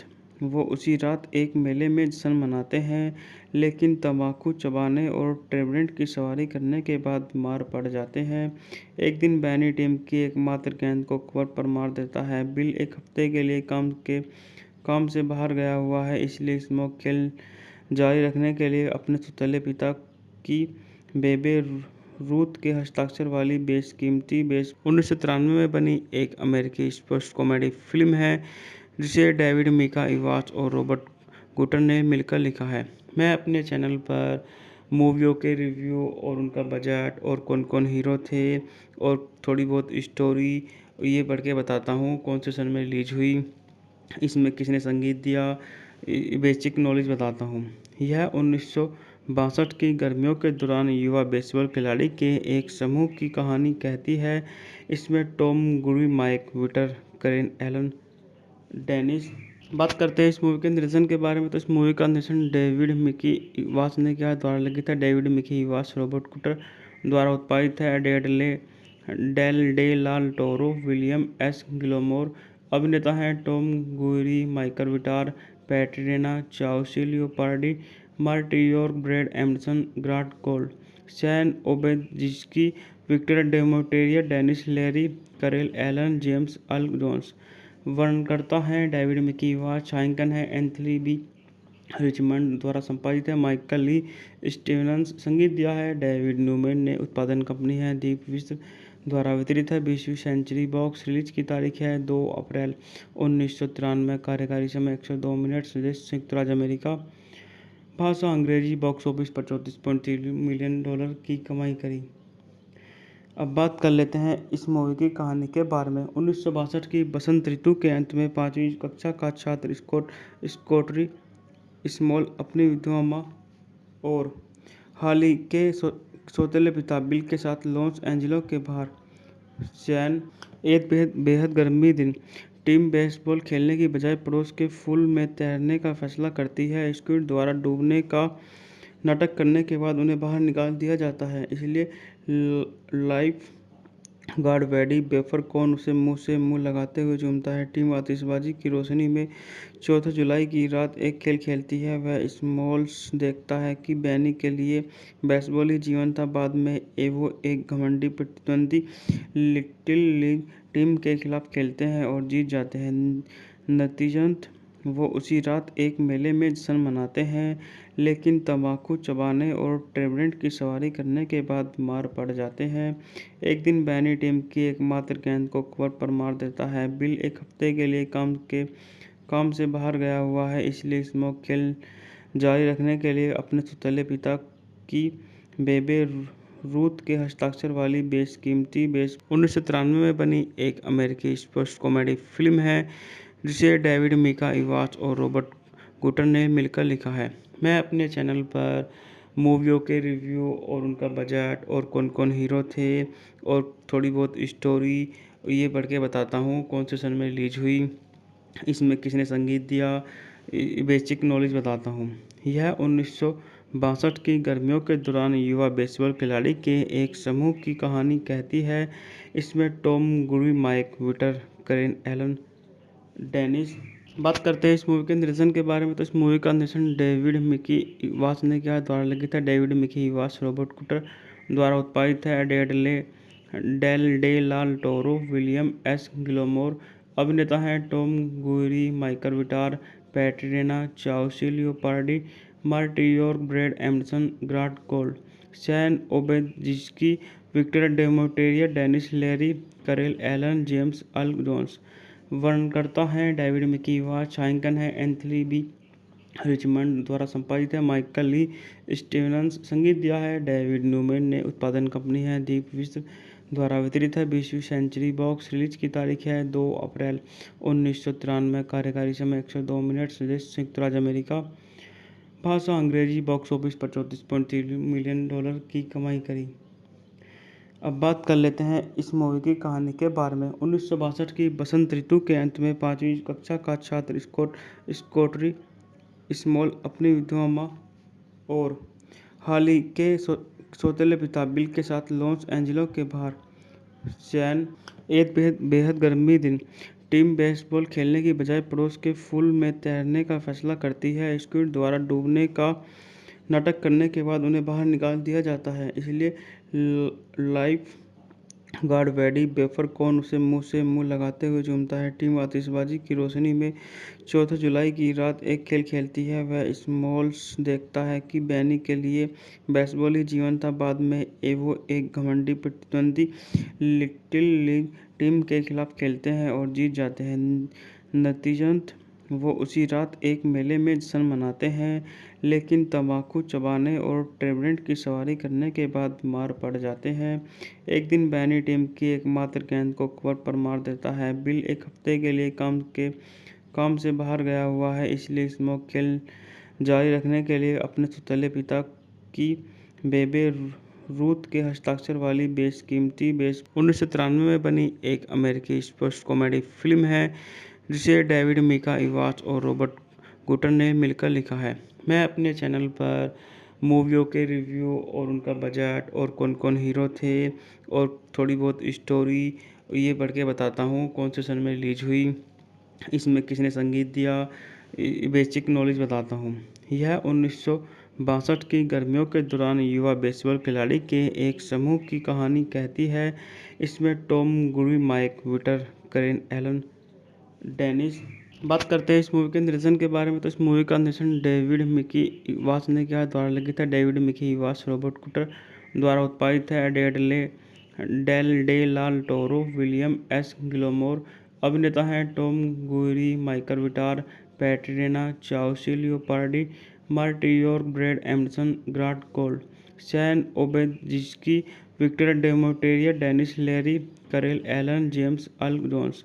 वो उसी रात एक मेले में जश्न मनाते हैं, लेकिन तंबाकू चबाने और ट्रेवेंट की सवारी करने के बाद बीमार पड़ जाते हैं। एक दिन बैनी टीम की एकमात्र गेंद को कवर पर मार देता है। बिल एक हफ्ते के लिए काम से बाहर गया हुआ है, इसलिए स्मोक खेल जारी रखने के लिए अपने सौतेले पिता की बेबे रूथ के हस्ताक्षर वाली बेशकीमती 1993 में बनी एक अमेरिकी स्पोर्ट्स कॉमेडी फिल्म है, जिसे डेविड मिका इवास और रॉबर्ट गुटर ने मिलकर लिखा है। मैं अपने चैनल पर मूवियों के रिव्यू और उनका बजट और कौन कौन हीरो थे और थोड़ी बहुत स्टोरी ये पढ़ के बताता हूँ। कौन से सन में रिलीज हुई, इसमें किसने संगीत दिया, बेसिक नॉलेज बताता हूँ। यह 1962 की गर्मियों के दौरान युवा बेसबॉल खिलाड़ी के एक समूह की कहानी कहती है। इसमें टॉम गुरी, माइक विटर, करेन एलन, डेनिस। बात करते हैं इस मूवी के निर्देशन के बारे में, तो इस मूवी का निर्देशन डेविड मिकी इवास ने किया, द्वारा लिखित है डेविड मिकी इवास, रॉबर्ट कुटर द्वारा उत्पादित है Dale de la Toro, William S Gilmore. अभिनेता हैं Tom Guiry, Michael Vitar, पैट्रिना चाउसी Leopardi, मार्टियोर, Brad Anderson, Grant Gold, San ओबेजिस्की, Victor डेमोटेरिया, Dennis Leary, करेल एलन, जेम्स अल जोन्स। वर्णनकर्ता हैं डेविड मिकी इवास, छायांकन है एंथनी बी रिचमंड, द्वारा संपादित है माइकल ली स्टीवंस, संगीत दिया है डेविड न्यूमैन ने, उत्पादन कंपनी है दीप विश्व, द्वारा वितरित है 20वीं सेंचुरी बॉक्स। रिलीज की तारीख है 2 अप्रैल 1993। कार्यकारी समय 102 मिनट। देश संयुक्त राज्य अमेरिका। भाषा अंग्रेजी। बॉक्स ऑफिस पर $34.3 मिलियन की कमाई करी। अब बात कर लेते हैं इस मूवी की कहानी के बारे में। 1962 की बसंत ऋतु के अंत में 5वीं कक्षा का छात्र स्कॉटरी स्मॉल अपनी विधवा माँ और हाली के सौतेले पिता बिल के साथ लॉस एंजिलो के बाहर सैन एक बेहद गर्मी दिन टीम बेसबॉल खेलने की बजाय पड़ोस के पूल में तैरने का फैसला करती है। स्क्विड द्वारा डूबने का नाटक करने के बाद उन्हें बाहर निकाल दिया जाता है, इसलिए लाइफ गार्ड वेडी बेफर कौन उसे मुंह से मुंह लगाते हुए झूमता है। टीम आतिशबाजी की रोशनी में 4 जुलाई की रात एक खेल खेलती है। वह स्मॉल्स देखता है कि बैनी के लिए बेसबॉल ही जीवन था। बाद में वो एक घमंडी प्रतिद्वंदी लिटिल लीग टीम के खिलाफ खेलते हैं और जीत जाते हैं। नतीजतन वो उसी रात एक मेले में जश्न मनाते हैं, लेकिन तंबाकू चबाने और ट्रेवेंट की सवारी करने के बाद बीमार पड़ जाते हैं। एक दिन बैनी टीम की एकमात्र गेंद को कवर पर मार देता है। बिल एक हफ्ते के लिए काम से बाहर गया हुआ है, इसलिए स्मोक खेल जारी रखने के लिए अपने सौतेले पिता की बेबे रूथ के हस्ताक्षर वाली बेशकीमती 1993 में बनी एक अमेरिकी स्पोर्ट्स कॉमेडी फिल्म है, जिसे डेविड मिका इवास और रॉबर्ट गुटर ने मिलकर लिखा है। मैं अपने चैनल पर मूवियों के रिव्यू और उनका बजट और कौन कौन हीरो थे और थोड़ी बहुत स्टोरी ये पढ़ के बताता हूँ। कौन से सन में रिलीज हुई, इसमें किसने संगीत दिया, बेसिक नॉलेज बताता हूँ। यह 1962 की गर्मियों के दौरान युवा बेसबॉल खिलाड़ी के एक समूह की कहानी कहती है। इसमें टॉम गुरी, माइक विटर, करेन एलन, डेनिस। बात करते हैं इस मूवी के निर्देशन के बारे में, तो इस मूवी का निर्देशन डेविड मिकी इवास ने किया, द्वारा लिखित है डेविड मिकी इवास, रॉबर्ट कुटर द्वारा उत्पादित है Dale de la Toro, William S Gilmore. अभिनेता हैं Tom Guiry, Michael Vitar, पैट्रिना चाउसी Leopardi, मार्टियोर, Brad Anderson, Grant Gold, San ओबेजिस्की, Victor डेमोटेरिया, Dennis Leary, करेल एलन, जेम्स अल जोन्स। वर्णनकर्ता हैं डेविड मिकी इवास, छायांकन है एंथनी बी रिचमंड, द्वारा संपादित है माइकल ली स्टीवंस, संगीत दिया है डेविड न्यूमैन ने, उत्पादन कंपनी है दीप विश्व, द्वारा वितरित है 20वीं सेंचुरी बॉक्स। रिलीज की तारीख है 2 अप्रैल 1993। कार्यकारी समय 102 मिनट। देश संयुक्त राज्य अमेरिका। भाषा अंग्रेजी। बॉक्स ऑफिस पर $34.3 मिलियन की कमाई करी। अब बात कर लेते हैं इस मूवी की कहानी के बारे में। 1962 की बसंत ऋतु के अंत में 5वीं कक्षा का छात्र स्कॉटरी स्मॉल अपनी विधवा माँ और हाली के सौतेले पिता बिल के साथ लॉस एंजिलो के बाहर सैन एक बेहद गर्मी दिन टीम बेसबॉल खेलने की बजाय पड़ोस के पूल में तैरने का फैसला करती है। स्क्विड द्वारा डूबने का नाटक करने के बाद उन्हें बाहर निकाल दिया जाता है, इसलिए लाइफ गार्ड वेडी बेफरकॉन उसे मुंह से मुंह लगाते हुए चूमता है। टीम आतिशबाजी की रोशनी में 4 जुलाई की रात एक खेल खेलती है। वह स्मॉल्स देखता है कि बैनी के लिए बेसबॉल ही जीवन था। बाद में वो एक घमंडी प्रतिद्वंदी लिटिल लीग टीम के खिलाफ खेलते हैं और जीत जाते हैं। नतीजतन वो उसी रात एक मेले में जश्न मनाते हैं, लेकिन तंबाकू चबाने और ट्रेवेंट की सवारी करने के बाद बीमार पड़ जाते हैं। एक दिन बैनी टीम की एकमात्र गेंद को कवर पर मार देता है। बिल एक हफ्ते के लिए काम से बाहर गया हुआ है, इसलिए स्मोक खेल जारी रखने के लिए अपने सौतेले पिता की बेबे रूथ के हस्ताक्षर वाली बेशकीमती 1993 में बनी एक अमेरिकी स्पोर्ट्स कॉमेडी फिल्म है, जिसे डेविड मिका इवास और रॉबर्ट गुटर ने मिलकर लिखा है। मैं अपने चैनल पर मूवियों के रिव्यू और उनका बजट और कौन कौन हीरो थे और थोड़ी बहुत स्टोरी ये पढ़ के बताता हूँ। कौन से सन में रिलीज हुई, इसमें किसने संगीत दिया, बेसिक नॉलेज बताता हूँ। यह 1962 की गर्मियों के दौरान युवा बेसबॉल खिलाड़ी के एक समूह की कहानी कहती है। इसमें टॉम गुरी, माइक विटर, करेन एलन, डेनिस। बात करते हैं इस मूवी के निर्देशन के बारे में, तो इस मूवी का निर्देशन डेविड मिकी इवास ने किया, द्वारा लिखित है डेविड मिकी इवास, रॉबर्ट कुटर द्वारा उत्पादित है, Dale de la Toro, William S Gilmore. अभिनेता हैं Tom Guiry, Michael Vitar, पैट्रिना चाउसी Leopardi, मार्टियोर, Brad Anderson, Grant Gold, San ओबेजिस्की, Victor डेमोटेरिया, Dennis Leary, करेल एलन, जेम्स अल जोन्स।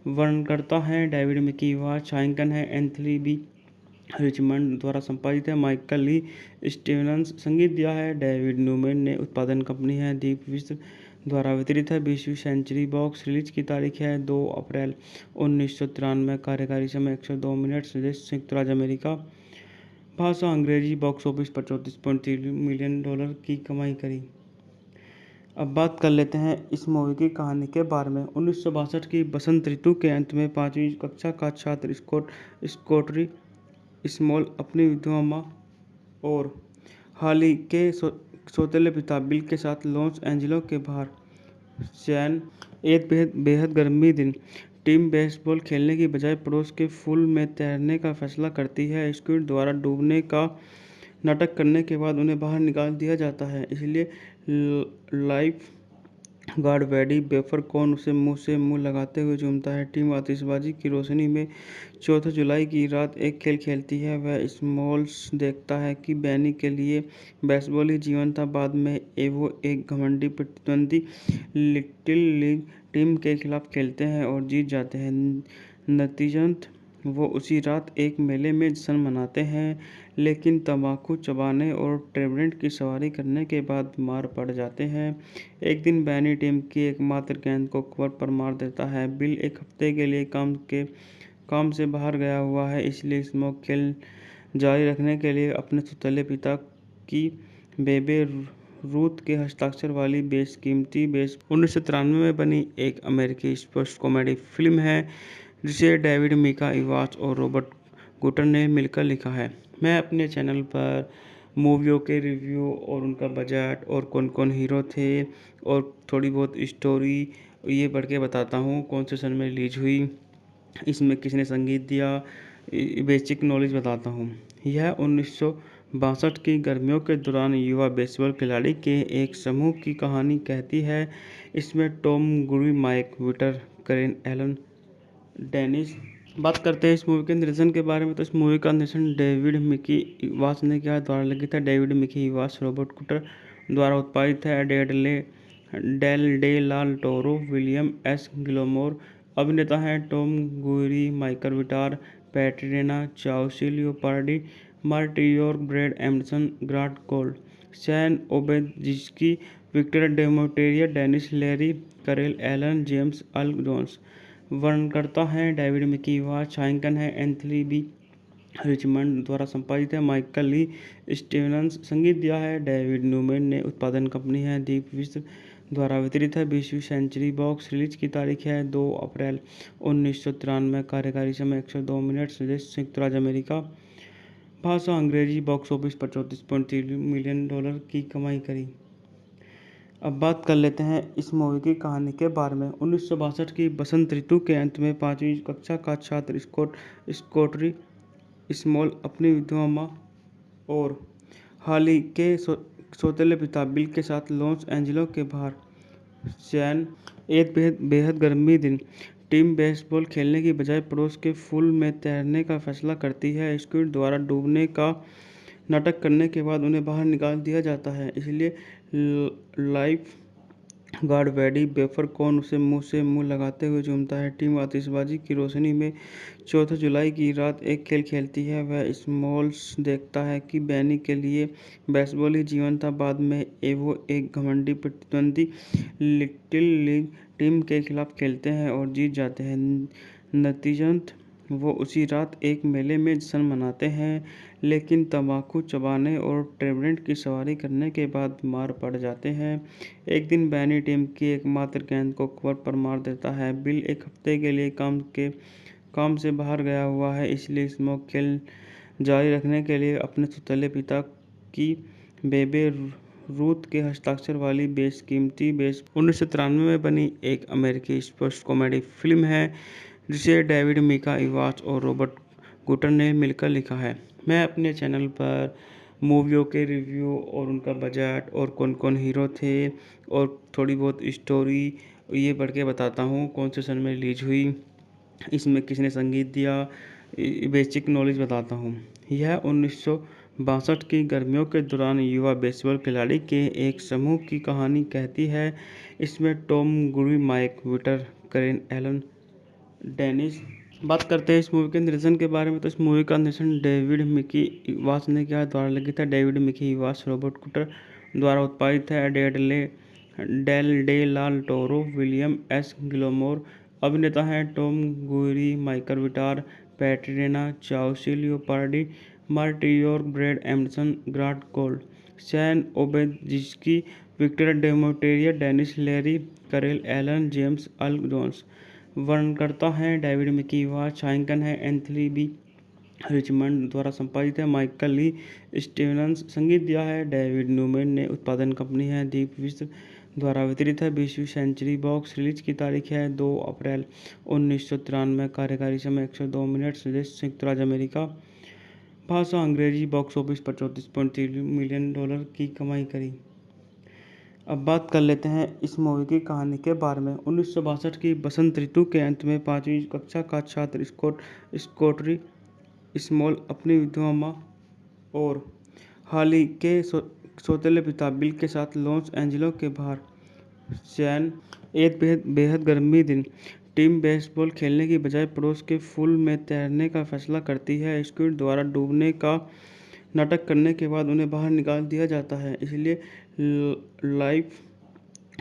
वर्णनकर्ता हैं डेविड मिकी इवास, छायांकन है एंथनी बी रिचमंड, द्वारा संपादित है माइकल ली स्टीवंस, संगीत दिया है डेविड न्यूमैन ने, उत्पादन कंपनी है दीप विश्व, द्वारा वितरित है 20वीं सेंचुरी बॉक्स। रिलीज की तारीख है 2 अप्रैल 1993। कार्यकारी समय 102 मिनट। देश संयुक्त राज्य अमेरिका। भाषा अंग्रेजी। बॉक्स ऑफिस पर $34.3 मिलियन की कमाई करी। अब बात कर लेते हैं इस मूवी की कहानी के बारे में। 1962 की बसंत ऋतु के अंत में 5वीं कक्षा का छात्र स्कॉटरी स्मॉल अपनी विधवा माँ और हाली के सौतेले पिता बिल के साथ लॉस एंजिलो के बाहर सैन एक बेहद गर्मी दिन टीम बेसबॉल खेलने की बजाय पड़ोस के पूल में तैरने का फैसला करती है। स्क्विड द्वारा डूबने का नाटक करने के बाद उन्हें बाहर निकाल दिया जाता है, इसलिए लाइफ गार्ड वेडी बेफरकॉन उसे मुंह से मुंह लगाते हुए चूमता है। टीम आतिशबाजी की रोशनी में 4 जुलाई की रात एक खेल खेलती है। वह स्मॉल्स देखता है कि बैनी के लिए बेसबॉल ही जीवन था। बाद में वो एक घमंडी प्रतिद्वंदी लिटिल लीग टीम के खिलाफ खेलते हैं और जीत जाते हैं। नतीजतन वो उसी रात एक मेले में जश्न मनाते हैं, लेकिन तंबाकू चबाने और ट्रेवेंट की सवारी करने के बाद बीमार पड़ जाते हैं। एक दिन बैनी टीम की एकमात्र गेंद को कवर पर मार देता है। बिल एक हफ्ते के लिए काम से बाहर गया हुआ है, इसलिए स्मोक खेल जारी रखने के लिए अपने सौतेले पिता की बेबे रूथ के हस्ताक्षर वाली बेशकीमती 1993 में बनी एक अमेरिकी स्पोर्ट्स कॉमेडी फिल्म है, जिसे डेविड मिका इवास और रॉबर्ट गुटर ने मिलकर लिखा है। मैं अपने चैनल पर मूवियों के रिव्यू और उनका बजट और कौन कौन हीरो थे और थोड़ी बहुत स्टोरी ये पढ़ के बताता हूँ। कौन से सन में रिलीज हुई, इसमें किसने संगीत दिया, बेसिक नॉलेज बताता हूँ। यह 1962 की गर्मियों के दौरान युवा बेसबॉल खिलाड़ी के एक समूह की कहानी कहती है। इसमें टॉम गुरी, माइक विटर, करेन एलन, डेनिस। बात करते हैं इस मूवी के निर्देशन के बारे में, तो इस मूवी का निर्देशन डेविड मिकी इवास ने किया, द्वारा लिखित है डेविड मिकी इवास, रॉबर्ट कुटर द्वारा उत्पादित है, Dale de la Toro, William S Gilmore. अभिनेता हैं Tom Guiry, Michael Vitar, पैट्रिना चाउसी Leopardi, मार्टियोर, Brad Anderson, Grant Gold, San ओबेजिस्की, Victor डेमोटेरिया, Dennis Leary, करेल एलन, जेम्स अल जोन्स। वर्णनकर्ता हैं डेविड मिकी वाच, छायांकन है एंथनी बी रिचमंड द्वारा संपादित है माइकल ली स्टीवंस। संगीत दिया है डेविड न्यूमैन ने। उत्पादन कंपनी है दीप विश्व द्वारा वितरित है 20वीं सेंचुरी बॉक्स। रिलीज की तारीख है 2 अप्रैल 1993। कार्यकारी समय 102 मिनट। देश संयुक्त राज्य अमेरिका। भाषा अंग्रेजी। बॉक्स ऑफिस पर 34.3 मिलियन डॉलर की कमाई करी। अब बात कर लेते हैं इस मूवी की कहानी के बारे में। 1962 की बसंत ऋतु के अंत में 5वीं कक्षा का छात्र स्कॉटरी स्मॉल अपनी विधवा माँ और हाली के सौतेले पिता बिल के साथ लॉस एंजिलो के बाहर सैन एक बेहद गर्मी दिन टीम बेसबॉल खेलने की बजाय पड़ोस के पूल में तैरने का फैसला करती है। स्क्विड द्वारा डूबने का नाटक करने के बाद उन्हें बाहर निकाल दिया जाता है, इसलिए लाइफ गार्ड वेडी बेफरकॉन उसे मुंह से मुंह लगाते हुए चूमता है। टीम आतिशबाजी की रोशनी में 4 जुलाई की रात एक खेल खेलती है। वह स्मॉल्स देखता है कि बैनी के लिए बेसबॉल ही जीवन था। बाद में वो एक घमंडी प्रतिद्वंदी लिटिल लीग टीम के खिलाफ खेलते हैं और जीत जाते हैं। नतीजतन वो उसी रात एक मेले में जश्न मनाते हैं, लेकिन तंबाकू चबाने और ट्रेवरेंट की सवारी करने के बाद बीमार पड़ जाते हैं। एक दिन बैनी टीम की एकमात्र गेंद को कवर पर मार देता है। बिल एक हफ्ते के लिए काम से बाहर गया हुआ है, इसलिए स्मोक खेल जारी रखने के लिए अपने सौतेले पिता की बेबे रूथ के हस्ताक्षर वाली बेशकीमती 1993 में बनी एक अमेरिकी स्पोर्ट्स कॉमेडी फिल्म है, जिसे डेविड मिका वाच और रॉबर्ट गुटर ने मिलकर लिखा है। मैं अपने चैनल पर मूवियों के रिव्यू और उनका बजट और कौन कौन हीरो थे और थोड़ी बहुत स्टोरी ये पढ़ के बताता हूँ। कौन से सन में रिलीज हुई, इसमें किसने संगीत दिया, बेसिक नॉलेज बताता हूँ। यह 1962 की गर्मियों के दौरान युवा बेसबॉल खिलाड़ी के एक समूह की कहानी कहती है। इसमें टॉम गुरी, माइक विटर, करेन एलन, डेनिस। बात करते हैं इस मूवी के निर्देशन के बारे में। तो इस मूवी का निर्देशन डेविड मिकी वाच ने किया, द्वारा लिखित है डेविड मिकी वाच, रॉबर्ट कुटर द्वारा उत्पादित है Dale de la Toro, William S Gilmore. अभिनेता हैं टॉम गुरी, Michael Vitar, पैट्रिना चाउसी, Leopardi, मार्टियोर, Brad Anderson, Grant Gold, San ओबेजिस्की, Victor डेमोटेरिया, Dennis Leary, करेल एलन, जेम्स अल जोन्स। वर्णनकर्ता हैं डेविड मिकी वाच, छायांकन है एंथनी बी रिचमंड द्वारा संपादित है माइकल ली स्टीवंस। संगीत दिया है डेविड न्यूमैन ने। उत्पादन कंपनी है दीप विश्व द्वारा वितरित है 20वीं सेंचुरी बॉक्स। रिलीज की तारीख है 2 अप्रैल 1993। कार्यकारी समय 102 मिनट। देश संयुक्त राज्य अमेरिका। भाषा अंग्रेजी। बॉक्स ऑफिस पर 34.3 मिलियन डॉलर की कमाई करी। अब बात कर लेते हैं इस मूवी की कहानी के बारे में। 1962 की बसंत ऋतु के अंत में 5वीं कक्षा का छात्र स्कॉटरी स्मॉल अपनी विधवा माँ और हाली के सौतेले पिता बिल के साथ लॉस एंजिलो के बाहर सैन एक बेहद गर्मी दिन टीम बेसबॉल खेलने की बजाय पड़ोस के पूल में तैरने का फैसला करती है। स्क्विड द्वारा डूबने का नाटक करने के बाद उन्हें बाहर निकाल दिया जाता है, इसलिए लाइफ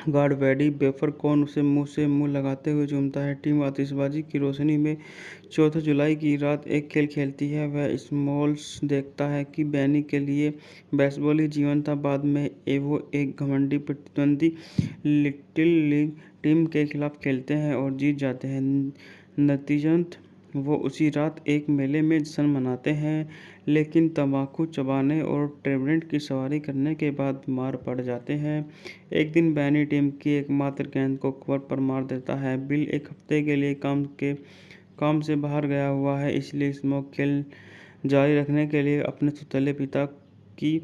गार्ड वेडी बेफरकॉन उसे मुंह से मुंह लगाते हुए चूमता है। टीम आतिशबाजी की रोशनी में 4 जुलाई की रात एक खेल खेलती है। वह स्मॉल्स देखता है कि बैनी के लिए बेसबॉल ही जीवन था। बाद में वो एक घमंडी प्रतिद्वंदी लिटिल लीग टीम के खिलाफ खेलते हैं और जीत जाते हैं। नतीजतन वो उसी रात एक मेले में जश्न मनाते हैं, लेकिन तंबाकू चबाने और ट्रेवरेंट की सवारी करने के बाद बीमार पड़ जाते हैं। एक दिन बैनी टीम की एकमात्र गेंद को कवर पर मार देता है। बिल एक हफ्ते के लिए काम से बाहर गया हुआ है, इसलिए स्मोक खेल जारी रखने के लिए अपने सौतेले पिता की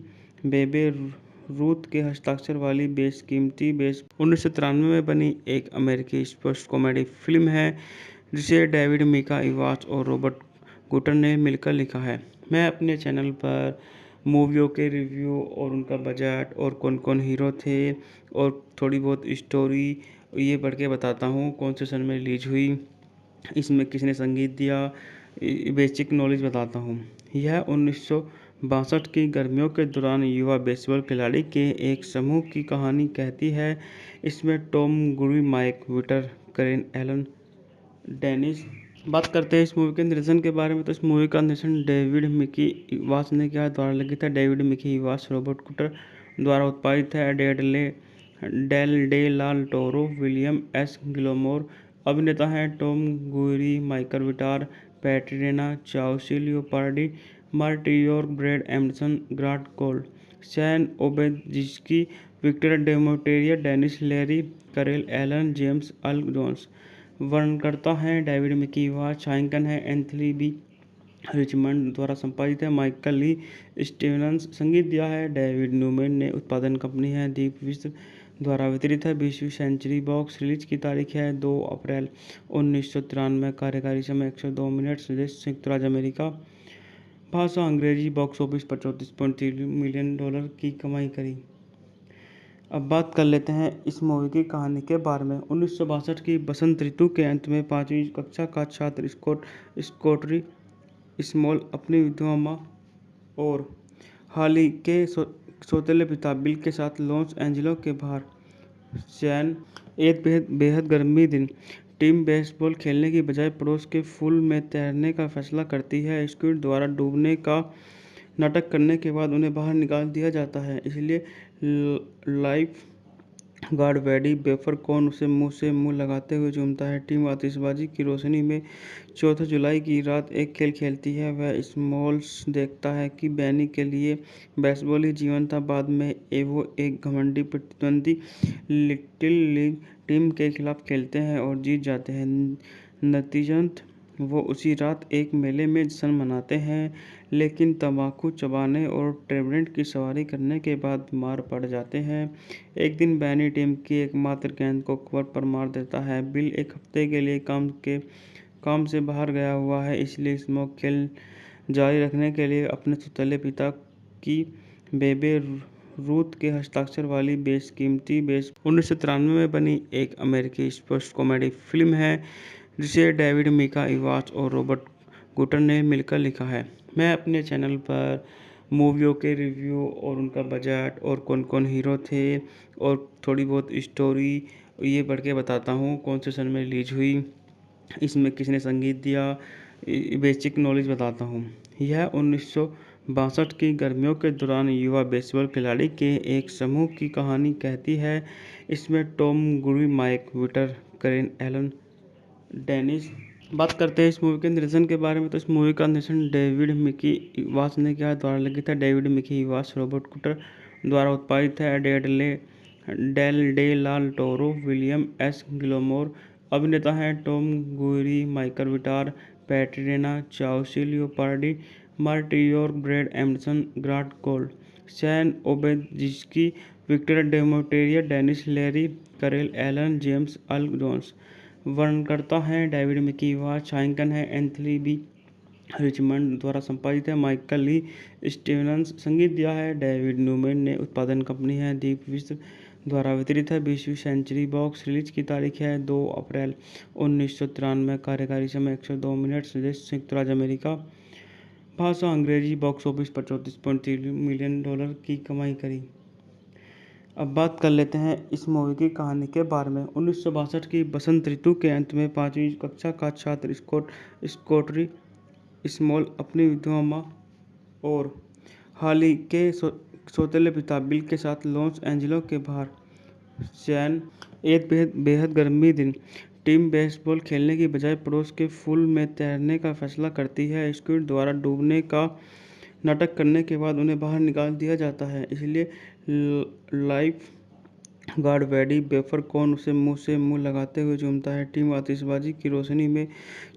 बेबे रूथ के हस्ताक्षर वाली बेशकीमती 1993 में बनी एक अमेरिकी स्पोर्ट्स कॉमेडी फिल्म है, जिसे डेविड मिका वाच और रॉबर्ट गुटर ने मिलकर लिखा है। मैं अपने चैनल पर मूवियों के रिव्यू और उनका बजट और कौन कौन हीरो थे और थोड़ी बहुत स्टोरी ये पढ़ के बताता हूँ। कौन से सन में रिलीज हुई, इसमें किसने संगीत दिया, बेसिक नॉलेज बताता हूँ। यह 1962 की गर्मियों के दौरान युवा बेसबॉल खिलाड़ी के एक समूह की कहानी कहती है। इसमें टॉम गुरी, माइक विटर, करेन एलन, डेनिस। बात करते हैं इस मूवी के निर्देशन के बारे में, तो इस मूवी का निर्देशन डेविड मिकी इवास ने किया, द्वारा लिखित है डेविड मिकी इवास, रॉबर्ट कुटर द्वारा उत्पादित है, Dale de la Toro, William S Gilmore. अभिनेता हैं टॉम गुरी, Michael Vitar, पैट्रिना चाउसी Leopardi, मार्टियोर, Brad Anderson, Grant Cold, San ओबेजिस्की, Victor डेमोटेरिया, Dennis Leary, करेल एलन, जेम्स अल जोन्स। वर्णनकर्ता हैं डेविड मिकी इवास, छायांकन है एंथनी बी रिचमंड, द्वारा संपादित है माइकल ली स्टीवंस। संगीत दिया है डेविड न्यूमैन ने। उत्पादन कंपनी है दीप विश्व, द्वारा वितरित है 20वीं सेंचुरी बॉक्स। रिलीज की तारीख है 2 अप्रैल 1993। कार्यकारी समय 102 मिनट। देश संयुक्त राज्य अमेरिका। भाषा अंग्रेजी। बॉक्स ऑफिस पर $34.3 मिलियन की कमाई करी। अब बात कर लेते हैं इस मूवी की कहानी के बारे में। 1962 की बसंत ऋतु के अंत में 5वीं कक्षा का छात्र स्कॉटरी स्मॉल अपनी विधवा माँ और हाली के सौतेले पिता बिल के साथ लॉस एंजिलो के बाहर सैन एक बेहद गर्मी दिन टीम बेसबॉल खेलने की बजाय पड़ोस के पूल में तैरने का फैसला करती है। स्क्विड द्वारा डूबने का नाटक करने के बाद उन्हें बाहर निकाल दिया जाता है, इसलिए लाइफ गार्ड वेडी बेफरकॉन उसे मुंह से मुंह लगाते हुए चूमता है। टीम आतिशबाजी की रोशनी में 4 जुलाई की रात एक खेल खेलती है। वह स्मॉल्स देखता है कि बैनी के लिए बेसबॉल ही जीवन था। बाद में वो एक घमंडी प्रतिद्वंदी लिटिल लीग टीम के खिलाफ खेलते हैं और जीत जाते हैं। नतीजतन वो उसी रात एक मेले में जश्न मनाते हैं, लेकिन तंबाकू चबाने और ट्रेवरेंट की सवारी करने के बाद बीमार पड़ जाते हैं। एक दिन बैनी टीम की एकमात्र गेंद को कवर पर मार देता है। बिल एक हफ्ते के लिए काम से बाहर गया हुआ है, इसलिए स्मोक खेल जारी रखने के लिए अपने सौतेले पिता की बेबे रूथ के हस्ताक्षर वाली बेशकीमती 1993 में बनी एक अमेरिकी स्पोर्ट्स कॉमेडी फिल्म है, जिसे डेविड मिका इवास और रॉबर्ट गुटर ने मिलकर लिखा है। मैं अपने चैनल पर मूवियों के रिव्यू और उनका बजट और कौन कौन हीरो थे और थोड़ी बहुत स्टोरी ये पढ़ के बताता हूँ, कौन से सन में रिलीज हुई, इसमें किसने संगीत दिया, बेसिक नॉलेज बताता हूँ। यह 1962 की गर्मियों के दौरान युवा बेसबॉल खिलाड़ी के एक समूह की कहानी कहती है। इसमें टॉम गुरी, माइक विटर, करेन एलन, डेनिस। बात करते हैं इस मूवी के निर्देशन के बारे में, तो इस मूवी का निर्देशन डेविड मिकी इवास ने किया, द्वारा लिखित है डेविड मिकी इवास, रॉबर्ट कुटर द्वारा उत्पादित है, Dale de la Toro, William S Gilmore. अभिनेता हैं टॉम गुरी, Michael Vitar, पैट्रिना चाउसी Leopardi, मार्टियोर, Brad Anderson, Grant Cold, San ओबेजिस्की, Victor डेमोटेरिया, Dennis Leary, करेल एलन, जेम्स अल जोन्स। वर्णनकर्ता हैं डेविड मिकी इवास, छायांकन है एंथनी बी रिचमंड, द्वारा संपादित है माइकल ली स्टीवंस। संगीत दिया है डेविड न्यूमैन ने। उत्पादन कंपनी है दीप विश्व, द्वारा वितरित है 20वीं सेंचुरी बॉक्स। रिलीज की तारीख है 2 अप्रैल 1993। कार्यकारी समय 102 मिनट। देश संयुक्त राज्य अमेरिका। भाषा अंग्रेजी। बॉक्स ऑफिस पर $34.3 मिलियन की कमाई करी। अब बात कर लेते हैं इस मूवी की कहानी के बारे में। 1962 की बसंत ऋतु के अंत में 5वीं कक्षा का छात्र स्कॉटरी स्मॉल अपनी विधवा माँ और हाली के सौतेले पिता बिल के साथ लॉस एंजिलो के बाहर सैन एक बेहद गर्मी दिन टीम बेसबॉल खेलने की बजाय पड़ोस के पूल में तैरने का फैसला करती है। स्क्विड द्वारा डूबने का नाटक करने के बाद उन्हें बाहर निकाल दिया जाता है, इसलिए लाइफ गार्ड वेडी बेफरकॉन उसे मुंह से मुंह लगाते हुए चूमता है। टीम आतिशबाजी की रोशनी में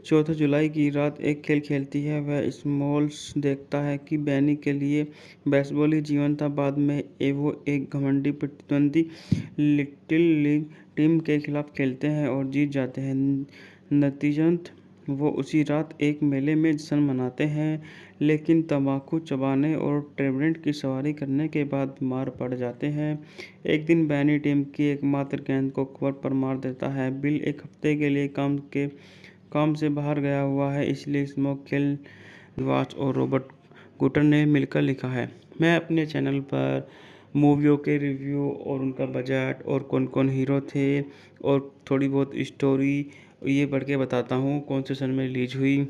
4 जुलाई की रात एक खेल खेलती है। वह स्मॉल्स देखता है कि बैनी के लिए बेसबॉल ही जीवन था। बाद में वो एक घमंडी प्रतिद्वंदी लिटिल लीग टीम के खिलाफ खेलते हैं और जीत जाते हैं। नतीजतन वो उसी रात एक मेले में जश्न मनाते हैं, लेकिन तंबाकू चबाने और ट्रेवरेंट की सवारी करने के बाद बीमार पड़ जाते हैं। एक दिन बैनी टीम की एकमात्र गेंद को कवर पर मार देता है। बिल एक हफ्ते के लिए काम से बाहर गया हुआ है, इसलिए स्मोक खेल इवास और रॉबर्ट गुटर ने मिलकर लिखा है। मैं अपने चैनल पर मूवियों के रिव्यू और उनका बजट और कौन कौन हीरो थे और थोड़ी बहुत स्टोरी ये पढ़ के बताता हूँ। कौन से सन में रिलीज हुई,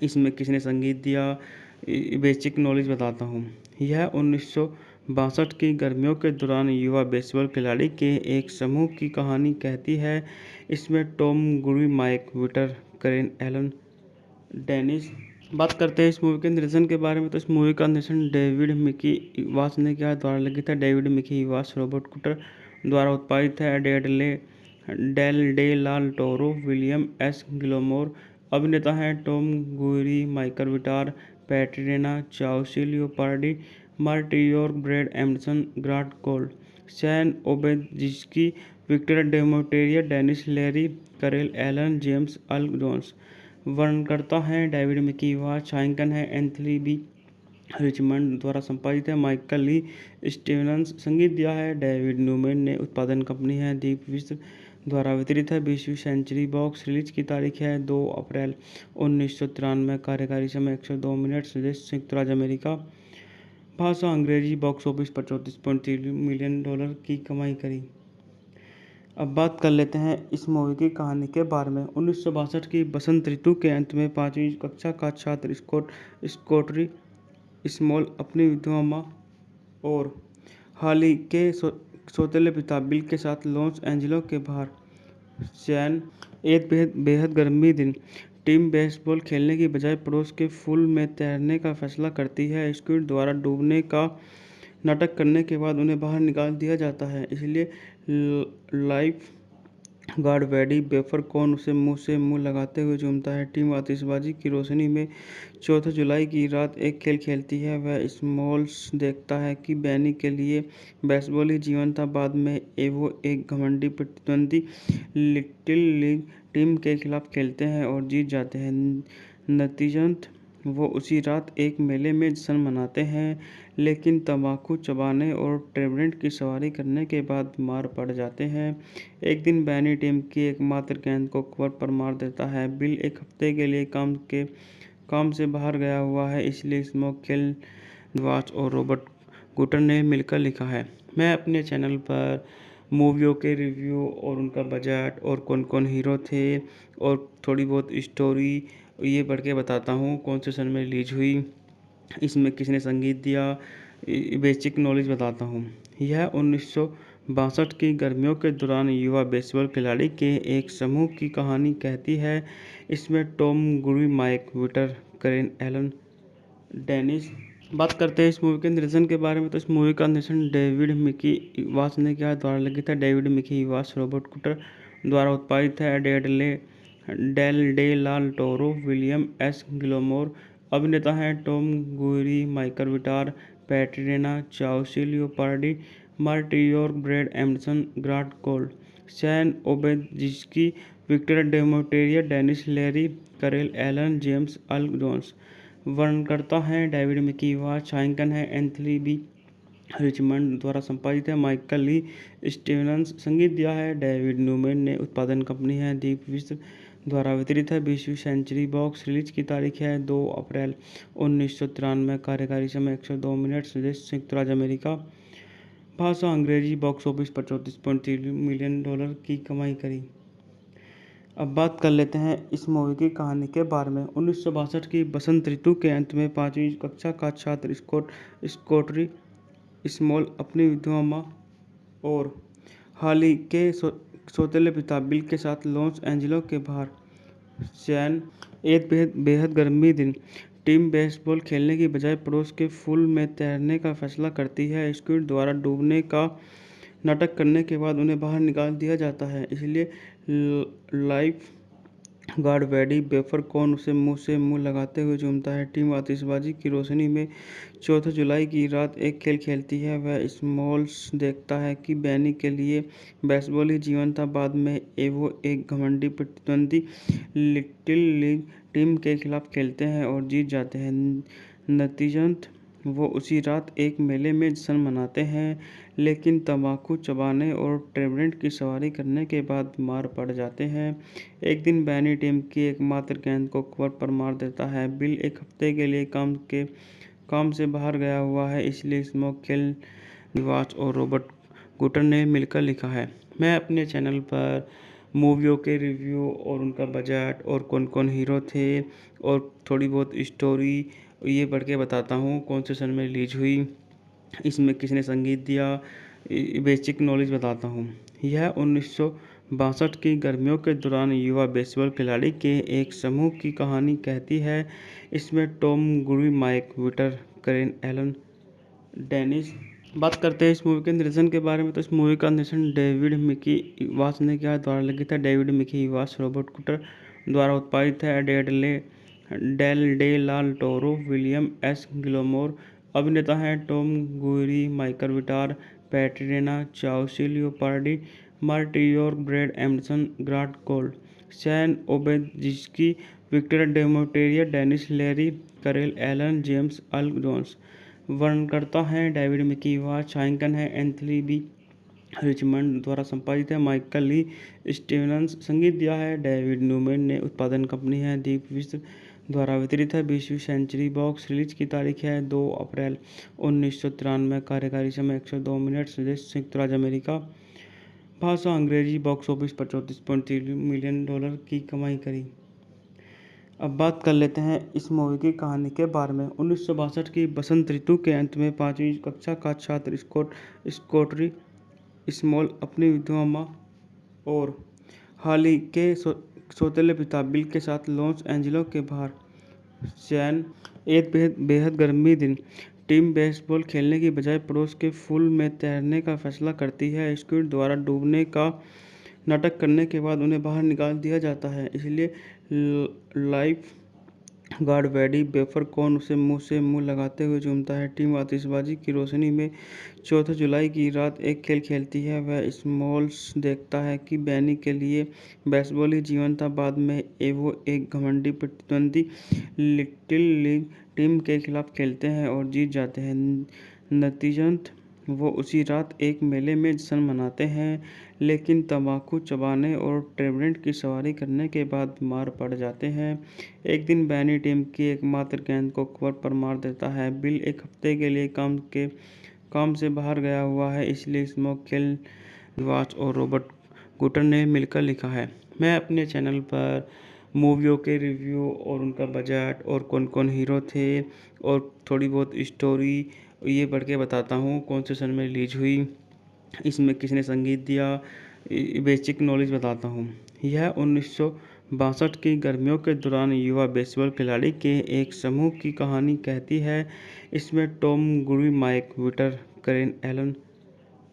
इसमें किसने संगीत दिया, बेसिक नॉलेज बताता हूँ। यह 1962 की गर्मियों के दौरान युवा बेसबॉल खिलाड़ी के एक समूह की कहानी कहती है। इसमें टॉम गुरी, माइक विटर, करेन एलन, डेनिस। बात करते हैं इस मूवी के निर्देशन के बारे में, तो इस मूवी का निर्देशन डेविड मिकी वास ने किया, द्वारा लिखित है डेविड मिकी वास, रॉबर्ट कुटर द्वारा उत्पादित है, Dale de la Toro, William S Gilmore. अभिनेता हैं टॉम गुरी, Michael Vitar, पैट्रिना चाउसी Leopardi, मार्टियोर, Brad Anderson, Grant Cold, San ओबेजिस्की, Victor डेमोटेरिया, Dennis Leary, करेल एलन, जेम्स अल जोन्स। वर्णनकर्ता हैं डेविड मिकी वास, छायांकन है एंथनी बी रिचमंड, द्वारा संपादित है माइकल ली स्टीवंस, संगीत दिया है डेविड न्यूमैन ने, उत्पादन कंपनी है दीप विश्व, द्वारा वितरित है 20वीं सेंचुरी बॉक्स। रिलीज की तारीख है 2 अप्रैल 1993। कार्यकारी समय 102 मिनट। देश संयुक्त राज्य अमेरिका। भाषा अंग्रेजी। बॉक्स ऑफिस पर $34.3 मिलियन की कमाई करी। अब बात कर लेते हैं इस मूवी की कहानी के बारे में। 1962 की बसंत ऋतु के अंत में 5वीं कक्षा का छात्र स्कॉटरी स्मॉल अपनी विधवा माँ और हाली के सौतेले पिता बिल के साथ लॉस एंजिल्स के बाहर सैन एक बेहद गर्मी दिन टीम बेसबॉल खेलने की बजाय पड़ोस के पूल में तैरने का फैसला करती है। स्क्विड द्वारा डूबने का नाटक करने के बाद उन्हें बाहर निकाल दिया जाता है, इसलिए लाइफ गार्ड वेडी बेफरकॉन उसे मुंह से मुंह लगाते हुए चूमता है। टीम आतिशबाजी की रोशनी में 4 जुलाई की रात एक खेल खेलती है। वह स्मॉल्स देखता है कि बैनी के लिए बेसबॉल ही जीवन था। बाद में वो एक घमंडी प्रतिद्वंदी लिटिल लीग टीम के खिलाफ खेलते हैं और जीत जाते हैं। नतीजतन वो उसी रात एक मेले में जश्न मनाते हैं, लेकिन तंबाकू चबाने और ट्रेवरेंट की सवारी करने के बाद बीमार पड़ जाते हैं। एक दिन बैनी टीम की एकमात्र गेंद को कवर पर मार देता है। बिल एक हफ्ते के लिए काम से बाहर गया हुआ है, इसलिए स्मोक खेल वाच और रॉबर्ट गुटर ने मिलकर लिखा है। मैं अपने चैनल पर मूवियों के रिव्यू और उनका बजट और कौन कौन हीरो थे और थोड़ी बहुत स्टोरी ये पढ़ के बताता हूँ। कौन से सन में रिलीज हुई, इसमें किसने संगीत दिया, बेसिक नॉलेज बताता हूँ। यह 1962 की गर्मियों के दौरान युवा बेसबॉल खिलाड़ी के एक समूह की कहानी कहती है। इसमें टॉम गुरी, माइक विटर, करेन एलन, डेनिस। बात करते हैं इस मूवी के निर्देशन के बारे में, तो इस मूवी का निर्देशन डेविड मिकी वास ने किया, द्वारा लिखित है डेविड मिकी वास, रॉबर्ट कुटर द्वारा उत्पादित है, Dale de la Toro, William S Gilmore. अभिनेता हैं टॉम गुरी, Michael Vitar, पैट्रिना चाउसी Leopardi, मार्टियोर, Brad Anderson, Grant Cold, San ओबेजिस्की, Victor डेमोटेरिया, Dennis Leary, करेल एलन, जेम्स अल जोन्स। वर्णनकर्ता हैं डेविड मिकी वास, छायांकन है एंथनी बी रिचमंड, द्वारा संपादित है माइकल ली स्टीवंस, संगीत दिया है डेविड न्यूमैन ने, उत्पादन कंपनी है दीप विश्व, द्वारा वितरित है 20वीं सेंचुरी बॉक्स। रिलीज की तारीख है 2 अप्रैल 1993। कार्यकारी समय 102 मिनट। देश संयुक्त राज्य अमेरिका। भाषा अंग्रेजी। बॉक्स ऑफिस पर $34.3 मिलियन की कमाई करी। अब बात कर लेते हैं इस मूवी की कहानी के बारे में। 1962 की बसंत ऋतु के अंत में 5वीं कक्षा का छात्र स्कॉटरी स्मॉल अपनी विधवा माँ और हाली के सौतेले पिता बिल के साथ लॉस एंजिल्स के बाहर सैन एक बेहद गर्मी दिन टीम बेसबॉल खेलने की बजाय पड़ोस के पूल में तैरने का फैसला करती है। स्क्विड द्वारा डूबने का नाटक करने के बाद उन्हें बाहर निकाल दिया जाता है, इसलिए लाइफ गार्ड वेडी बेफरकॉन उसे मुंह से मुंह लगाते हुए चूमता है। टीम आतिशबाजी की रोशनी में 4 जुलाई की रात एक खेल खेलती है। वह स्मॉल्स देखता है कि बैनी के लिए बेसबॉल ही जीवन था। बाद में वो एक घमंडी प्रतिद्वंदी लिटिल लीग टीम के खिलाफ खेलते हैं और जीत जाते हैं। नतीजतन वो उसी रात एक मेले में जश्न मनाते हैं, लेकिन तंबाकू चबाने और ट्रेवरेंट की सवारी करने के बाद बीमार पड़ जाते हैं। एक दिन बैनी टीम की एकमात्र गेंद को कवर पर मार देता है। बिल एक हफ्ते के लिए काम से बाहर गया हुआ है, इसलिए स्मोक किल निवास और रॉबर्ट गुटर ने मिलकर लिखा है। मैं अपने चैनल पर मूवियों के रिव्यू और उनका बजट और कौन कौन हीरो थे और थोड़ी बहुत स्टोरी ये पढ़ के बताता हूँ, कौन से सन में रिलीज हुई, इसमें किसने संगीत दिया, बेसिक नॉलेज बताता हूँ। यह 1962 की गर्मियों के दौरान युवा बेसबॉल खिलाड़ी के एक समूह की कहानी कहती है। इसमें टॉम गुरी, माइक विटर, करेन एलन, डेनिस। बात करते हैं इस मूवी के निर्देशन के बारे में, तो इस मूवी का निर्देशन डेविड मिकी वास ने किया, द्वारा लिखित है डेविड मिकी वास, रॉबर्ट कुटर द्वारा उत्पादित है, Dale de la Toro, William S Gilmore. अभिनेता हैं टॉम गुरी, Michael Vitar, पैट्रिना चाउसी Leopardi, मार्टियोर, Brad Anderson, Grant Gold, San ओबेजिस्की, Victor डेमोटेरिया, Dennis Leary, करेल एलन, जेम्स अल जोन्स। वर्णनकर्ता हैं डेविड मिकी वास, छायांकन है एंथनी बी रिचमंड, द्वारा संपादित है माइकल ली स्टीवंस, संगीत दिया है डेविड न्यूमैन ने, उत्पादन कंपनी है दीप विश्व, द्वारा वितरित है 20वीं सेंचुरी बॉक्स। रिलीज की तारीख है 2 अप्रैल 1993। कार्यकारी समय 102 मिनट। देश संयुक्त राज्य अमेरिका, भाषा अंग्रेजी। बॉक्स ऑफिस पर $34.3 मिलियन की कमाई करी। अब बात कर लेते हैं इस मूवी की कहानी के बारे में। 1962 की बसंत ऋतु के अंत में 5वीं कक्षा का छात्र स्कॉटरी स्मॉल अपनी विधवा माँ और हाली के सौतेले पिता बिल के साथ लॉस एंजिलो के बाहर सैन एक बेहद गर्मी दिन टीम बेसबॉल खेलने की बजाय पड़ोस के पूल में तैरने का फैसला करती है। स्क्विड द्वारा डूबने का नाटक करने के बाद उन्हें बाहर निकाल दिया जाता है, इसलिए लाइफ गार्ड वेडी बेफरकॉन उसे मुंह से मुंह लगाते हुए चूमता है। टीम आतिशबाजी की रोशनी में 4 जुलाई की रात एक खेल खेलती है। वह स्मॉल्स देखता है कि बैनी के लिए बेसबॉल ही जीवन था। बाद में वो एक घमंडी प्रतिद्वंदी लिटिल लीग टीम के खिलाफ खेलते हैं और जीत जाते हैं। नतीजतन वो उसी रात एक मेले में जश्न मनाते हैं, लेकिन तंबाकू चबाने और ट्रेवरेंट की सवारी करने के बाद बीमार पड़ जाते हैं। एक दिन बैनी टीम की एकमात्र गेंद को कवर पर मार देता है। बिल एक हफ्ते के लिए काम से बाहर गया हुआ है, इसलिए स्मोक किल निवास और रॉबर्ट गुटर ने मिलकर लिखा है। मैं अपने चैनल पर मूवियों के रिव्यू और उनका बजट और कौन कौन हीरो थे और थोड़ी बहुत स्टोरी ये पढ़ के बताता हूँ, कौन से सन में रिलीज हुई, इसमें किसने संगीत दिया, बेसिक नॉलेज बताता हूँ। यह 1962 की गर्मियों के दौरान युवा बेसबॉल खिलाड़ी के एक समूह की कहानी कहती है। इसमें टॉम गुरी, माइक विटर, करेन एलन,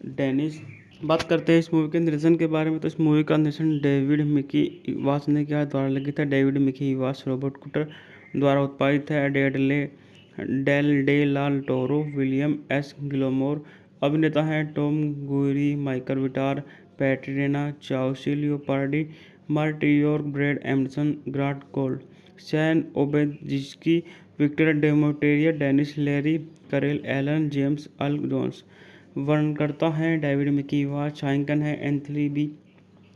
डेनिस। बात करते हैं इस मूवी के निर्देशन के बारे में, तो इस मूवी का निर्देशन डेविड मिकी वास ने किया, द्वारा लिखित है डेविड मिकी वास, रॉबर्ट कुटर द्वारा उत्पादित है, Dale de la Toro, William S Gilmore. अभिनेता हैं टॉम गुरी, Michael Vitar, पैट्रिना चाउसी Leopardi, मार्टियोर, Brad Anderson, Grant Gold, San ओबेजिस्की, Victor डेमोटेरिया, Dennis Leary, करेल एलन, जेम्स अल जोन्स। वर्णनकर्ता हैं डेविड मिकी वास, छायांकन है एंथनी बी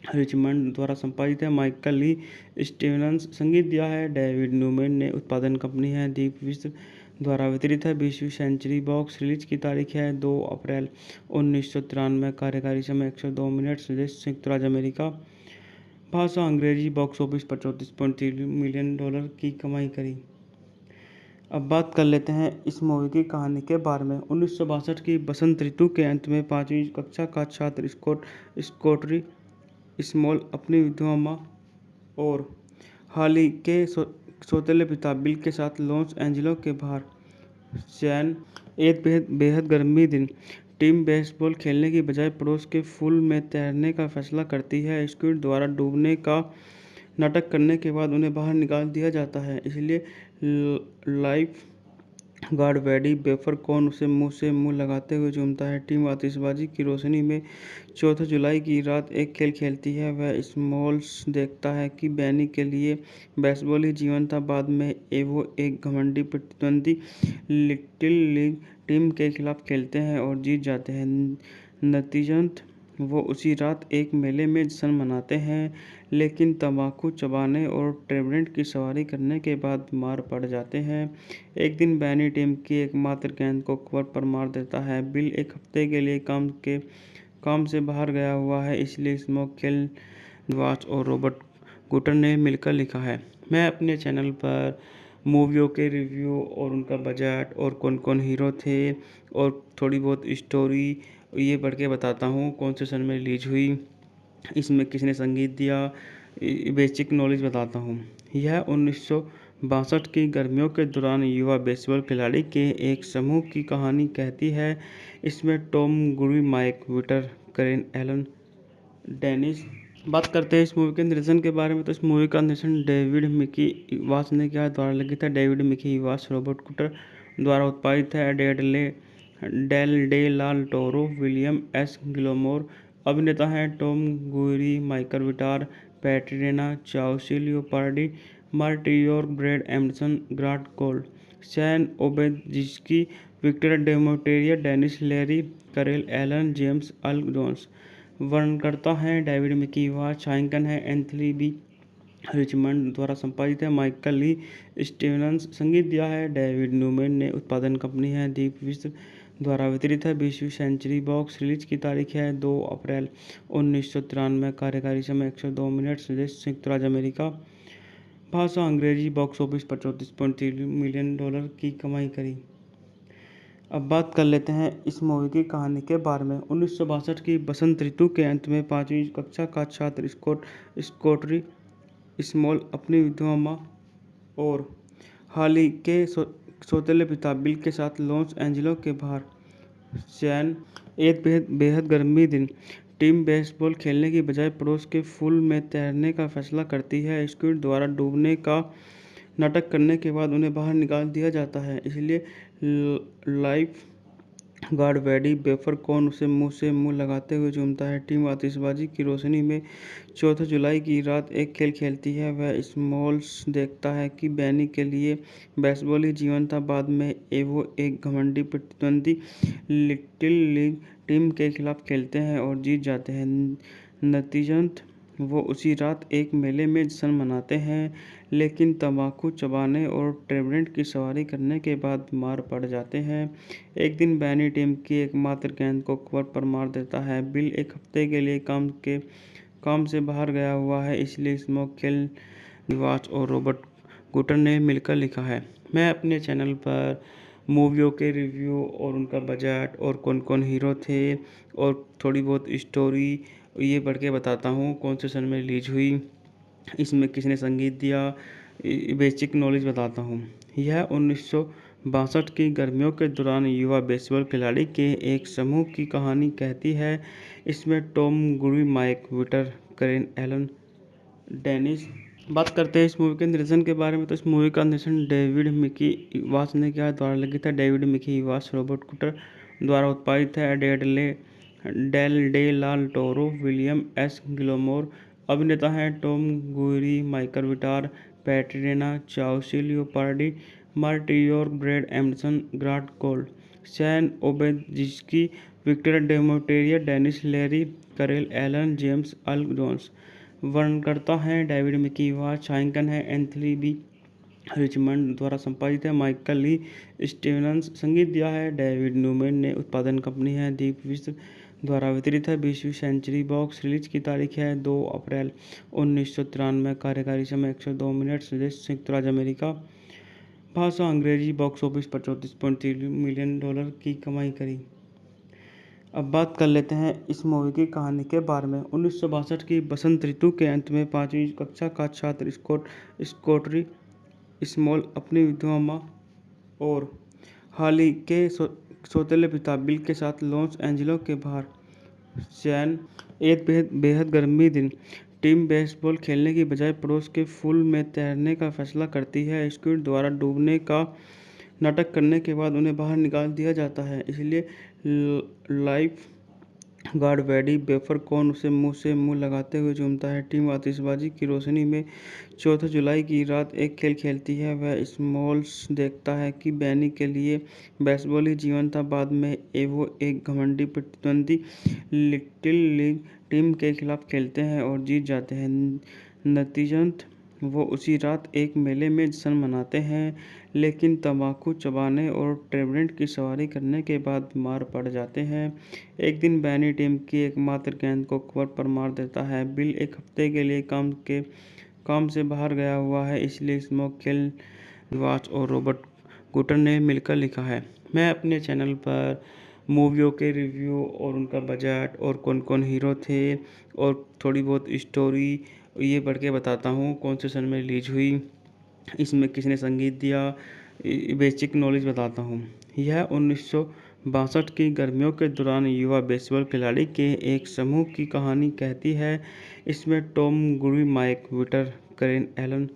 रिचमंड, द्वारा संपादित है माइकल ली स्टीवंस, संगीत दिया है डेविड न्यूमैन ने, उत्पादन कंपनी है दीप विश्व, द्वारा वितरित है 20वीं सेंचुरी बॉक्स। रिलीज की तारीख है 2 अप्रैल 1993। कार्यकारी समय 102 मिनट। देश संयुक्त राज्य अमेरिका, भाषा अंग्रेजी। बॉक्स ऑफिस पर $34.3 मिलियन की कमाई करी। अब बात कर लेते हैं इस मूवी की कहानी के बारे में। 1962 की बसंत ऋतु के अंत में 5वीं कक्षा का छात्र स्कॉटरी स्मॉल अपनी विधवा माँ और हाली के सौतेले पिता बिल के साथ लॉस एंजिलो के बाहर सैन एक बेहद गर्मी दिन टीम बेसबॉल खेलने की बजाय पड़ोस के पूल में तैरने का फैसला करती है। स्क्विड द्वारा डूबने का नाटक करने के बाद उन्हें बाहर निकाल दिया जाता है, इसलिए लाइफ गार्ड वेडी बेफरकॉन उसे मुंह से मुंह लगाते हुए चूमता है। टीम आतिशबाजी की रोशनी में 4 जुलाई की रात एक खेल खेलती है। वह स्मॉल्स देखता है कि बैनी के लिए बेसबॉल ही जीवन था। बाद में वो एक घमंडी प्रतिद्वंदी लिटिल लीग टीम के खिलाफ खेलते हैं और जीत जाते हैं। नतीजतन वो उसी रात एक मेले में जश्न मनाते हैं, लेकिन तंबाकू चबाने और ट्रेवरेंट की सवारी करने के बाद बीमार पड़ जाते हैं। एक दिन बैनी टीम की एकमात्र गेंद को कवर पर मार देता है। बिल एक हफ्ते के लिए काम से बाहर गया हुआ है, इसलिए स्मोक खेल निवास और रॉबर्ट गुटर ने मिलकर लिखा है। मैं अपने चैनल पर मूवियों के रिव्यू और उनका बजट और कौन कौन हीरो थे और थोड़ी बहुत स्टोरी ये पढ़ के बताता हूँ, कौन से सन में रिलीज हुई, इसमें किसने संगीत दिया, बेसिक नॉलेज बताता हूँ। यह 1962 की गर्मियों के दौरान युवा बेसबॉल खिलाड़ी के एक समूह की कहानी कहती है। इसमें टॉम गुरी, माइक विटर, करेन एलन, डेनिस। बात करते हैं इस मूवी के निर्देशन के बारे में, तो इस मूवी का निर्देशन डेविड मिकी वास ने किया, द्वारा लिखित है डेविड मिकी वास, रॉबर्ट कुटर द्वारा उत्पादित है, Dale de la Toro, William S Gilmore. अभिनेता हैं टॉम गुरी, Michael Vitar, पैट्रिना चाउसिलियो Pardi, मार्टियोर, Brad Anderson, Grant Gold, San ओबेजिस्की, Victor डेमोटेरिया, Dennis Leary, करेल एलन, जेम्स अल जोन्स। वर्णनकर्ता हैं डेविड मिकी वास, छायांकन है एंथनी बी रिचमंड, द्वारा संपादित है माइकल ली स्टीवंस, संगीत दिया है डेविड न्यूमैन ने, उत्पादन कंपनी है दीप विश्व, द्वारा वितरित है 20वीं सेंचुरी बॉक्स। रिलीज की तारीख है 2 अप्रैल 1993। कार्यकारी समय 102 मिनट। देश संयुक्त राज्य अमेरिका, भाषा अंग्रेजी। बॉक्स ऑफिस पर $34.3 मिलियन की कमाई करी। अब बात कर लेते हैं इस मूवी की कहानी के बारे में। 1962 की बसंत ऋतु के अंत में 5वीं कक्षा का छात्र स्कॉटरी स्मॉल अपनी विधवा माँ और हाली के सौतेले पिता बिल के साथ लॉस एंजिलो के बाहर सैन एक बेहद गर्मी दिन टीम बेसबॉल खेलने की बजाय पड़ोस के पूल में तैरने का फैसला करती है। स्क्विड द्वारा डूबने का नाटक करने के बाद उन्हें बाहर निकाल दिया जाता है, इसलिए लाइफ गार्ड वेडी बेफरकॉन उसे मुंह से मुंह लगाते हुए चूमता है। टीम आतिशबाजी की रोशनी में 14 जुलाई की रात एक खेल खेलती है। वह स्मॉल्स देखता है कि बैनी के लिए बेसबॉल ही जीवन था। बाद में वो एक घमंडी प्रतिद्वंदी लिटिल लीग टीम के खिलाफ खेलते हैं और जीत जाते हैं। नतीजतन वो उसी रात एक मेले में जश्न मनाते हैं, लेकिन तंबाकू चबाने और ट्रेवरेंट की सवारी करने के बाद बीमार पड़ जाते हैं। एक दिन बैनी टीम की एकमात्र गेंद को कवर पर मार देता है। बिल एक हफ्ते के लिए काम से बाहर गया हुआ है, इसलिए स्मोक खेल निवास और रॉबर्ट गुटर ने मिलकर लिखा है। मैं अपने चैनल पर मूवियों के रिव्यू और उनका बजट और कौन कौन हीरो थे और थोड़ी बहुत स्टोरी ये पढ़ के बताता हूँ, कौन से सन में रिलीज हुई, इसमें किसने संगीत दिया, बेसिक नॉलेज बताता हूँ। यह 1962 की गर्मियों के दौरान युवा बेसबॉल खिलाड़ी के एक समूह की कहानी कहती है। इसमें टॉम गुरी, माइक विटर, करेन एलन, डेनिस। बात करते हैं इस मूवी के निर्देशन के बारे में, तो इस मूवी का निर्देशन डेविड मिकी वास ने किया, द्वारा लिखित है डेविड मिकी वास, रॉबर्ट कुटर द्वारा उत्पादित है, Dale de la Toro, William S Gilmore. अभिनेता हैं टॉम गुरी, Michael Vitar, पैट्रिना चाउसिलियो Pardi, मार्टियोर, Brad Anderson, Grant Gold, San ओबेजिस्की, Victor डेमोटेरिया, Dennis Leary, करेल एलन, जेम्स अल जोन्स। वर्णनकर्ता हैं डेविड मिकी वास, छायांकन है एंथनी बी रिचमंड, द्वारा संपादित है माइकल ली स्टीवंस, संगीत दिया है डेविड न्यूमैन ने, उत्पादन कंपनी है दीप विश्व, द्वारा वितरित है 20वीं सेंचुरी बॉक्स। रिलीज की तारीख है 2 अप्रैल 1993। कार्यकारी समय 102 मिनट। देश संयुक्त राज्य अमेरिका, भाषा अंग्रेजी। बॉक्स ऑफिस पर $34.3 मिलियन की कमाई करी। अब बात कर लेते हैं इस मूवी की कहानी के बारे में। 1962 की बसंत ऋतु के अंत में 5वीं कक्षा का छात्र स्कॉटरी स्मॉल अपनी विधवा माँ और हाली के सौतेले पिता बिल के साथ लॉस एंजिलो के बाहर सैन एक बेहद गर्मी दिन टीम बेसबॉल खेलने की बजाय पड़ोस के पूल में तैरने का फैसला करती है। स्क्विड द्वारा डूबने का नाटक करने के बाद उन्हें बाहर निकाल दिया जाता है, इसलिए लाइफ गार्ड वेडी बेफर कौन उसे मुंह से मुंह लगाते हुए झूमता है। टीम आतिशबाजी की रोशनी में 4 जुलाई की रात एक खेल खेलती है। वह स्मॉल्स देखता है कि बैनी के लिए बेसबॉल ही जीवन था। बाद में वो एक घमंडी प्रतिद्वंदी लिटिल लीग टीम के खिलाफ खेलते हैं और जीत जाते हैं। नतीजतन वो उसी रात एक मेले में जश्न मनाते हैं, लेकिन तंबाकू चबाने और ट्रेवेंट की सवारी करने के बाद बीमार पड़ जाते हैं। एक दिन बैनी टीम की एकमात्र गेंद को कवर पर मार देता है। बिल एक हफ्ते के लिए काम से बाहर गया हुआ है, इसलिए स्मोक खेल वाच और रॉबर्ट गुटर ने मिलकर लिखा है। मैं अपने चैनल पर मूवियों के रिव्यू और उनका बजट और कौन कौन हीरो थे और थोड़ी बहुत स्टोरी ये पढ़ के बताता हूँ। कौन से सन में रिलीज हुई, इसमें किसने संगीत दिया, बेसिक नॉलेज बताता हूँ। यह 1962 की गर्मियों के दौरान युवा बेसबॉल खिलाड़ी के एक समूह की कहानी कहती है। इसमें टॉम गुरी, माइक विटर, करेन एलन,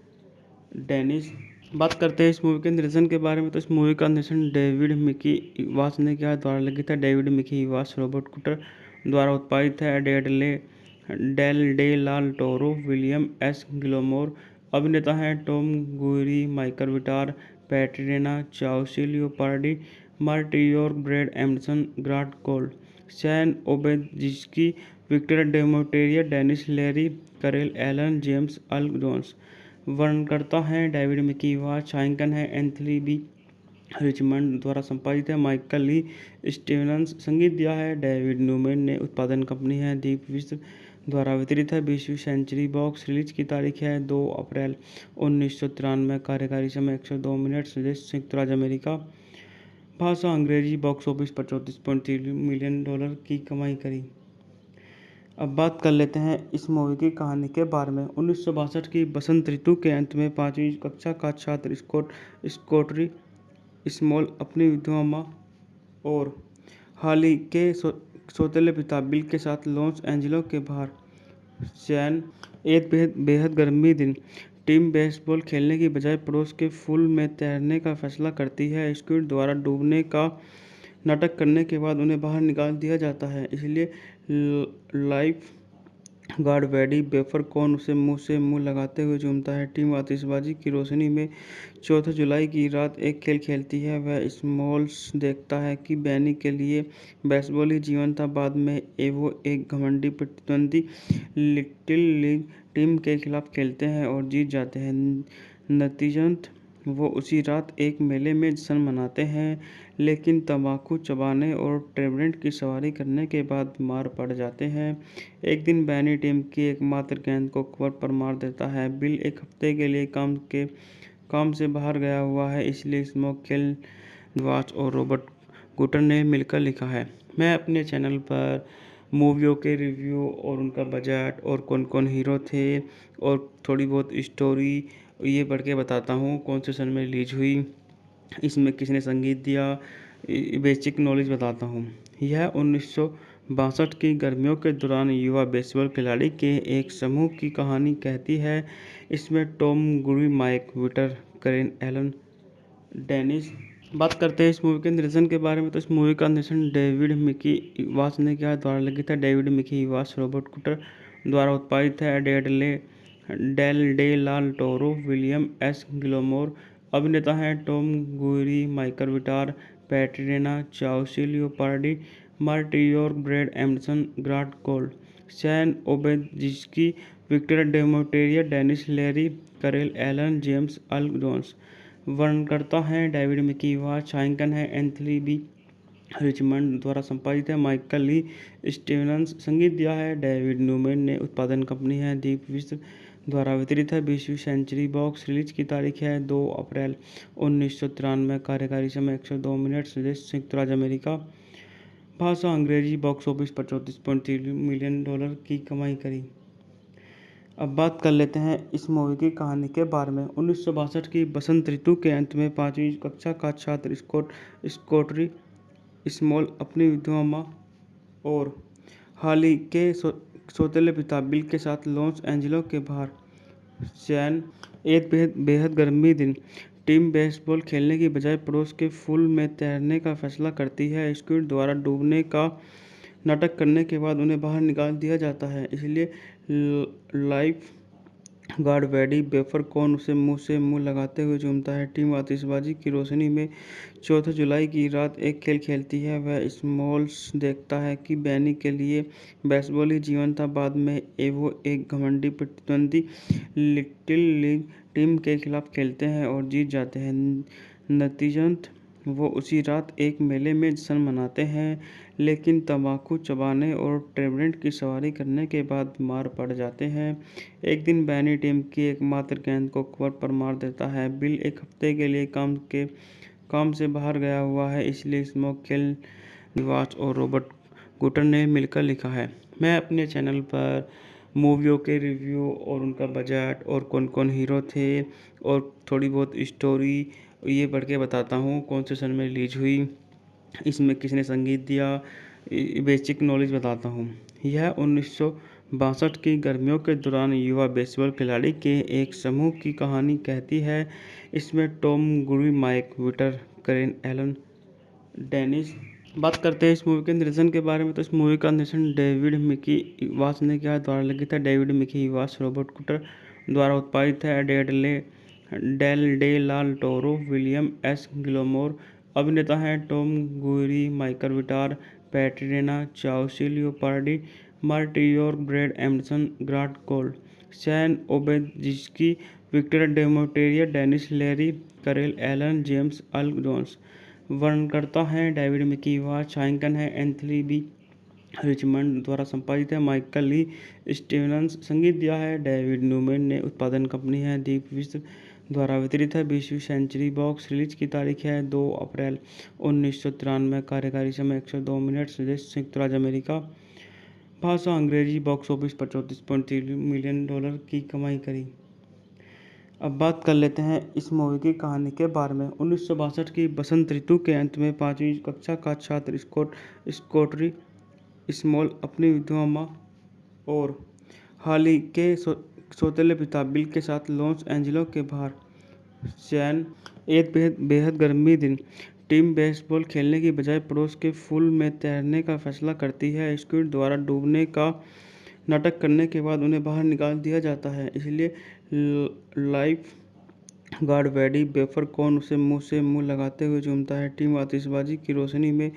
डेनिस। बात करते हैं इस मूवी के निर्देशन के बारे में, तो इस मूवी का निर्देशन डेविड मिकी वास ने किया, द्वारा लिखित है डेविड मिकी वास, रॉबर्ट कुटर द्वारा उत्पादित है, Dale de la Toro, William S Gilmore. अभिनेता हैं टॉम गुरी, Michael Vitar, पैट्रिना चाउसी, Leopardi, मार्टियोर, Brad Anderson, Grant Gold, San ओबेजिस्की, Victor डेमोटेरिया, Dennis Leary, करेल एलन, जेम्स अल जोन्स। वर्णनकर्ता हैं डेविड मिकी वास, छायांकन है एंथनी बी रिचमंड, द्वारा संपादित है माइकल ली स्टीवंस, संगीत दिया है डेविड न्यूमैन ने, उत्पादन कंपनी है दीप विश्व, द्वारा वितरित है 20वीं सेंचुरी बॉक्स। रिलीज की तारीख है 2 अप्रैल 1993। कार्यकारी समय 102 मिनट। देश संयुक्त राज्य अमेरिका। भाषा अंग्रेजी। बॉक्स ऑफिस पर $34.3 मिलियन की कमाई करी। अब बात कर लेते हैं इस मूवी की कहानी के बारे में। 1962 की बसंत ऋतु के अंत में 5वीं कक्षा का छात्र स्कॉटरी स्मॉल अपनी विधवा माँ और हाली के सौतेले पिता बिल के साथ लॉस एंजिलो के बाहर सैन एक बेहद गर्मी दिन टीम बेसबॉल खेलने की बजाय पड़ोस के पूल में तैरने का फैसला करती है। स्क्विड द्वारा डूबने का नाटक करने के बाद उन्हें बाहर निकाल दिया जाता है, इसलिए लाइफ गार्ड वेडी बेफर कौन उसे मुंह से मुंह लगाते हुए झूमता है। टीम आतिशबाजी की रोशनी में 4 जुलाई की रात एक खेल खेलती है। वह स्मॉल्स देखता है कि बैनी के लिए बेसबॉल ही जीवन था। बाद में वो एक घमंडी प्रतिद्वंदी लिटिल लीग टीम के खिलाफ खेलते हैं और जीत जाते हैं। नतीजतन वो उसी रात एक मेले में जश्न मनाते हैं, लेकिन तंबाकू चबाने और ट्रेवेंट की सवारी करने के बाद बीमार पड़ जाते हैं। एक दिन बैनी टीम की एकमात्र गेंद को कवर पर मार देता है। बिल एक हफ्ते के लिए काम से बाहर गया हुआ है, इसलिए स्मोक खेल वाच और रॉबर्ट गुटर ने मिलकर लिखा है। मैं अपने चैनल पर मूवियों के रिव्यू और उनका बजट और कौन कौन हीरो थे और थोड़ी बहुत स्टोरी ये पढ़ के बताता हूँ। कौन से सन में रिलीज हुई, इसमें किसने संगीत दिया, बेसिक नॉलेज बताता हूँ। यह 1962 की गर्मियों के दौरान युवा बेसबॉल खिलाड़ी के एक समूह की कहानी कहती है। इसमें टॉम गुरी, माइक विटर, करेन एलन, डेनिस। बात करते हैं इस मूवी के निर्देशन के बारे में, तो इस मूवी का निर्देशन डेविड मिकी वास ने किया, द्वारा लिखित है डेविड मिकी वास, रॉबर्ट कुटर द्वारा उत्पादित है, Dale de la Toro, William S Gilmore. अभिनेता हैं टॉम गुरी, Michael Vitar, पैट्रिना चाउसी, Leopardi, मार्टियोर, Brad Anderson, Grant Gold, San ओबेजिस्की, Victor डेमोटेरिया, Dennis Leary, करेल एलन, जेम्स अल जोन्स। वर्णनकर्ता हैं डेविड मिकी वास, छायांकन है एंथनी बी रिचमंड, द्वारा संपादित है माइकल ली स्टीवंस, संगीत दिया है डेविड न्यूमैन ने, उत्पादन कंपनी है दीप विश्व, द्वारा वितरित है 20वीं सेंचुरी बॉक्स। रिलीज की तारीख है 2 अप्रैल 1993। कार्यकारी समय 102 मिनट। देश संयुक्त राज्य अमेरिका। भाषा अंग्रेजी। बॉक्स ऑफिस पर $34.3 मिलियन की कमाई करी। अब बात कर लेते हैं इस मूवी की कहानी के बारे में। 1962 की बसंत ऋतु के अंत में 5वीं कक्षा का छात्र स्कॉटरी स्मॉल अपनी विधवा माँ और हाली के सौतेले पिता बिल के साथ लॉस एंजिलो के बाहर सैन एक बेहद गर्मी दिन टीम बेसबॉल खेलने की बजाय पड़ोस के पूल में तैरने का फैसला करती है। स्क्विड द्वारा डूबने का नाटक करने के बाद उन्हें बाहर निकाल दिया जाता है। इसलिए लाइफ गार्ड वेडी बेफर कौन उसे मुंह से मुंह लगाते हुए झूमता है। टीम आतिशबाजी की रोशनी में 4 जुलाई की रात एक खेल खेलती है। वह स्मॉल्स देखता है कि बैनी के लिए बेसबॉल ही जीवन था। बाद में वो एक घमंडी प्रतिद्वंदी लिटिल लीग टीम के खिलाफ खेलते हैं और जीत जाते हैं। नतीजतन वो उसी रात एक मेले में जश्न मनाते हैं, लेकिन तंबाकू चबाने और ट्रेवेंट की सवारी करने के बाद बीमार पड़ जाते हैं। एक दिन बैनी टीम की एकमात्र गेंद को कवर पर मार देता है। बिल एक हफ्ते के लिए काम से बाहर गया हुआ है, इसलिए स्मोक खेल निवास और रॉबर्ट गुटर ने मिलकर लिखा है। मैं अपने चैनल पर मूवियों के रिव्यू और उनका बजट और कौन कौन हीरो थे और थोड़ी बहुत स्टोरी ये पढ़ के बताता हूँ। कौन से सन में रिलीज हुई, इसमें किसने संगीत दिया, बेसिक नॉलेज बताता हूँ। यह 1962 की गर्मियों के दौरान युवा बेसबॉल खिलाड़ी के एक समूह की कहानी कहती है। इसमें टॉम गुरी, माइक विटर, करेन एलन, डेनिस। बात करते हैं इस मूवी के निर्देशन के बारे में, तो इस मूवी का निर्देशन डेविड मिकी वास ने किया, द्वारा लिखित है डेविड मिकी वास, रॉबर्ट कुटर द्वारा उत्पादित है, Dale de la Toro, William S Gilmore. अभिनेता हैं टॉम गुरी, Michael Vitar, पैट्रिना चाउसी Leopardi, मार्टियोर, Brad Anderson, Grant Gold, San ओबेजिस्की, Victor डेमोटेरिया, Dennis Leary, करेल एलन, जेम्स अल जोन्स। वर्णनकर्ता हैं डेविड मिकी वास, छायांकन है एंथनी बी रिचमंड, द्वारा संपादित है माइकल ली स्टीवंस, संगीत दिया है डेविड न्यूमैन ने, उत्पादन कंपनी है दीप विश्व, द्वारा वितरित है 20वीं सेंचुरी बॉक्स। रिलीज की तारीख है 2 अप्रैल 1993। कार्यकारी समय 102 मिनट। देश संयुक्त राज्य अमेरिका। भाषा अंग्रेजी। बॉक्स ऑफिस पर $34.3 मिलियन की कमाई करी। अब बात कर लेते हैं इस मूवी की कहानी के बारे में। 1962 की बसंत ऋतु के अंत में 5वीं कक्षा का छात्र स्कॉटरी स्मॉल अपनी विधवा माँ और हाली के सौतेले पिता बिल के साथ लॉस एंजिलो के बाहर सैन एक बेहद गर्मी दिन टीम बेसबॉल खेलने की बजाय पड़ोस के पूल में तैरने का फैसला करती है। स्क्विड द्वारा डूबने का नाटक करने के बाद उन्हें बाहर निकाल दिया जाता है। इसलिए लाइफ गार्ड वेडी बेफर कौन उसे मुंह से मुंह लगाते हुए झूमता है। टीम आतिशबाजी की रोशनी में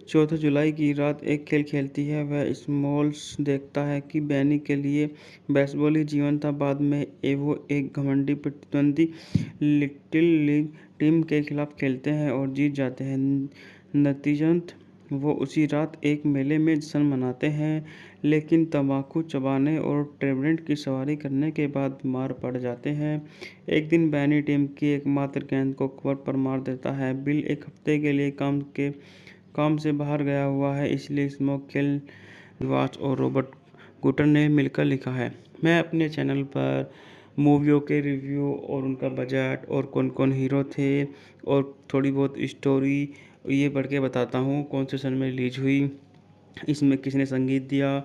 4 जुलाई की रात एक खेल खेलती है। वह स्मॉल्स देखता है कि बैनी के लिए बेसबॉल ही जीवन था। बाद में वो एक घमंडी प्रतिद्वंदी लिटिल लीग टीम के खिलाफ खेलते हैं और जीत जाते हैं। नतीजतन वो उसी रात एक मेले में जश्न मनाते हैं, लेकिन तंबाकू चबाने और ट्रेवेंट की सवारी करने के बाद बीमार पड़ जाते हैं। एक दिन बैनी टीम की एकमात्र गेंद को कवर पर मार देता है। बिल एक हफ्ते के लिए काम से बाहर गया हुआ है, इसलिए स्मोक खेल निवास और रॉबर्ट गुटर ने मिलकर लिखा है। मैं अपने चैनल पर मूवियों के रिव्यू और उनका बजट और कौन कौन हीरो थे और थोड़ी बहुत स्टोरी ये पढ़ के बताता हूँ। कौन से सन में रिलीज हुई, इसमें किसने संगीत दिया,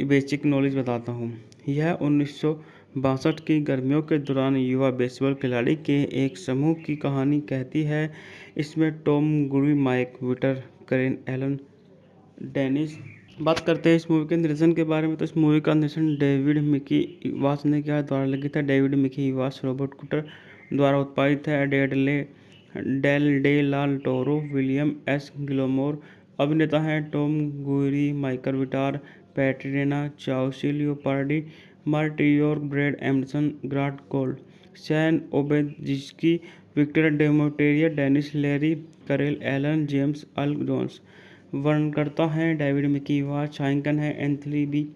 बेसिक नॉलेज बताता हूँ। यह 1962 की गर्मियों के दौरान युवा बेसबॉल खिलाड़ी के एक समूह की कहानी कहती है। इसमें टॉम गुरी, माइक विटर, करेन एलन, डेनिस। बात करते हैं इस मूवी के निर्देशन के बारे में, तो इस मूवी का निर्देशन डेविड मिकी वास ने किया, द्वारा लिखित है डेविड मिकी वास, रॉबर्ट कुटर द्वारा उत्पादित है, Dale de la Toro, William S Gilmore. अभिनेता हैं टॉम गुरी, Michael Vitar, पैट्रिना चाउसी Leopardi, मार्टियोर, Brad Anderson, Grant Gold, San ओबेजिस्की, Victor डेमोटेरिया, Dennis Leary, करेल एलन, जेम्स अल जोन्स। वर्णनकर्ता हैं डेविड मिकी वास, छायांकन है एंथनी बी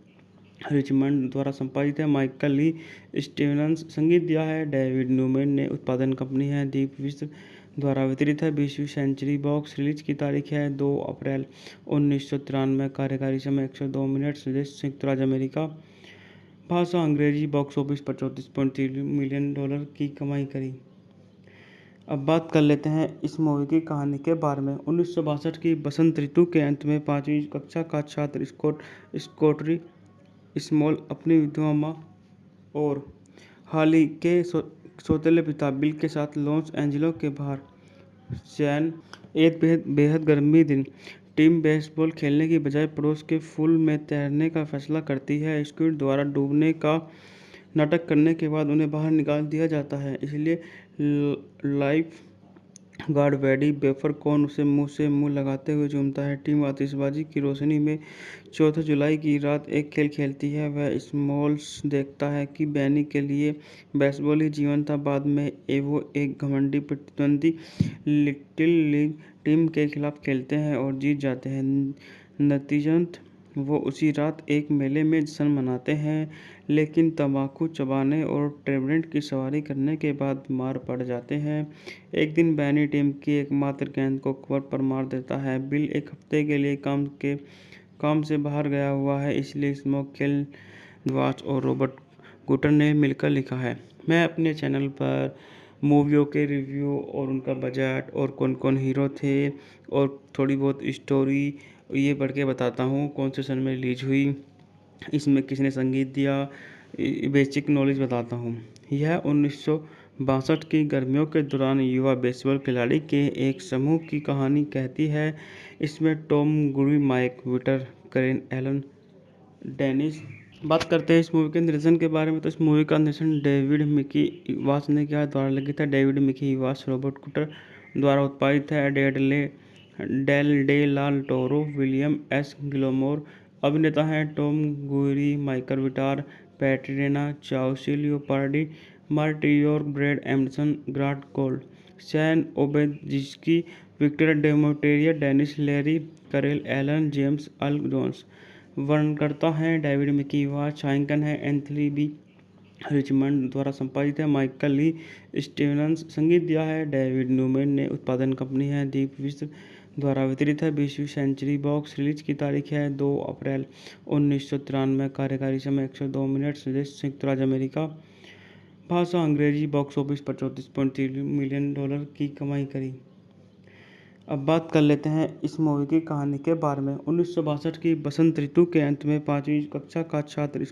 रिचमंड, द्वारा संपादित है माइकल ली स्टीवंस, संगीत दिया है डेविड न्यूमैन ने, उत्पादन कंपनी है दीप विश्व, द्वारा वितरित है 20वीं सेंचुरी बॉक्स। रिलीज की तारीख है 2 अप्रैल 1993। कार्यकारी समय 102 मिनट। देश संयुक्त राज्य अमेरिका। भाषा अंग्रेजी। बॉक्स ऑफिस पर $34.3 मिलियन की कमाई करी। अब बात कर लेते हैं इस मूवी की कहानी के बारे में। 1962 की बसंत ऋतु के अंत में 5वीं कक्षा का छात्र स्कॉटरी स्मॉल अपनी विधवा माँ और हाली के सौतेले पिता बिल के साथ लॉस एंजिलो के बाहर सैन एक बेहद गर्मी दिन टीम बेसबॉल खेलने की बजाय पड़ोस के पूल में तैरने का फैसला करती है। स्क्विड द्वारा डूबने का नाटक करने के बाद उन्हें बाहर निकाल दिया जाता है, इसलिए लाइफ गार्ड वेडी बेफरकॉन उसे मुंह से मुंह लगाते हुए चूमता है। टीम आतिशबाजी की रोशनी में 4 जुलाई की रात एक खेल खेलती है। वह स्मॉल्स देखता है कि बैनी के लिए बेसबॉल ही जीवन था। बाद में वो एक घमंडी प्रतिद्वंदी लिटिल लीग टीम के खिलाफ खेलते हैं और जीत जाते हैं। नतीजतन वो उसी रात एक मेले में जश्न मनाते हैं, लेकिन तंबाकू चबाने और ट्रेवेंट की सवारी करने के बाद बीमार पड़ जाते हैं। एक दिन बैनी टीम की एकमात्र गेंद को कवर पर मार देता है। बिल एक हफ्ते के लिए काम से बाहर गया हुआ है, इसलिए स्मोक केल वाच और रॉबर्ट गुटर ने मिलकर लिखा है। मैं अपने चैनल पर मूवियों के रिव्यू और उनका बजट और कौन कौन हीरो थे और थोड़ी बहुत स्टोरी ये पढ़ के बताता हूँ। कौन से सन में रिलीज हुई, इसमें किसने संगीत दिया, बेसिक नॉलेज बताता हूँ। यह 1962 की गर्मियों के दौरान युवा बेसबॉल खिलाड़ी के एक समूह की कहानी कहती है। इसमें टॉम गुरी, माइक विटर, करेन एलन, डेनिस। बात करते हैं इस मूवी के निर्देशन के बारे में, तो इस मूवी का निर्देशन डेविड मिकी वास ने किया, द्वारा लिखित है डेविड मिकी वास, रॉबर्ट कुटर द्वारा उत्पादित है, Dale de la Toro, William S Gilmore. अभिनेता हैं टॉम गुरी, Michael Vitar, पैट्रिना चाउसी Leopardi, मार्टियोर, Brad Anderson, Grant Gold, San ओबेजिस्की, Victor डेमोटेरिया, Dennis Leary, करेल एलन, जेम्स अल जोन्स। वर्णनकर्ता हैं डेविड मिकी वास, छायांकन है एंथनी बी रिचमंड, द्वारा संपादित है माइकल ली स्टीवंस, संगीत दिया है डेविड न्यूमैन ने, उत्पादन कंपनी है दीप विश्व, द्वारा वितरित है 20वीं सेंचुरी बॉक्स। रिलीज की तारीख है 2 अप्रैल 1993। कार्यकारी समय 102 मिनट। देश संयुक्त राज्य अमेरिका। भाषा अंग्रेजी। बॉक्स ऑफिस पर $34.3 मिलियन की कमाई करी। अब बात कर लेते हैं इस मूवी की कहानी के बारे में। 1962 की बसंत ऋतु के अंत में 5वीं कक्षा का छात्र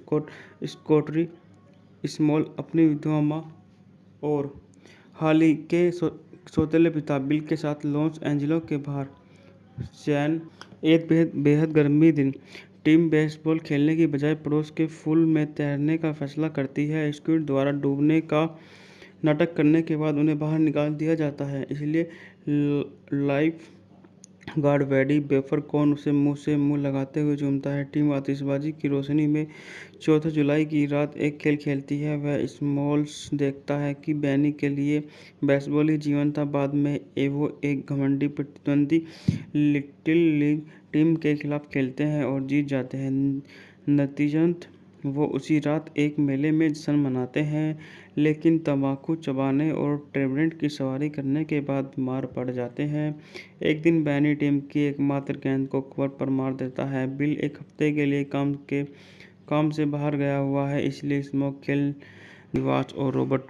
स्कॉटरी स्मॉल अपनी विधवा माँ और हाली के सौतेले पिता बिल के साथ लॉस एंजिलो के बाहर सैन एक बेहद गर्मी दिन टीम बेसबॉल खेलने की बजाय पड़ोस के पूल में तैरने का फैसला करती है। स्क्विड द्वारा डूबने का नाटक करने के बाद उन्हें बाहर निकाल दिया जाता है, इसलिए लाइफ गार्ड वेडी बेफरकॉन उसे मुंह से मुंह लगाते हुए चूमता है। टीम आतिशबाजी की रोशनी में 4 जुलाई की रात एक खेल खेलती है। वह स्मॉल्स देखता है कि बैनी के लिए बेसबॉल ही जीवन था। बाद में वो एक घमंडी प्रतिद्वंदी लिटिल लीग टीम के खिलाफ खेलते हैं और जीत जाते हैं। नतीजतन वो उसी रात एक मेले में जश्न मनाते हैं, लेकिन तंबाकू चबाने और ट्रेवेंट की सवारी करने के बाद बीमार पड़ जाते हैं। एक दिन बैनी टीम की एकमात्र गेंद को कवर पर मार देता है। बिल एक हफ्ते के लिए काम से बाहर गया हुआ है, इसलिए स्मोक केल वाच और रॉबर्ट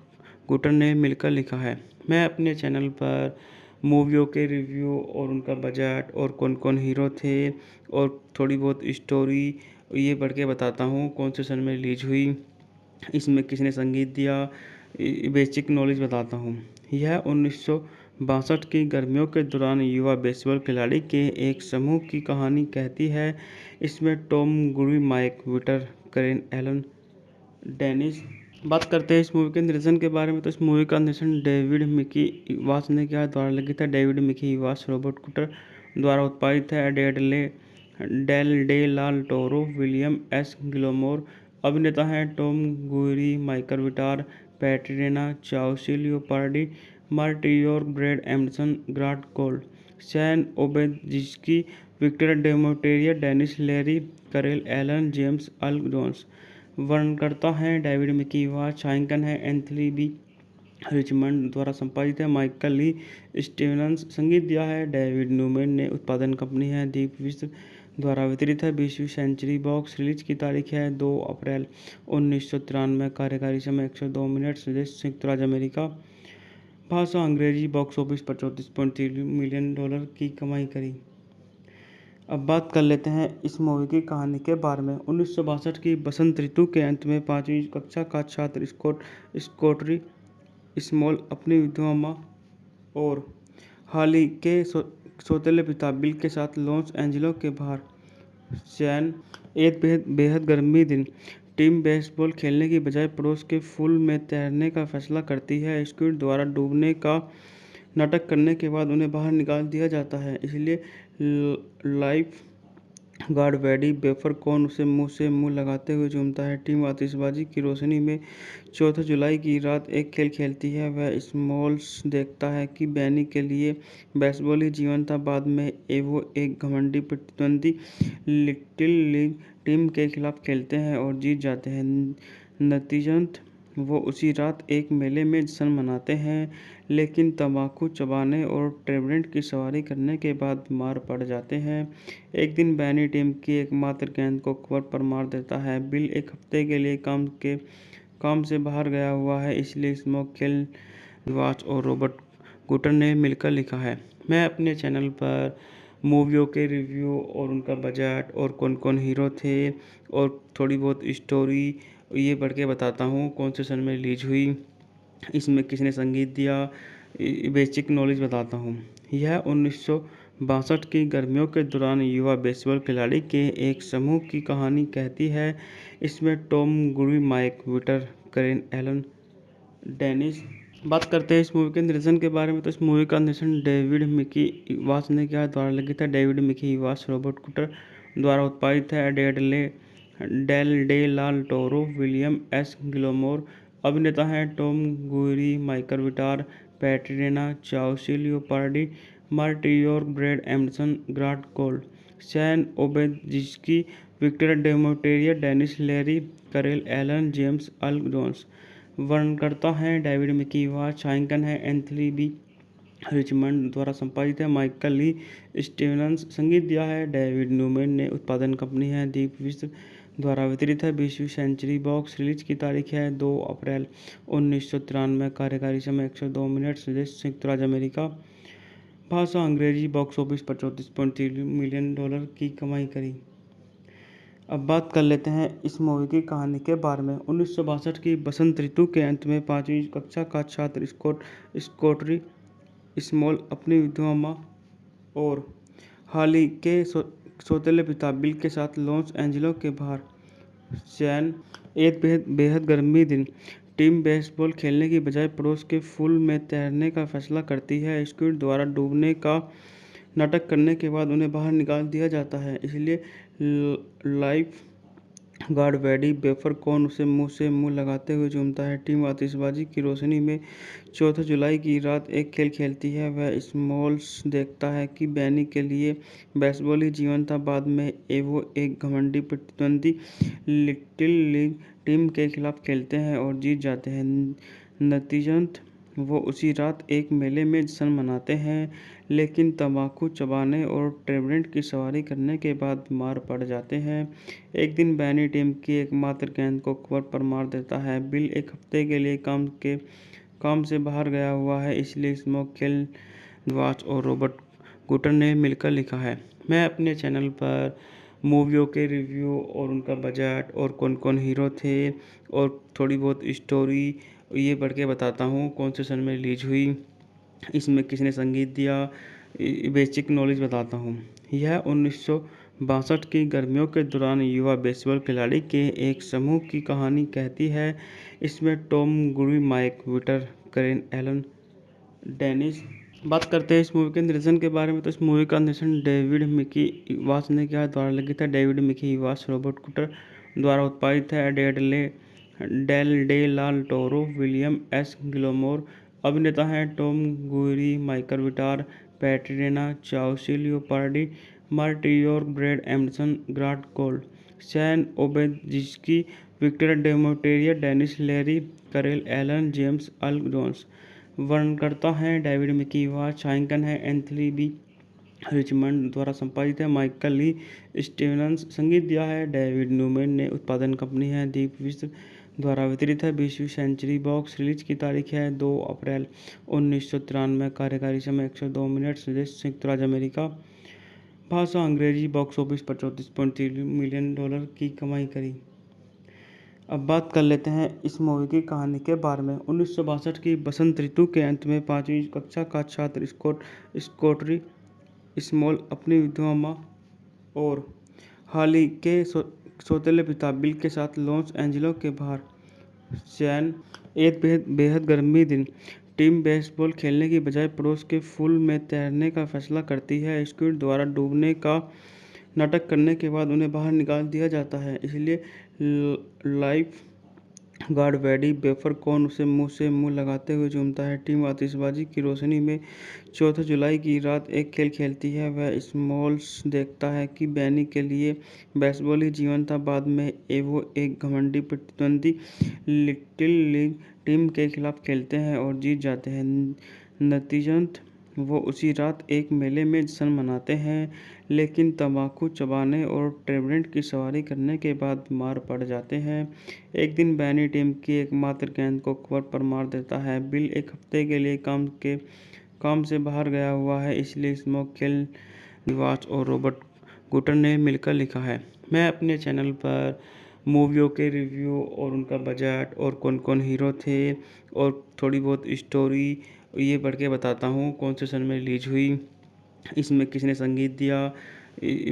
गुटर ने मिलकर लिखा है। मैं अपने चैनल पर मूवियों के रिव्यू और उनका बजट और कौन कौन हीरो थे और थोड़ी बहुत स्टोरी ये पढ़ के बताता हूँ। कौन से सन में रिलीज हुई, इसमें किसने संगीत दिया, बेसिक नॉलेज बताता हूँ। यह 1962 की गर्मियों के दौरान युवा बेसबॉल खिलाड़ी के एक समूह की कहानी कहती है। इसमें टॉम गुरी, माइक विटर, करेन एलन, डेनिस। बात करते हैं इस मूवी के निर्देशन के बारे में, तो इस मूवी का निर्देशन डेविड मिकी वास ने किया, द्वारा लिखित है डेविड मिकी वास, रॉबर्ट कुटर द्वारा उत्पादित है, Dale de la Toro, William S Gilmore. अभिनेता हैं टॉम गुरी, Michael Vitar, पैट्रिना चाउसी Leopardi, मार्टियोर, Brad Anderson, Grant Gold, San ओबेजिस्की, Victor डेमोटेरिया, Dennis Leary, करेल एलन, जेम्स अल जोन्स। वर्णनकर्ता हैं डेविड मिकी वास, छायांकन है एंथनी बी रिचमंड, द्वारा संपादित है माइकल ली स्टीवंस, संगीत दिया है डेविड न्यूमैन ने, उत्पादन कंपनी है दीप विश्व, द्वारा वितरित है 20वीं सेंचुरी बॉक्स। रिलीज की तारीख है 2 अप्रैल 1993। कार्यकारी समय 102 मिनट। देश संयुक्त राज्य अमेरिका। भाषा अंग्रेजी। बॉक्स ऑफिस पर $34.3 मिलियन की कमाई करी। अब बात कर लेते हैं इस मूवी की कहानी के बारे में। 1962 की बसंत ऋतु के अंत में 5वीं कक्षा का छात्र स्कॉटरी स्मॉल अपनी विधवा माँ और हाली के सौतेले पिता बिल के साथ लॉस एंजिल्स के बाहर सैन एक बेहद गर्मी दिन टीम बेसबॉल खेलने की बजाय पड़ोस के पूल में तैरने का फैसला करती है। स्क्विड द्वारा डूबने का नाटक करने के बाद उन्हें बाहर निकाल दिया जाता है, इसलिए लाइफ गार्ड वेडी बेफरकॉन उसे मुंह से मुंह लगाते हुए चूमता है। टीम आतिशबाजी की रोशनी में 4 जुलाई की रात एक खेल खेलती है। वह स्मॉल्स देखता है कि बैनी के लिए बेसबॉल ही जीवन था। बाद में वो एक घमंडी प्रतिद्वंदी लिटिल लीग टीम के खिलाफ खेलते हैं और जीत जाते हैं। नतीजतन वो उसी रात एक मेले में जश्न मनाते हैं, लेकिन तंबाकू चबाने और ट्रेवरेंट की सवारी करने के बाद बीमार पड़ जाते हैं। एक दिन बैनी टीम की एकमात्र गेंद को कवर पर मार देता है। बिल एक हफ्ते के लिए काम से बाहर गया हुआ है, इसलिए स्मोक खेल वाच और रॉबर्ट गुटर ने मिलकर लिखा है। मैं अपने चैनल पर मूवियों के रिव्यू और उनका बजट और कौन कौन हीरो थे और थोड़ी बहुत स्टोरी ये पढ़ के बताता हूँ, कौन से सन में रिलीज हुई, इसमें किसने संगीत दिया, बेसिक नॉलेज बताता हूँ। यह 1962 की गर्मियों के दौरान युवा बेसबॉल खिलाड़ी के एक समूह की कहानी कहती है। इसमें टॉम गुरी, माइक विटर, करेन एलन, डेनिस। बात करते हैं इस मूवी के निर्देशन के बारे में, तो इस मूवी का निर्देशन डेविड मिकी वास ने किया, द्वारा लिखित है डेविड मिकी वास, रॉबर्ट कुटर द्वारा उत्पादित है, Dale de la Toro, William S Gilmore. अभिनेता हैं टॉम गुरी, Michael Vitar, पैट्रिना चाउसी, Leopardi, मार्टियोर, Brad Anderson, Grant Cold, San ओबेजिस्की, Victor डेमोटेरिया, Dennis Leary, करेल एलन, जेम्स अल जोन्स। वर्णनकर्ता हैं डेविड मिकी वास, छायांकन है एंथनी बी रिचमंड, द्वारा संपादित है माइकल ली स्टीवंस, संगीत दिया है डेविड न्यूमैन ने, उत्पादन कंपनी है दीप विश्व, द्वारा वितरित है 20वीं सेंचुरी बॉक्स। रिलीज की तारीख है 2 अप्रैल 1993। कार्यकारी समय 102 मिनट। देश संयुक्त राज्य अमेरिका। भाषा अंग्रेजी। बॉक्स ऑफिस पर $34.3 मिलियन की कमाई करी। अब बात कर लेते हैं इस मूवी की कहानी के बारे में। 1962 की बसंत ऋतु के अंत में 5वीं कक्षा का छात्र स्कॉटरी स्मॉल अपनी विधवा माँ और हाली के सौतेले पिता बिल के साथ लॉस एंजिल्स के बाहर सैन एक बेहद गर्मी दिन टीम बेसबॉल खेलने की बजाय पड़ोस के पूल में तैरने का फैसला करती है। स्क्विड द्वारा डूबने का नाटक करने के बाद उन्हें बाहर निकाल दिया जाता है, इसलिए लाइफ गार्ड वेडी बेफरकॉन उसे मुंह से मुंह लगाते हुए चूमता है। टीम आतिशबाजी की रोशनी में 4 जुलाई की रात एक खेल खेलती है। वह स्मॉल्स देखता है कि बैनी के लिए बेसबॉल ही जीवन था। बाद में वो एक घमंडी प्रतिद्वंदी लिटिल लीग टीम के खिलाफ खेलते हैं और जीत जाते हैं। नतीजतन वो उसी रात एक मेले में जश्न मनाते हैं, लेकिन तंबाकू चबाने और ट्रेवरेंट की सवारी करने के बाद बीमार पड़ जाते हैं। एक दिन बैनी टीम की एकमात्र गेंद को कवर पर मार देता है। बिल एक हफ्ते के लिए काम से बाहर गया हुआ है, इसलिए स्मोक खेल वाच और रॉबर्ट गुटर ने मिलकर लिखा है। मैं अपने चैनल पर मूवियों के रिव्यू और उनका बजट और कौन कौन हीरो थे और थोड़ी बहुत स्टोरी ये पढ़ के बताता हूँ, कौन से सन में रिलीज हुई, इसमें किसने संगीत दिया, बेसिक नॉलेज बताता हूँ। यह 1962 की गर्मियों के दौरान युवा बेसबॉल खिलाड़ी के एक समूह की कहानी कहती है। इसमें टॉम गुरी, माइक विटर, करेन एलन, डेनिस। बात करते हैं इस मूवी के निर्देशन के बारे में, तो इस मूवी का निर्देशन डेविड मिकी वास ने किया, द्वारा लिखित है डेविड मिकी वास, रॉबर्ट कुटर द्वारा उत्पादित है, Dale de la Toro, William S Gilmore. अभिनेता हैं टॉम गुरी, Michael Vitar, पैट्रिना चाउसी, Leopardi, मार्टियोर, Brad Anderson, Grant Cold, San ओबेजिस्की, Victor डेमोटेरिया, Dennis Leary, करेल एलन, जेम्स अल जोन्स। वर्णनकर्ता हैं डेविड मिकी वास, छायांकन है एंथनी बी रिचमंड, द्वारा संपादित है माइकल ली स्टीवंस, संगीत दिया है डेविड न्यूमैन ने, उत्पादन कंपनी है दीप विश्व, द्वारा वितरित है 20वीं सेंचुरी बॉक्स। रिलीज की तारीख है 2 अप्रैल 1993। कार्यकारी समय 102 मिनट। देश संयुक्त राज्य अमेरिका। भाषा अंग्रेजी। बॉक्स ऑफिस पर $34.3 मिलियन की कमाई करी। अब बात कर लेते हैं इस मूवी की कहानी के बारे में। 1962 की बसंत ऋतु के अंत में 5वीं कक्षा का छात्र स्कॉटरी स्मॉल अपनी विधवा माँ और हाली के सौतेले पिता बिल के साथ लॉस एंजिलो के बाहर सैन एक बेहद गर्मी दिन टीम बेसबॉल खेलने की बजाय पड़ोस के पूल में तैरने का फैसला करती है। स्क्विड द्वारा डूबने का नाटक करने के बाद उन्हें बाहर निकाल दिया जाता है, इसलिए लाइफ गार्ड वेडी बेफरकॉन उसे मुंह से मुंह लगाते हुए चूमता है। टीम आतिशबाजी की रोशनी में 4 जुलाई की रात एक खेल खेलती है। वह स्मॉल्स देखता है कि बैनी के लिए बेसबॉल ही जीवन था। बाद में वो एक घमंडी प्रतिद्वंदी लिटिल लीग टीम के खिलाफ खेलते हैं और जीत जाते हैं। नतीजतन वो उसी रात एक मेले में जश्न मनाते हैं, लेकिन तंबाकू चबाने और ट्रेवरेंट की सवारी करने के बाद बीमार पड़ जाते हैं। एक दिन बैनी टीम की एकमात्र गेंद को कवर पर मार देता है। बिल एक हफ्ते के लिए काम से बाहर गया हुआ है, इसलिए स्मोक खेल निवास और रॉबर्ट गुटर ने मिलकर लिखा है। मैं अपने चैनल पर मूवियों के रिव्यू और उनका बजट और कौन कौन हीरो थे और थोड़ी बहुत स्टोरी ये पढ़ के बताता हूँ। कौन से सन में रिलीज हुई, इसमें किसने संगीत दिया,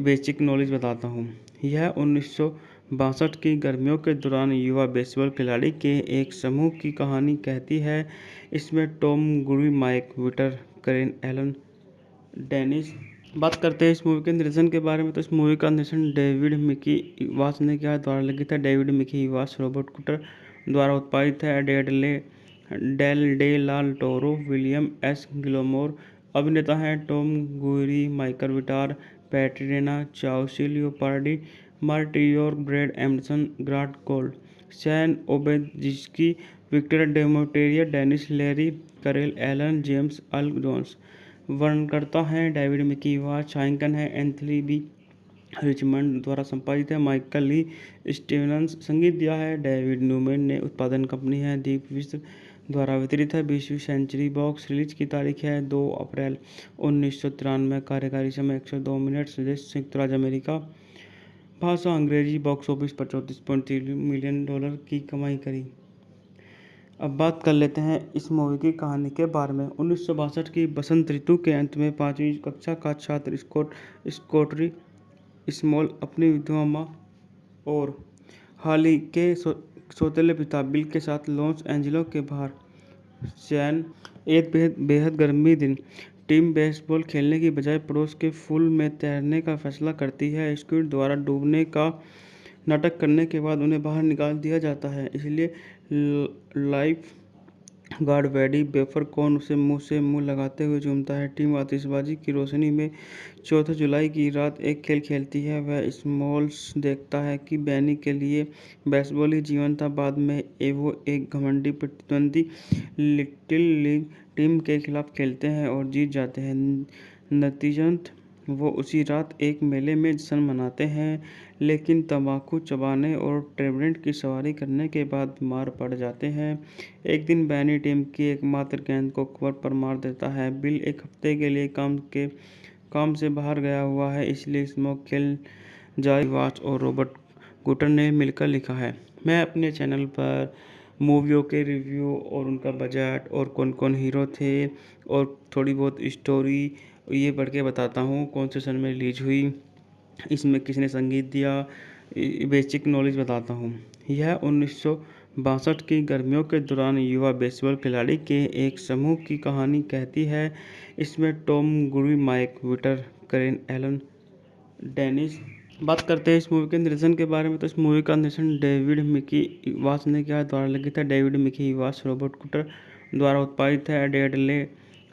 बेसिक नॉलेज बताता हूँ। यह 1962 की गर्मियों के दौरान युवा बेसबॉल खिलाड़ी के एक समूह की कहानी कहती है। इसमें टॉम गुरी, माइक विटर, करेन एलन, डेनिस। बात करते हैं इस मूवी के निर्देशन के बारे में, तो इस मूवी का निर्देशन डेविड मिकी वास ने किया, द्वारा लिखित है डेविड मिकी वास, रॉबर्ट कुटर द्वारा उत्पादित है, Dale de la Toro, William S Gilmore. अभिनेता हैं टॉम गुरी, Michael Vitar, पैट्रिना चाउसी Leopardi, मार्टियोर, Brad Anderson, Grant Gold, San ओबेजिस्की, Victor डेमोटेरिया, Dennis Leary, करेल एलन, जेम्स अल जोन्स। वर्णनकर्ता हैं डेविड मिकी वास, छायांकन है एंथनी बी रिचमंड, द्वारा संपादित है माइकल ली स्टीवंस, संगीत दिया है डेविड न्यूमैन ने, उत्पादन कंपनी है दीप विश्व, द्वारा वितरित है 20वीं सेंचुरी बॉक्स। रिलीज की तारीख है 2 अप्रैल 1993। कार्यकारी समय 102 मिनट। संयुक्त राज्य अमेरिका। भाषा अंग्रेजी। बॉक्स ऑफिस पर $34.3 मिलियन की कमाई करी। अब बात कर लेते हैं इस मूवी की कहानी के बारे में। 1962 की बसंत ऋतु के अंत में 5वीं कक्षा का छात्र स्कॉटरी स्मॉल अपनी विधवा माँ और हाली के सौतेले पिता बिल के साथ लॉस एंजिलो के बाहर सैन एक बेहद गर्मी दिन टीम बेसबॉल खेलने की बजाय पड़ोस के पूल में तैरने का फैसला करती है। स्क्विड द्वारा डूबने का नाटक करने के बाद उन्हें बाहर निकाल दिया जाता है, इसलिए लाइफ गार्ड वेडी बेफरकॉन उसे मुंह से मुंह लगाते हुए चूमता है। टीम आतिशबाजी की रोशनी में 4 जुलाई की रात एक खेल खेलती है। वह स्मॉल्स देखता है कि बैनी के लिए बेसबॉल ही जीवन था। बाद में वो एक घमंडी प्रतिद्वंदी लिटिल लीग टीम के खिलाफ खेलते हैं और जीत जाते हैं। नतीजतन वो उसी रात एक मेले में जश्न मनाते हैं, लेकिन तंबाकू चबाने और ट्रेवरेंट की सवारी करने के बाद बीमार पड़ जाते हैं। एक दिन बैनी टीम की एकमात्र गेंद को कवर पर मार देता है। बिल एक हफ्ते के लिए काम से बाहर गया हुआ है, इसलिए स्मोक खेल जारी वाच और रॉबर्ट गुटर ने मिलकर लिखा है। मैं अपने चैनल पर मूवियों के रिव्यू और उनका बजट और कौन कौन हीरो थे और थोड़ी बहुत स्टोरी ये पढ़ के बताता हूँ। कौन से सन में रिलीज हुई, इसमें किसने संगीत दिया, बेसिक नॉलेज बताता हूँ। यह 1962 की गर्मियों के दौरान युवा बेसबॉल खिलाड़ी के एक समूह की कहानी कहती है। इसमें टॉम गुरी, माइक विटर, करेन एलन, डेनिस। बात करते हैं इस मूवी के निर्देशन के बारे में, तो इस मूवी का निर्देशन डेविड मिकी वास ने किया, द्वारा लिखित है डेविड मिकी वास, रॉबर्ट कुटर द्वारा उत्पादित है,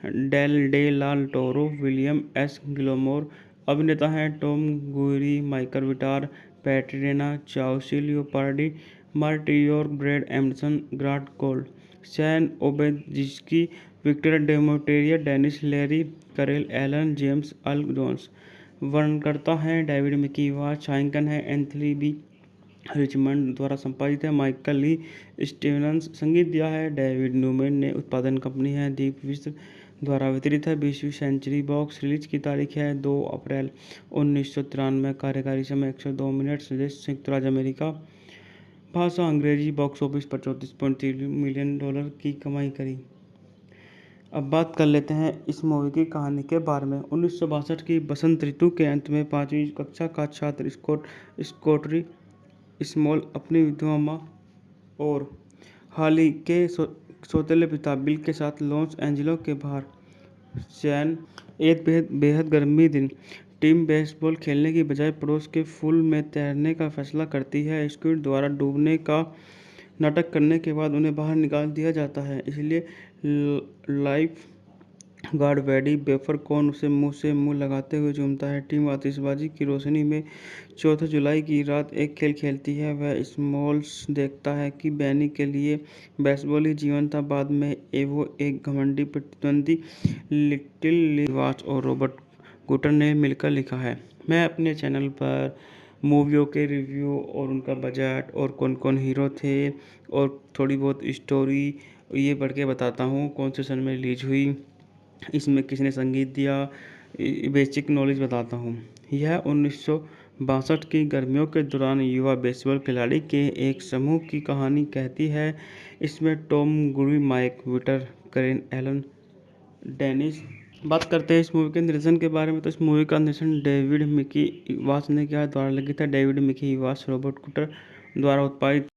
Dale de la Toro, William S Gilmore. अभिनेता हैं टॉम गुरी, Michael Vitar, पैट्रिना चाउसी Leopardi, मार्टियोर, Brad Anderson, Grant Gold, San ओबेजिस्की, Victor डेमोटेरिया, Dennis Leary, करेल एलन, जेम्स अल जोन्स। वर्णनकर्ता हैं डेविड मिकी वास, छायांकन है एंथनी बी रिचमंड, द्वारा संपादित है माइकल ली स्टीवंस, संगीत दिया है डेविड न्यूमैन ने, उत्पादन कंपनी है दीप विश्व, द्वारा वितरित है 20वीं सेंचुरी बॉक्स। रिलीज की तारीख है 2 अप्रैल 1993। कार्यकारी समय 102 मिनट। संयुक्त राज्य अमेरिका। भाषा अंग्रेजी। बॉक्स ऑफिस पर $34.3 मिलियन की कमाई करी। अब बात कर लेते हैं इस मूवी की कहानी के बारे में। 1962 की बसंत ऋतु के अंत में 5वीं कक्षा का छात्र स्कॉटरी स्मॉल अपनी विधवा माँ और हाली के सौतेले पिता बिल के साथ लॉस एंजिलो के बाहर सैन एक बेहद गर्मी दिन टीम बेसबॉल खेलने की बजाय पड़ोस के पूल में तैरने का फैसला करती है। स्क्विड द्वारा डूबने का नाटक करने के बाद उन्हें बाहर निकाल दिया जाता है, इसलिए लाइफ गार्ड वेडी बेफरकॉन उसे मुंह से मुंह लगाते हुए चूमता है। टीम आतिशबाजी की रोशनी में 4 जुलाई की रात एक खेल खेलती है। वह स्मॉल्स देखता है कि बैनी के लिए बेसबॉल ही जीवन था। बाद में वो एक घमंडी प्रतिद्वंदी लिटिल लिवाच और रॉबर्ट गुटर ने मिलकर लिखा है। मैं अपने चैनल पर मूवियों के रिव्यू और उनका बजट और कौन कौन हीरो थे और थोड़ी बहुत स्टोरी ये पढ़ के बताता हूँ, कौन से सन में रिलीज हुई, इसमें किसने संगीत दिया, बेसिक नॉलेज बताता हूँ। यह 1962 की गर्मियों के दौरान युवा बेसबॉल खिलाड़ी के एक समूह की कहानी कहती है। इसमें टॉम गुरी, माइक विटर, करेन एलन, डेनिस। बात करते हैं इस मूवी के निर्देशन के बारे में। तो इस मूवी का निर्देशन डेविड मिकी वास ने किया, द्वारा लिखित है डेविड मिकी वास, रॉबर्ट कुटर द्वारा उत्पादित